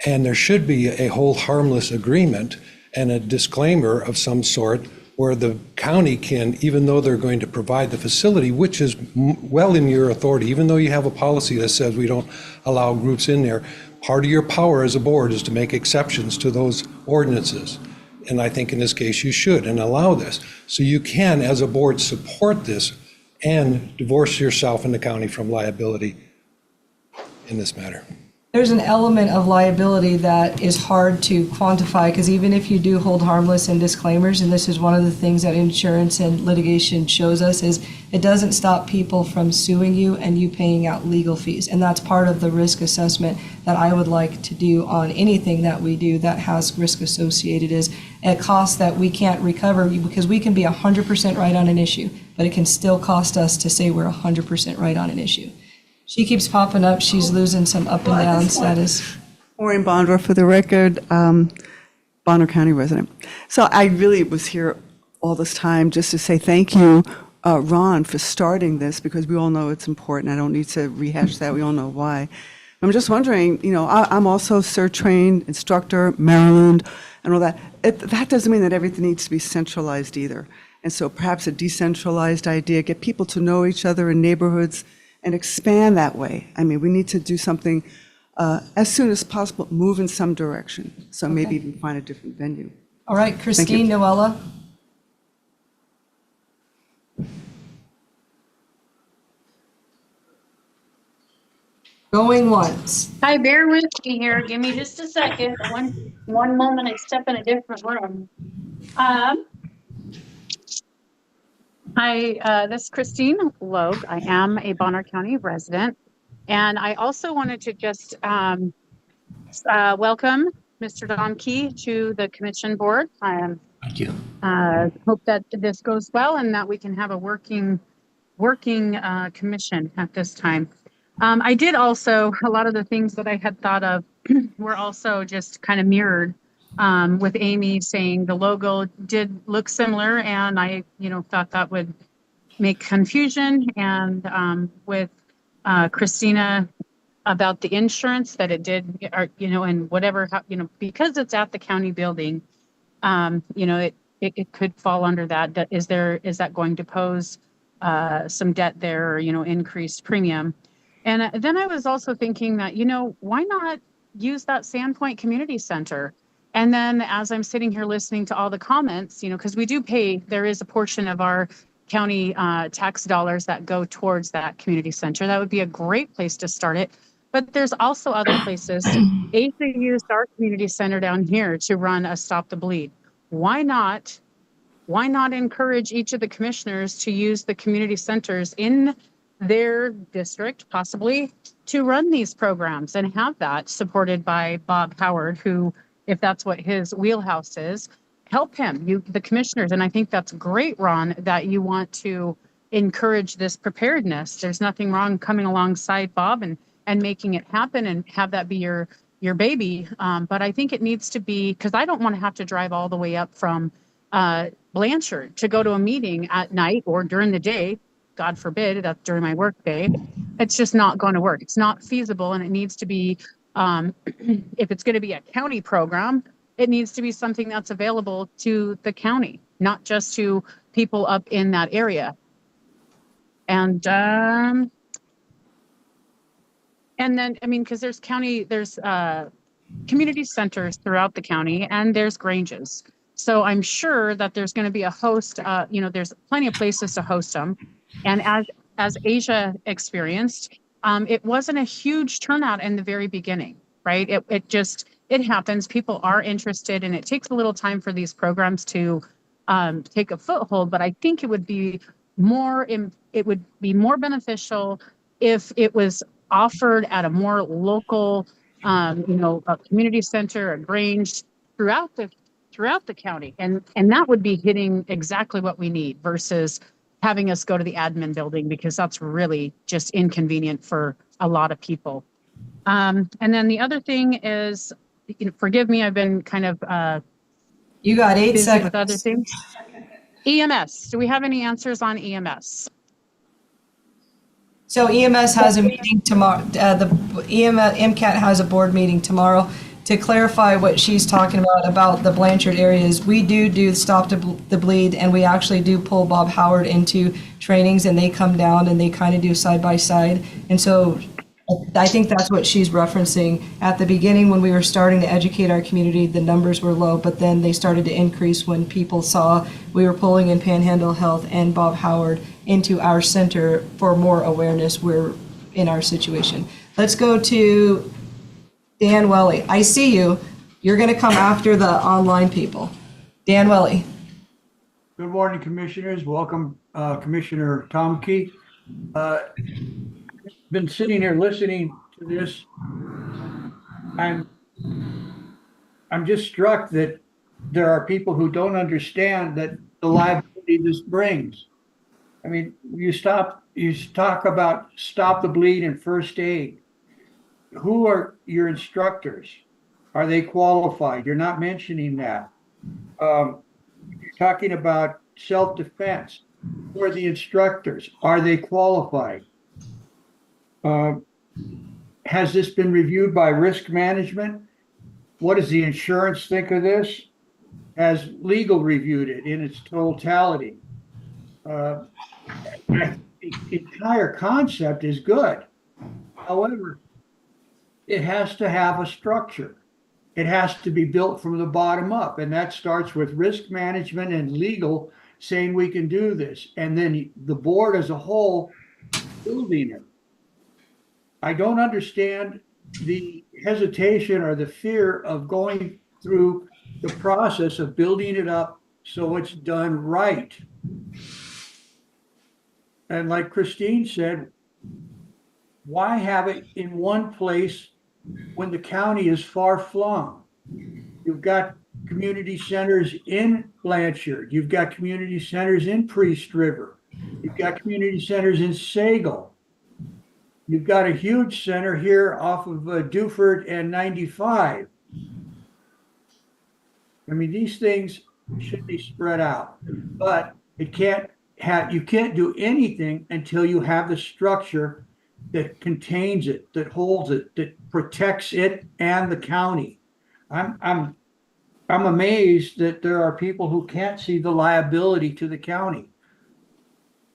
And there should be a hold harmless agreement and a disclaimer of some sort where the county can, even though they're going to provide the facility, which is well in your authority, even though you have a policy that says we don't allow groups in there, part of your power as a board is to make exceptions to those ordinances. And I think in this case you should and allow this. So you can, as a board, support this and divorce yourself and the county from liability in this matter. There's an element of liability that is hard to quantify, because even if you do hold harmless and disclaimers, and this is one of the things that insurance and litigation shows us, is it doesn't stop people from suing you and you paying out legal fees. And that's part of the risk assessment that I would like to do on anything that we do that has risk associated, is a cost that we can't recover, because we can be 100% right on an issue, but it can still cost us to say we're 100% right on an issue. She keeps popping up. She's losing some up and down status. Maureen Bondra, for the record, Bonner County resident. So I really was here all this time just to say thank you, Ron, for starting this, because we all know it's important. I don't need to rehash that. We all know why. I'm just wondering, I'm also CERT trained instructor, Maryland, and all that. That doesn't mean that everything needs to be centralized either. And so perhaps a decentralized idea, get people to know each other in neighborhoods and expand that way. I mean, we need to do something as soon as possible, move in some direction. So maybe even find a different venue. All right, Christine Noella. Going once. Hi, bear with me here. Give me just a second. One moment, I step in a different room. Hi, this is Christine Logue. I am a Bonner County resident. And I also wanted to just welcome Mr. Domke to the commission board. I Thank you. hope that this goes well and that we can have a working commission at this time. I did also, a lot of the things that I had thought of were also just kind of mirrored with Amy saying the logo did look similar, and I, thought that would make confusion, and with Christina about the insurance that it did, or, and whatever, because it's at the county building, it could fall under that. Is that going to pose some debt there, or, increased premium? And then I was also thinking that, why not use that Sandpoint Community Center? And then as I'm sitting here listening to all the comments, because we do pay, there is a portion of our county tax dollars that go towards that community center. That would be a great place to start it. But there's also other places. ASA used our community center down here to run a Stop the Bleed. Why not encourage each of the commissioners to use the community centers in their district, possibly, to run these programs and have that supported by Bob Howard, who, if that's what his wheelhouse is, help him, the commissioners. And I think that's great, Ron, that you want to encourage this preparedness. There's nothing wrong coming alongside Bob and making it happen and have that be your baby. But I think it needs to be, because I don't want to have to drive all the way up from Blanchard to go to a meeting at night or during the day. God forbid, that's during my work day. It's just not going to work. It's not feasible, and it needs to be, if it's going to be a county program, it needs to be something that's available to the county, not just to people up in that area. And then, because there's community centers throughout the county, and there's Granges. So I'm sure that there's going to be a host, there's plenty of places to host them. And as Asia experienced, it wasn't a huge turnout in the very beginning, right? It happens. People are interested, and it takes a little time for these programs to take a foothold. But I think it would be more beneficial if it was offered at a more local, a community center, a Grange throughout the county, and that would be hitting exactly what we need versus having us go to the admin building, because that's really just inconvenient for a lot of people. And then the other thing is, forgive me, I've been kind of you got 8 busy seconds with other things. EMS. Do we have any answers on EMS? So EMS has a meeting tomorrow. MCAT has a board meeting tomorrow. To clarify what she's talking about the Blanchard areas, we do Stop the Bleed, and we actually do pull Bob Howard into trainings, and they come down and they kind of do side by side. And so I think that's what she's referencing. At the beginning, when we were starting to educate our community, the numbers were low, but then they started to increase when people saw we were pulling in Panhandle Health and Bob Howard into our center for more awareness. We're in our situation. Let's go to Dan Welly. I see you. You're going to come after the online people. Dan Welly. Good morning, commissioners. Welcome, Commissioner Tomke. Been sitting here listening to this. I'm just struck that there are people who don't understand that the liability this brings. I mean, you talk about Stop the Bleed and first aid. Who are your instructors? Are they qualified? You're not mentioning that. You're talking about self-defense. Who are the instructors? Are they qualified? Has this been reviewed by risk management? What does the insurance think of this? Has legal reviewed it in its totality? The entire concept is good. However, it has to have a structure. It has to be built from the bottom up, and that starts with risk management and legal saying we can do this, and then the board as a whole building it. I don't understand the hesitation or the fear of going through the process of building it up so it's done right. and like Christine said, why have it in one place when the county is far flung? You've got community centers in Blanchard. You've got community centers in Priest River. You've got community centers in Sagal. You've got a huge center here off of Duford and 95. I mean, these things should be spread out, but you can't do anything until you have the structure that contains it, that holds it, that protects it and the county. I'm amazed that there are people who can't see the liability to the county.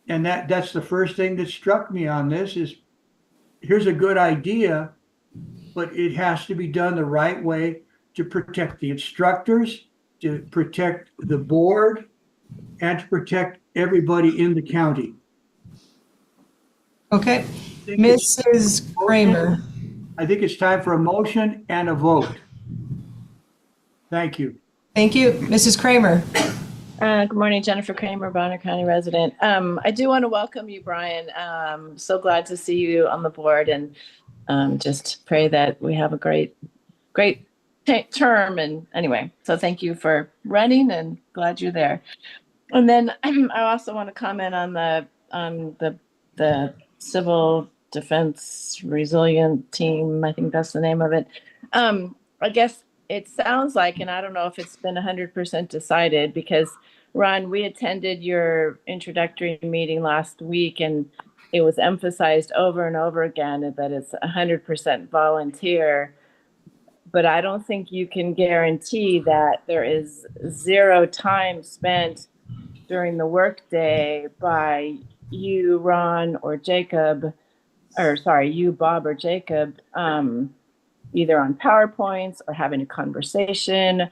And that's the first thing that struck me on this is, here's a good idea, but it has to be done the right way to protect the instructors, to protect the board, and to protect everybody in the county. Okay, Mrs. Kramer. I think it's time for a motion and a vote. Thank you. Thank you. Mrs. Kramer. Good morning, Jennifer Kramer, Bonner County resident. I do want to welcome you, Brian. So glad to see you on the board, and just pray that we have a great term. And anyway, so thank you for running, and glad you're there. And then I also want to comment on the Civil Defense Resilient Team. I think that's the name of it. I guess it sounds like, and I don't know if it's been 100% decided, because Ron, we attended your introductory meeting last week, and it was emphasized over and over again that it's 100% volunteer. But I don't think you can guarantee that there is zero time spent during the workday by you, Ron, or Jacob, or sorry, you, Bob, or Jacob, either on PowerPoints or having a conversation,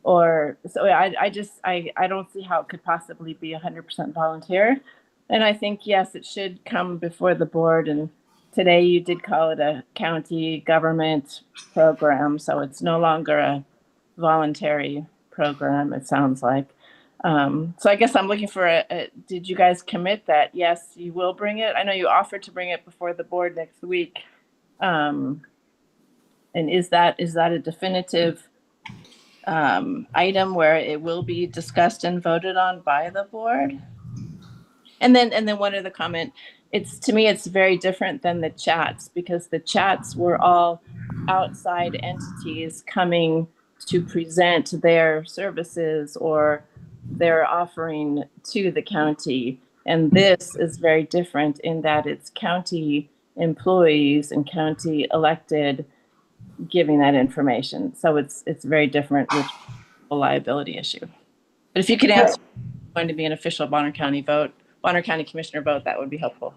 or so I don't see how it could possibly be 100% volunteer. And I think, yes, it should come before the board. And today you did call it a county government program, so it's no longer a voluntary program, it sounds like. So I guess I'm looking for did you guys commit that, yes, you will bring it? I know you offered to bring it before the board next week. And is that a definitive item where it will be discussed and voted on by the board? And then one other comment, to me, it's very different than the chats, because the chats were all outside entities coming to present their services or their offering to the county. And this is very different in that it's county employees and county elected giving that information. So it's very different, with a liability issue. But if you could answer, going to be an official Bonner County Commissioner vote, that would be helpful.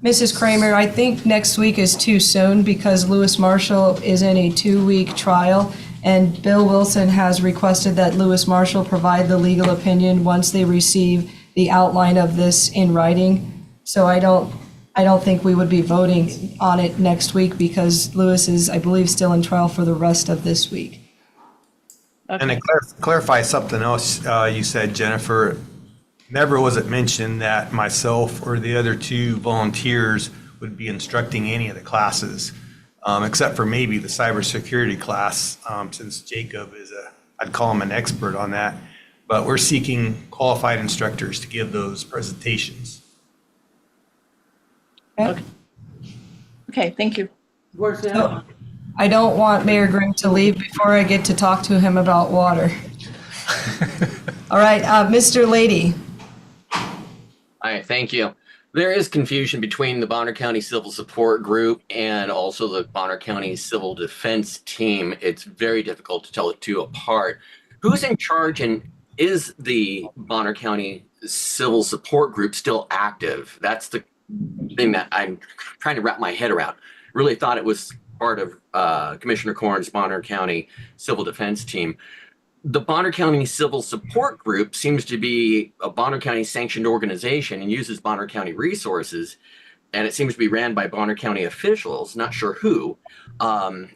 Mrs. Kramer, I think next week is too soon because Lewis Marshall is in a 2-week trial, and Bill Wilson has requested that Lewis Marshall provide the legal opinion once they receive the outline of this in writing. So I don't think we would be voting on it next week because Lewis is, I believe, still in trial for the rest of this week. Okay. And to clarify something else you said, Jennifer, never was it mentioned that myself or the other 2 volunteers would be instructing any of the classes, except for maybe the cybersecurity class, since Jacob is I'd call him an expert on that. But we're seeking qualified instructors to give those presentations. Okay, thank you. Where's that? So, I don't want Mayor Grimm to leave before I get to talk to him about water. All right, Mr. Lady. All right, thank you. There is confusion between the Bonner County Civil Support Group and also the Bonner County Civil Defense Team. It's very difficult to tell the two apart. Who's in charge, and is the Bonner County Civil Support Group still active? That's the thing that I'm trying to wrap my head around. Really thought it was part of Commissioner Corn's Bonner County Civil Defense Team. The Bonner County Civil Support Group seems to be a Bonner County sanctioned organization and uses Bonner County resources. and it seems to be ran by Bonner County officials, not sure who.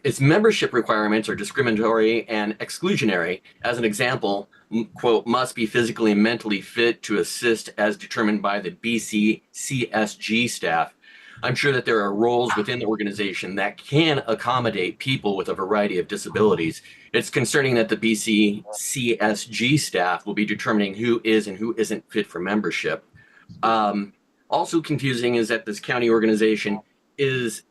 Its membership requirements are discriminatory and exclusionary. As an example, quote, must be physically and mentally fit to assist as determined by the BCCSG staff. I'm sure that there are roles within the organization that can accommodate people with a variety of disabilities. It's concerning that the BCCSG staff will be determining who is and who isn't fit for membership. Also confusing is that this county organization is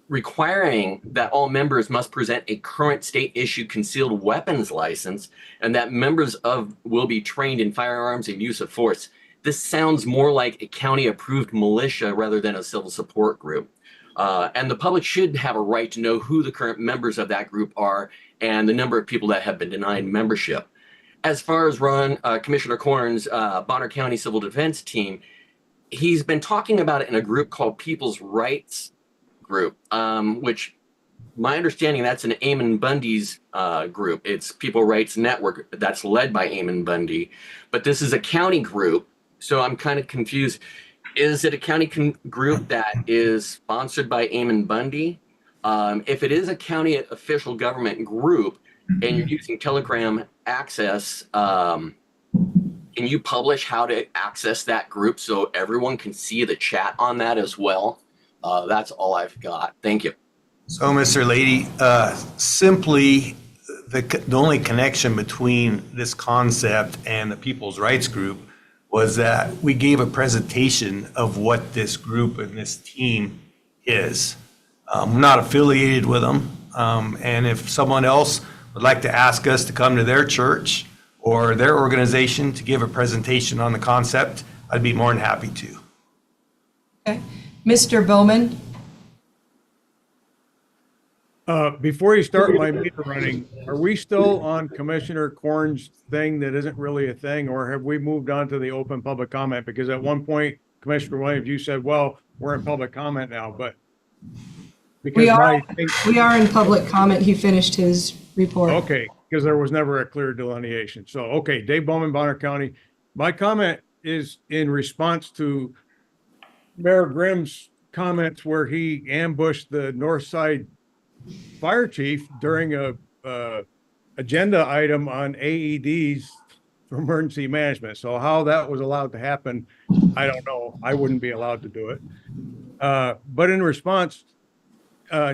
requiring that all members must present a current state-issued concealed weapons license and that members will be trained in firearms and use of force. This sounds more like a county-approved militia rather than a civil support group. And the public should have a right to know who the current members of that group are and the number of people that have been denied membership. As far as Commissioner Corn's Bonner County Civil Defense Team, he's been talking about it in a group called People's Rights Group, which my understanding that's an Eamon Bundy's group. It's People Rights Network that's led by Eamon Bundy, but this is a county group, so I'm kind of confused. Is it a county group that is sponsored by Eamon Bundy? If it is a county official government group and you're using Telegram access, can you publish how to access that group so everyone can see the chat on that as well? That's all I've got. Thank you. So, Mr. Lady, simply the only connection between this concept and the People's Rights Group was that we gave a presentation of what this group and this team is. We're not affiliated with them. And if someone else would like to ask us to come to their church or their organization to give a presentation on the concept, I'd be more than happy to. Okay. Mr. Bowman? Before you start my meter running, are we still on Commissioner Corn's thing that isn't really a thing, or have we moved on to the open public comment? Because at one point, Commissioner Williams, you said, well, we're in public comment now, but because We are in public comment. He finished his report. Okay, because there was never a clear delineation. So, okay, Dave Bowman, Bonner County. My comment is in response to Mayor Grimm's comments where he ambushed the North Side Fire Chief during a agenda item on AEDs for emergency management. So how that was allowed to happen, I don't know. I wouldn't be allowed to do it. But in response,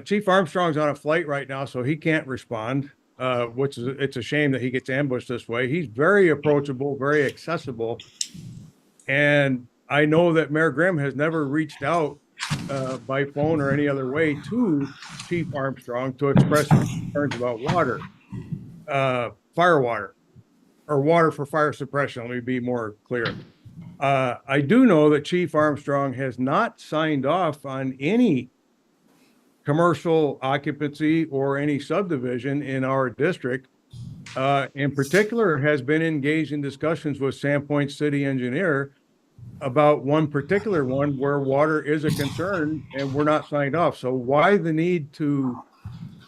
Chief Armstrong's on a flight right now, so he can't respond, which is, it's a shame that he gets ambushed this way. He's very approachable, very accessible. And I know that Mayor Grimm has never reached out by phone or any other way to Chief Armstrong to express concerns about water, fire water, or water for fire suppression. Let me be more clear. I do know that Chief Armstrong has not signed off on any commercial occupancy or any subdivision in our district. In particular, has been engaged in discussions with Sandpoint City Engineer about one particular one where water is a concern and we're not signed off. So why the need to,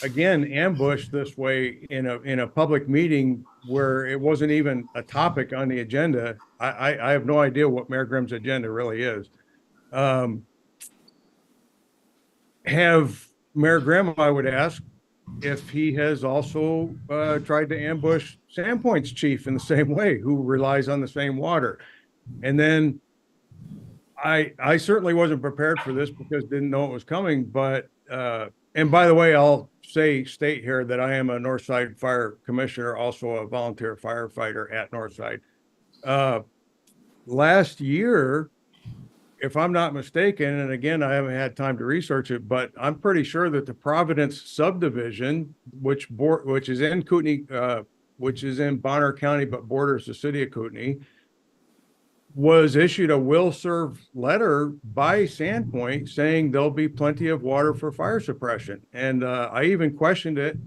again, ambush this way in a public meeting where it wasn't even a topic on the agenda? I have no idea what Mayor Grimm's agenda really is. Have Mayor Grimm, I would ask, if he has also tried to ambush Sandpoint's chief in the same way, who relies on the same water. And then I certainly wasn't prepared for this because didn't know it was coming, but and by the way, I'll state here that I am a Northside Fire Commissioner, also a volunteer firefighter at Northside. Last year, if I'm not mistaken, and again, I haven't had time to research it, but I'm pretty sure that the Providence subdivision, which is in Kootenai, which is in Bonner County, but borders the city of Kootenai, was issued a will serve letter by Sandpoint saying there'll be plenty of water for fire suppression. And I even questioned it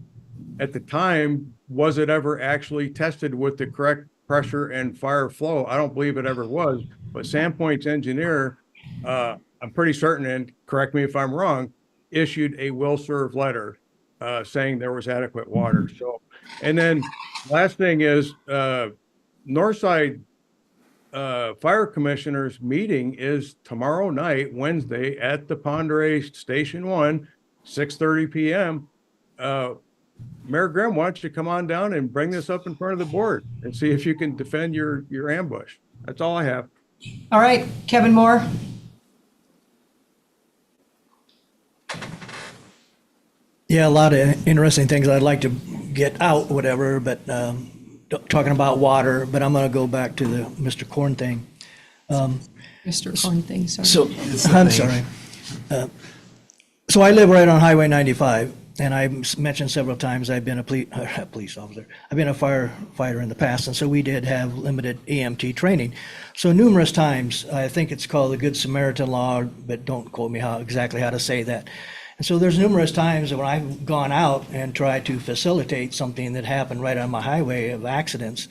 at the time, was it ever actually tested with the correct pressure and fire flow? I don't believe it ever was, but Sandpoint's engineer, I'm pretty certain, and correct me if I'm wrong, issued a will serve letter saying there was adequate water. So, and then last thing is Northside fire commissioners meeting is tomorrow night, Wednesday, at the Ponderay Station 1, 6:30 PM. Mayor Grimm, why don't you come on down and bring this up in front of the board and see if you can defend your ambush. That's all I have. All right, Kevin Moore. Yeah, a lot of interesting things I'd like to get out, whatever, but talking about water, but I'm going to go back to the Mr. Corn thing. Mr. Corn thing, sorry. So, I'm sorry. So I live right on Highway 95, and I mentioned several times I've been a police officer. I've been a firefighter in the past, and so we did have limited EMT training. So numerous times, I think it's called the Good Samaritan Law, but don't quote me exactly how to say that. And so there's numerous times when I've gone out and tried to facilitate something that happened right on my highway of accidents.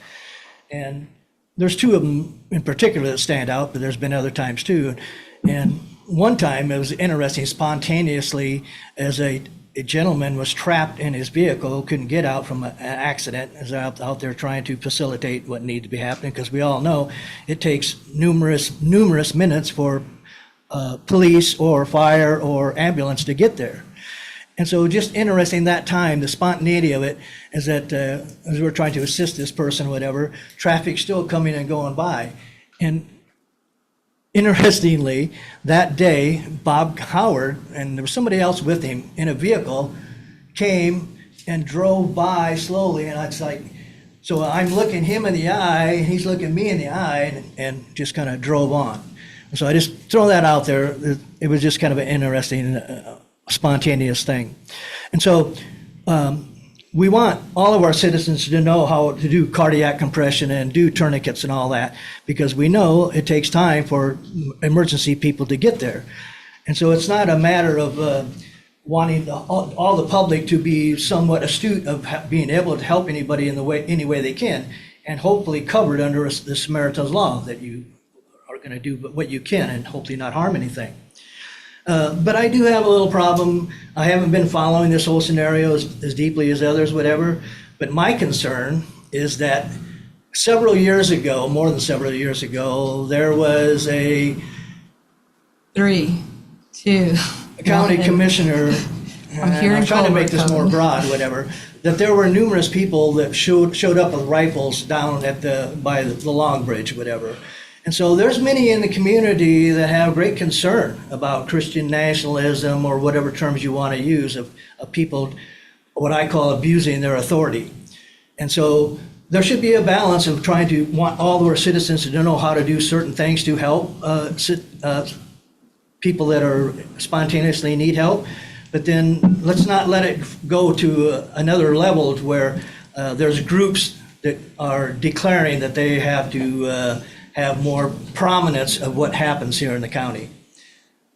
And there's two of them in particular that stand out, but there's been other times too. And one time it was interesting, spontaneously, as a gentleman was trapped in his vehicle, couldn't get out from an accident, as out there trying to facilitate what needed to be happening, because we all know it takes numerous minutes for police or fire or ambulance to get there. And so just interesting that time, the spontaneity of it is that as we're trying to assist this person, whatever, traffic's still coming and going by. And interestingly, that day, Bob Howard, and there was somebody else with him in a vehicle, came and drove by slowly. And it's like, so I'm looking him in the eye, and he's looking me in the eye, and just kind of drove on. So I just throw that out there. It was just kind of an interesting, spontaneous thing. And so we want all of our citizens to know how to do cardiac compression and do tourniquets and all that, because we know it takes time for emergency people to get there. And so it's not a matter of wanting all the public to be somewhat astute of being able to help anybody in any way they can, and hopefully covered under the Samaritan's Law, that you are going to do what you can and hopefully not harm anything. But I do have a little problem. I haven't been following this whole scenario as deeply as others, whatever. But my concern is that several years ago, more than several years ago, there was a 3, 2. county commissioner. I'm trying to make this more broad, whatever. That there were numerous people that showed up with rifles down by the Long Bridge, whatever. And so there's many in the community that have great concern about Christian nationalism, or whatever terms you want to use, of people, what I call abusing their authority. And so there should be a balance of trying to want all of our citizens to know how to do certain things to help people that are spontaneously need help. But then let's not let it go to another level where there's groups that are declaring that they have to have more prominence of what happens here in the county.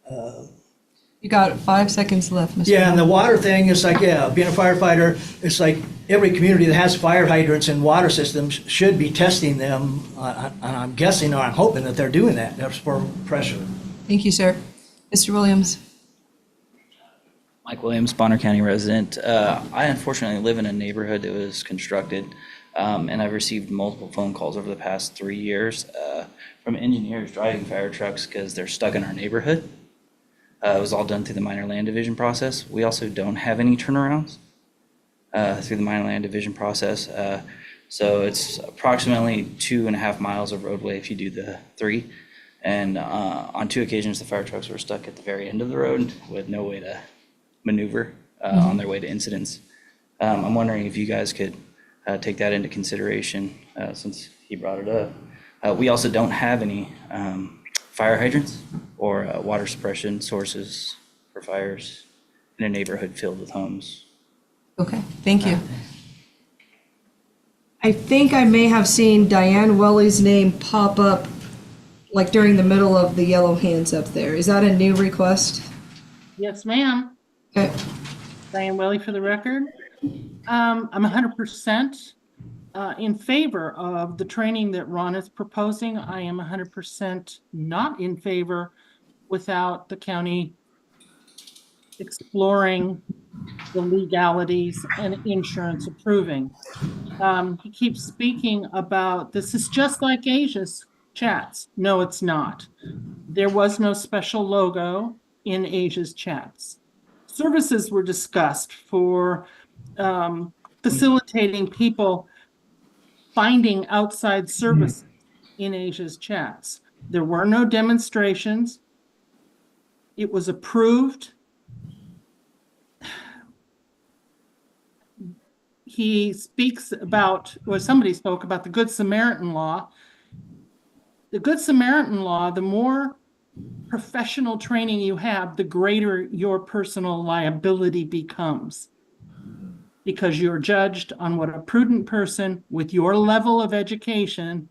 You got 5 seconds left, Mr. Yeah, and the water thing is like, yeah, being a firefighter, it's like every community that has fire hydrants and water systems should be testing them. And I'm guessing, or I'm hoping that they're doing that. There's for pressure. Thank you, sir. Mr. Williams. Mike Williams, Bonner County resident. I unfortunately live in a neighborhood that was constructed, and I've received multiple phone calls over the past 3 years from engineers driving fire trucks because they're stuck in our neighborhood. It was all done through the minor land division process. We also don't have any turnarounds through the minor land division process. So it's approximately 2.5 miles of roadway if you do the 3. And on 2 occasions, the fire trucks were stuck at the very end of the road with no way to maneuver on their way to incidents. I'm wondering if you guys could take that into consideration since he brought it up. We also don't have any fire hydrants or water suppression sources for fires in a neighborhood filled with homes. Okay, thank you. I think I may have seen Diane Welly's name pop up like during the middle of the yellow hands up there. Is that a new request? Yes, ma'am. Okay. Diane Welly for the record. I'm 100% in favor of the training that Ron is proposing. I am 100% not in favor without the county exploring the legalities and insurance approving. He keeps speaking about this is just like Asia's chats. No, it's not. There was no special logo in Asia's chats. Services were discussed for facilitating people finding outside services in Asia's chats. There were no demonstrations. It was approved. He speaks about, or somebody spoke about the Good Samaritan law. The Good Samaritan law, the more professional training you have, the greater your personal liability becomes. Because you're judged on what a prudent person with your level of education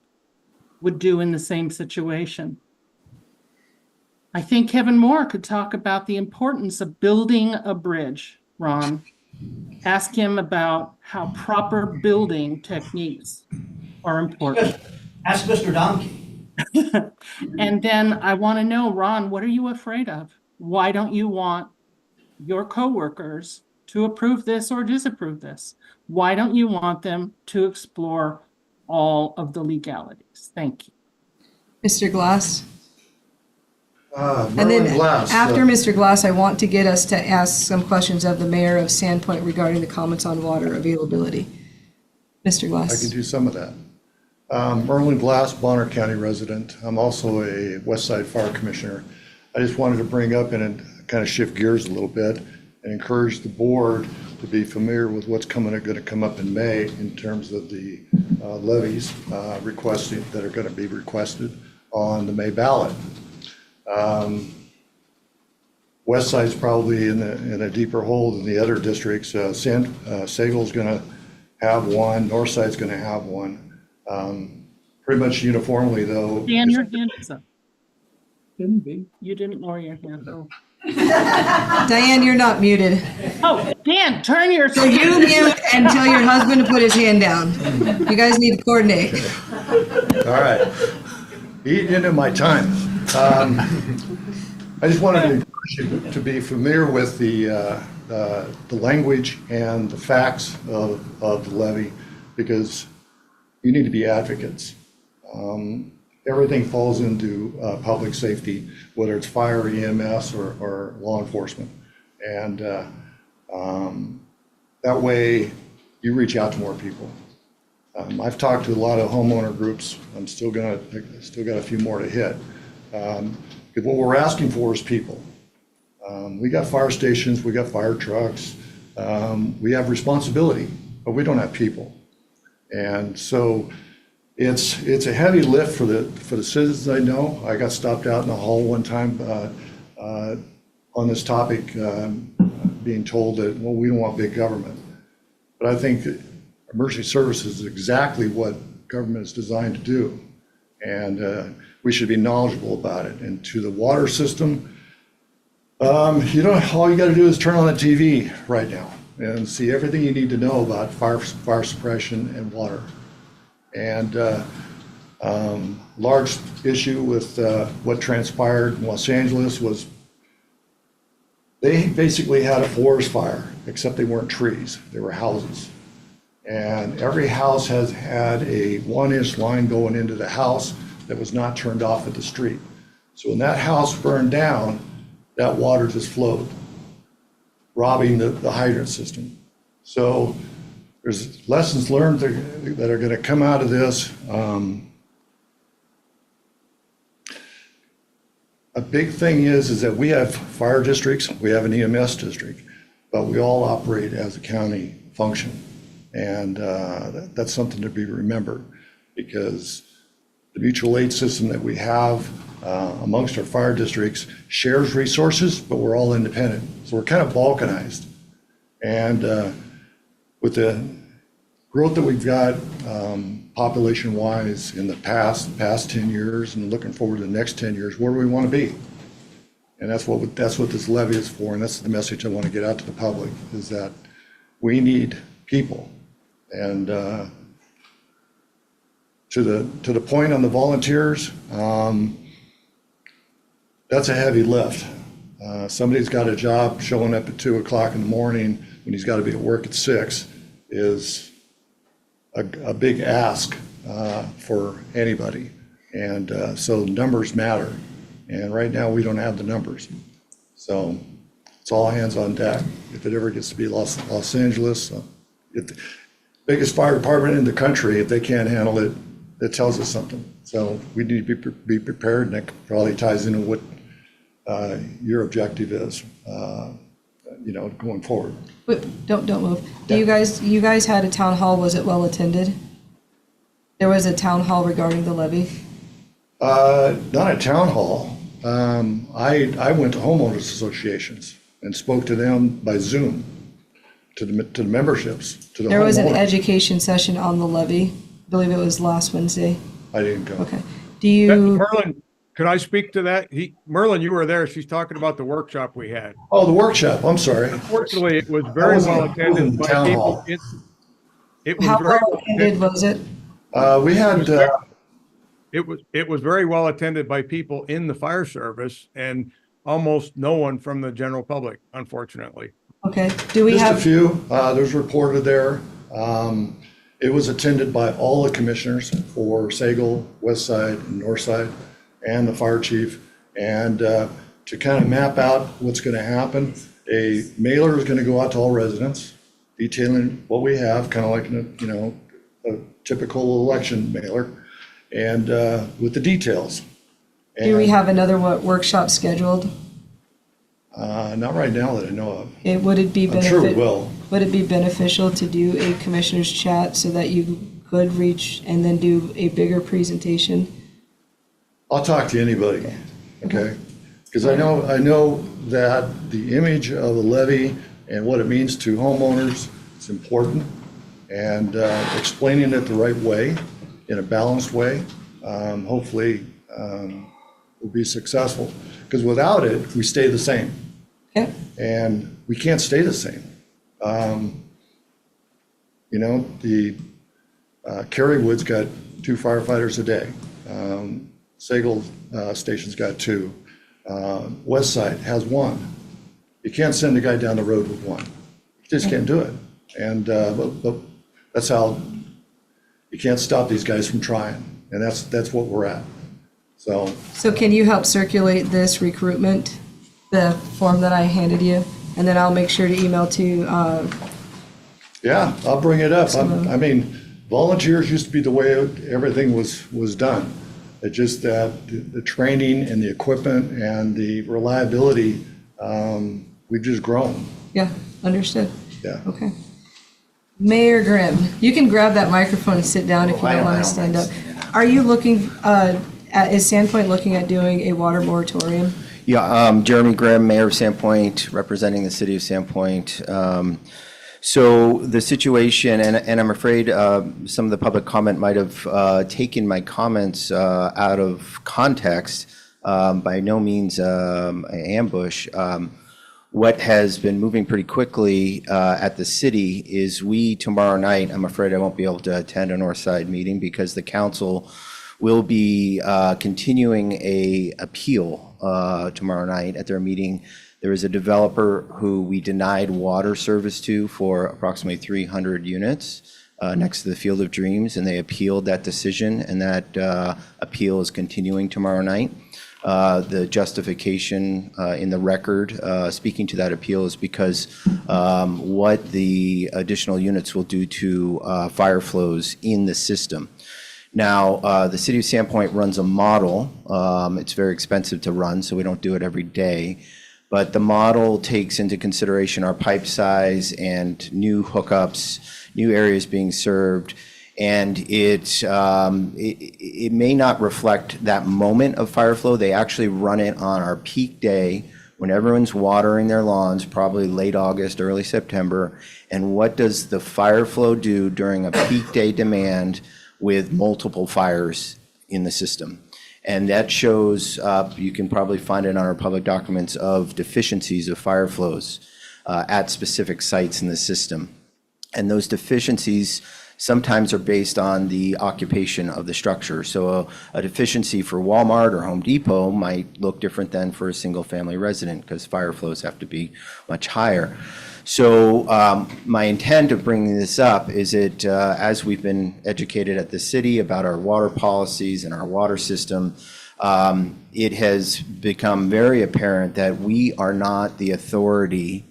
would do in the same situation. I think Kevin Moore could talk about the importance of building a bridge, Ron. Ask him about how proper building techniques are important. Ask Mr. Domke. And then I want to know, Ron, what are you afraid of? Why don't you want your coworkers to approve this or disapprove this? Why don't you want them to explore all of the legalities? Thank you. Mr. Glass? And Merlin then Glass. after Mr. Glass, I want to get us to ask some questions of the mayor of Sandpoint regarding the comments on water availability. Mr. Glass? I can do some of that. Merlin Glass, Bonner County resident. I'm also a West Side Fire Commissioner. I just wanted to bring up and kind of shift gears a little bit and encourage the board to be familiar with what's going to come up in May in terms of the levies requesting that are going to be requested on the May ballot. West Side's probably in a deeper hole than the other districts. Sagal's going to have one. North Side's going to have one. Pretty much uniformly, though. Dan, your hand is up. Didn't be. You didn't lower your hand. Oh. Diane, you're not muted. Oh, Dan, turn your. So you mute and tell your husband to put his hand down. You guys need to coordinate. All right. Eating into my time. I just wanted to encourage you to be familiar with the language and the facts of the levy, because you need to be advocates. Everything falls into public safety, whether it's fire, EMS, or law enforcement. And that way you reach out to more people. I've talked to a lot of homeowner groups. I'm still got a few more to hit. Because what we're asking for is people. We got fire stations, we got fire trucks, we have responsibility, but we don't have people. And so it's a heavy lift for the citizens I know. I got stopped out in the hall one time on this topic, being told that, well, we don't want big government. But I think emergency services is exactly what government is designed to do. And we should be knowledgeable about it. And to the water system, all you got to do is turn on the TV right now and see everything you need to know about fire suppression and water. And large issue with what transpired in Los Angeles was they basically had a forest fire, except they weren't trees, they were houses. And every house has had a 1-inch line going into the house that was not turned off at the street. So when that house burned down, that water just flowed, robbing the hydrant system. So there's lessons learned that are going to come out of this. A big thing is that we have fire districts, we have an EMS district, but we all operate as a county function. And that's something to be remembered, because the mutual aid system that we have amongst our fire districts shares resources, but we're all independent. So we're kind of balkanized. And with the growth that we've got population-wise in the past 10 years and looking forward to the next 10 years, where do we want to be? And that's what this levy is for, and that's the message I want to get out to the public, is that we need people. And to the point on the volunteers, that's a heavy lift. Somebody's got a job showing up at 2 o'clock in the morning when he's got to be at work at 6 is a big ask for anybody. And so numbers matter. And right now, we don't have the numbers. So it's all hands on deck. If it ever gets to be Los Angeles, if the biggest fire department in the country, if they can't handle it, it tells us something. So we need to be prepared, and that probably ties into what your objective is, going forward. Wait, don't move. You guys had a town hall, was it well attended? There was a town hall regarding the levy? Not a town hall. I went to homeowners associations and spoke to them by Zoom, to the memberships, to the homeowners. There was an education session on the levy. I believe it was last Wednesday. I didn't go. Okay. Do you? Merlin, could I speak to that? Merlin, you were there. She's talking about the workshop we had. Oh, the workshop. I'm sorry. Unfortunately, it was very well attended by town people. hall. It was How very well attended was it? We had. It was very well attended by people in the fire service and almost no one from the general public, unfortunately. Okay. Do we have? Just a few. There's reported there. It was attended by all the commissioners for Sagal, West Side, and North Side, and the fire chief. And to kind of map out what's going to happen, a mailer is going to go out to all residents, detailing what we have, kind of like a typical election mailer, and with the details. Do we have another workshop scheduled? Not right now that I know of. Would it be I'm sure we will. Would it be beneficial to do a commissioners chat so that you could reach and then do a bigger presentation? I'll talk to anybody, okay? Because I know that the image of a levy and what it means to homeowners is important, and explaining it the right way, in a balanced way, hopefully will be successful. Because without it, we stay the same. Yeah. And we can't stay the same. The Kerrywood's got 2 firefighters a day. Sagal Station's got 2. West Side has 1. You can't send a guy down the road with 1. You just can't do it. And but that's how you can't stop these guys from trying. And that's what we're at. So can you help circulate this recruitment, the form that I handed you? And then I'll make sure to email to. Yeah, I'll bring it up. I mean, volunteers used to be the way everything was done. It's just that the training and the equipment and the reliability, we've just grown. Yeah, understood. Yeah. Okay. Mayor Grimm, you can grab that microphone and sit down if you don't want to stand up. Are you looking, is Sandpoint looking at doing a water moratorium? Yeah, Jeremy Grimm, Mayor of Sandpoint, representing the city of Sandpoint. So the situation, and I'm afraid some of the public comment might have taken my comments out of context, by no means an ambush. What has been moving pretty quickly at the city is tomorrow night, I'm afraid I won't be able to attend a Northside meeting because the council will be continuing a appeal tomorrow night at their meeting. There is a developer who we denied water service to for approximately 300 units next to the Field of Dreams, and they appealed that decision, and that appeal is continuing tomorrow night. The justification in the record speaking to that appeal is because what the additional units will do to fire flows in the system. Now, the city of Sandpoint runs a model. It's very expensive to run, so we don't do it every day. But the model takes into consideration our pipe size and new hookups, new areas being served. And it may not reflect that moment of fire flow. They actually run it on our peak day when everyone's watering their lawns, probably late August, early September. And what does the fire flow do during a peak day demand with multiple fires in the system? And that shows, you can probably find it on our public documents, of deficiencies of fire flows at specific sites in the system. And those deficiencies sometimes are based on the occupation of the structure. So a deficiency for Walmart or Home Depot might look different than for a single family resident because fire flows have to be much higher. So my intent of bringing this up is that as we've been educated at the city about our water policies and our water system, it has become very apparent that we are not the authority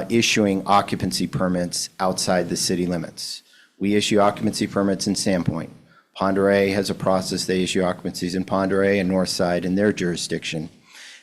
issuing occupancy permits outside the city limits. We issue occupancy permits in Sandpoint. Pend Oreille has a process. They issue occupancies in Pend Oreille and Northside in their jurisdiction.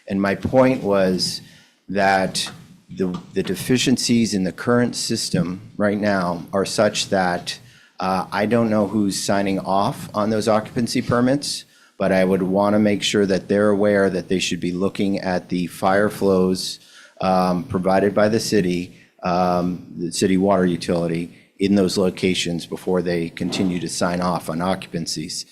And my point was that the deficiencies in the current system right now are such that I don't know who's signing off on those occupancy permits, but I would want to make sure that they're aware that they should be looking at the fire flows provided by the city water utility in those locations before they continue to sign off on occupancies.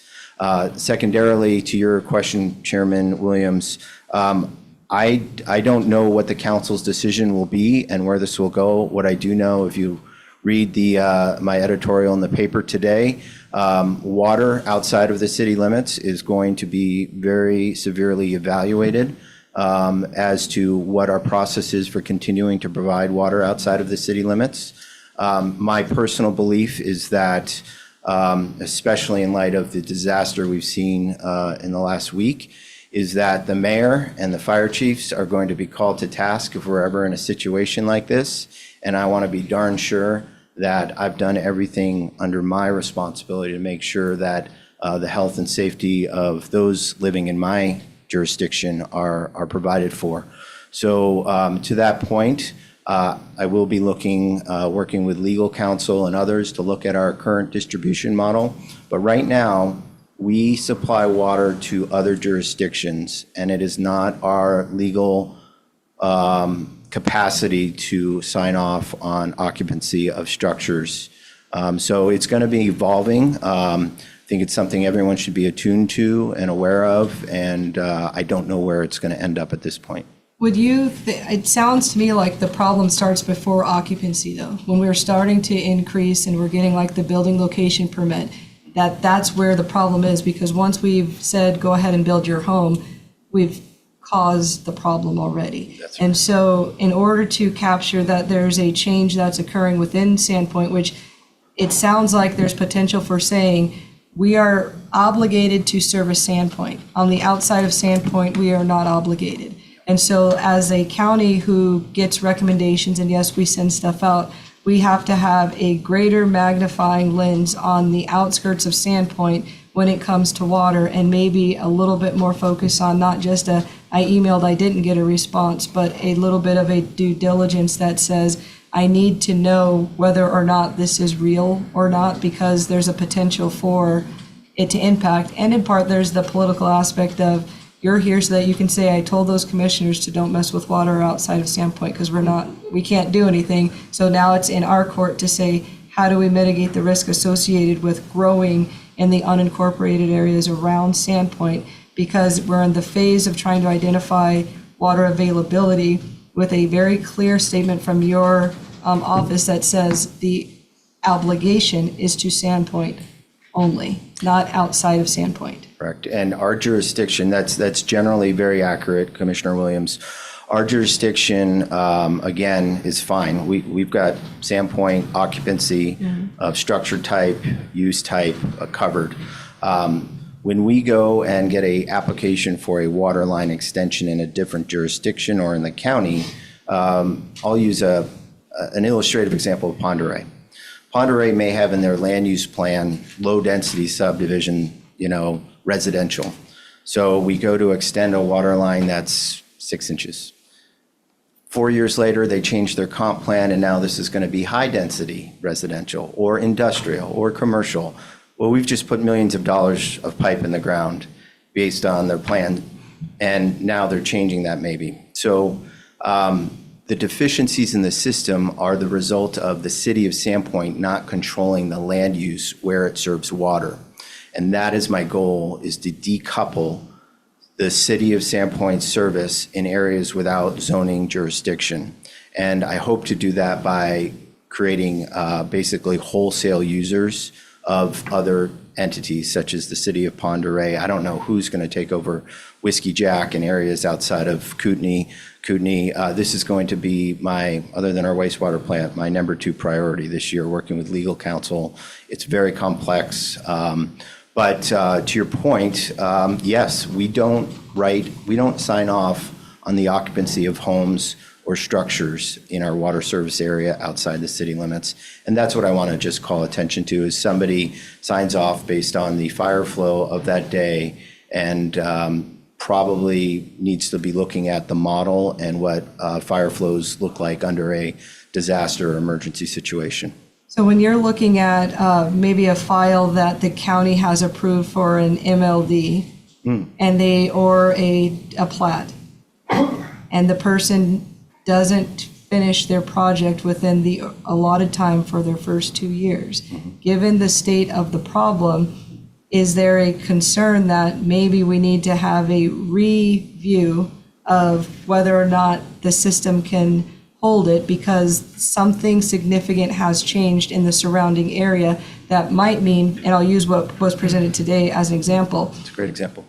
Secondarily, to your question, Chairman Williams, I don't know what the council's decision will be and where this will go. What I do know, if you read my editorial in the paper today, water outside of the city limits is going to be very severely evaluated as to what our process is for continuing to provide water outside of the city limits. My personal belief is that, especially in light of the disaster we've seen in the last week, is that the mayor and the fire chiefs are going to be called to task if we're ever in a situation like this. And I want to be darn sure that I've done everything under my responsibility to make sure that the health and safety of those living in my jurisdiction are provided for. So to that point, I will be working with legal counsel and others to look at our current distribution model. But right now, we supply water to other jurisdictions, and it is not our legal capacity to sign off on occupancy of structures. So it's going to be evolving. I think it's something everyone should be attuned to and aware of, and I don't know where it's going to end up at this point. Would you, it sounds to me like the problem starts before occupancy though. When we're starting to increase and we're getting like the building location permit, that's where the problem is, because once we've said, go ahead and build your home, we've caused the problem already. That's right. And so in order to capture that there's a change that's occurring within Sandpoint, which it sounds like there's potential for saying, we are obligated to service Sandpoint. On the outside of Sandpoint, we are not obligated. And so as a county who gets recommendations, and yes, we send stuff out, we have to have a greater magnifying lens on the outskirts of Sandpoint when it comes to water, and maybe a little bit more focus on not just I emailed, I didn't get a response, but a little bit of a due diligence that says, I need to know whether or not this is real or not, because there's a potential for it to impact. And in part, there's the political aspect of, you're here so that you can say, I told those commissioners to don't mess with water outside of Sandpoint because we can't do anything. So now it's in our court to say, how do we mitigate the risk associated with growing in the unincorporated areas around Sandpoint? Because we're in the phase of trying to identify water availability with a very clear statement from your office that says the obligation is to Sandpoint only, not outside of Sandpoint. Correct. And our jurisdiction, that's generally very accurate, Commissioner Williams. Our jurisdiction, again, is fine. We've got Sandpoint occupancy of structure type, use type covered. When we go and get an application for a water line extension in a different jurisdiction or in the county, I'll use an illustrative example of Pend Oreille. Pend Oreille may have in their land use plan low-density subdivision, residential. So we go to extend a water line that's 6 inches. 4 years later, they change their comp plan, and now this is going to be high-density residential or industrial or commercial. Well, we've just put millions of dollars of pipe in the ground based on their plan, and now they're changing that maybe. So the deficiencies in the system are the result of the city of Sandpoint not controlling the land use where it serves water. And that is my goal, is to decouple the city of Sandpoint service in areas without zoning jurisdiction. And I hope to do that by creating basically wholesale users of other entities such as the city of Ponderay. I don't know who's going to take over Whiskey Jack in areas outside of Kootenai. This is going to be other than our wastewater plant, my number 2 priority this year, working with legal counsel. It's very complex. But to your point, yes, we don't sign off on the occupancy of homes or structures in our water service area outside the city limits. And that's what I want to just call attention to, is somebody signs off based on the fire flow of that day, and probably needs to be looking at the model and what fire flows look like under a disaster or emergency situation. So when you're looking at maybe a file that the county has approved for an MLD, or a plat, and the person doesn't finish their project within the allotted time for their first 2 years, given the state of the problem, is there a concern that maybe we need to have a review of whether or not the system can hold it because something significant has changed in the surrounding area that might mean, and I'll use what was presented today as an example. It's a great example.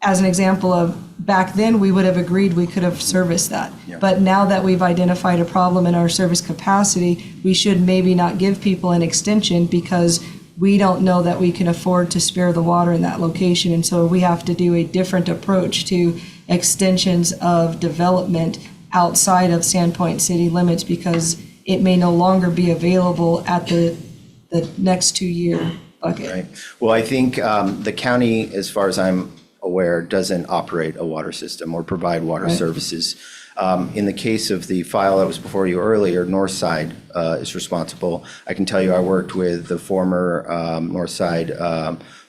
As an example of back then, we would have agreed we could have serviced that. Yeah. But now that we've identified a problem in our service capacity, we should maybe not give people an extension because we don't know that we can afford to spare the water in that location. And so we have to do a different approach to extensions of development outside of Sandpoint city limits because it may no longer be available at the next 2-year bucket. Right. Well, I think the county, as far as I'm aware, doesn't operate a water system or provide water services. In the case of the file that was before you earlier, Northside is responsible. I can tell you I worked with the former Northside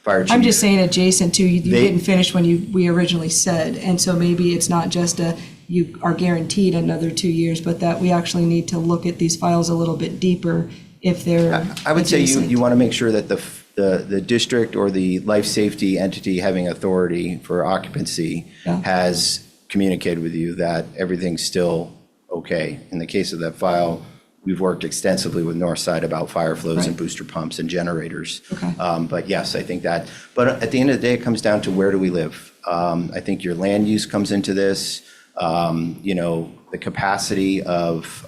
fire chief. I'm just saying adjacent to, you didn't finish when we originally said, and so maybe it's not just you are guaranteed another 2 years, but that we actually need to look at these files a little bit deeper if they're I would adjacent. say you want to make sure that the district or the life safety entity having authority for occupancy has communicated with you that everything's still okay. In the case of that file, we've worked extensively with Northside about fire flows and booster pumps and generators. But yes, I think that, but at the end of the day, it comes down to where do we live? I think your land use comes into this, the capacity of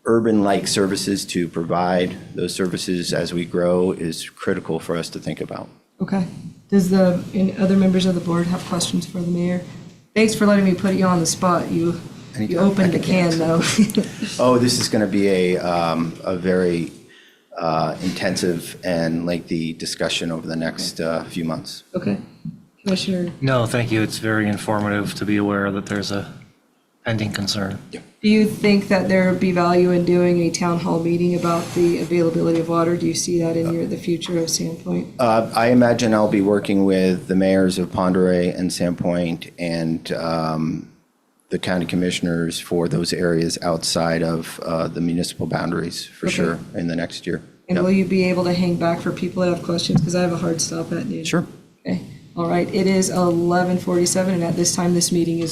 urban-like services to provide those services as we grow is critical for us to think about. Okay. Does any other members of the board have questions for the mayor? Thanks for letting me put you on the spot. You opened the can, though. Oh, this is going to be a very intensive and lengthy discussion over the next few months. Okay. Commissioner, No, thank you. It's very informative to be aware that there's a pending concern. do you think that there would be value in doing a town hall meeting about the availability of water? Do you see that in the future of Sandpoint? I imagine I'll be working with the mayors of Ponderay and Sandpoint and the county commissioners for those areas outside of the municipal boundaries for sure in the next year. And will you be able to hang back for people that have questions? Because I have a hard stop at noon. Sure. Okay. All right. It is 11:47, and at this time, this meeting is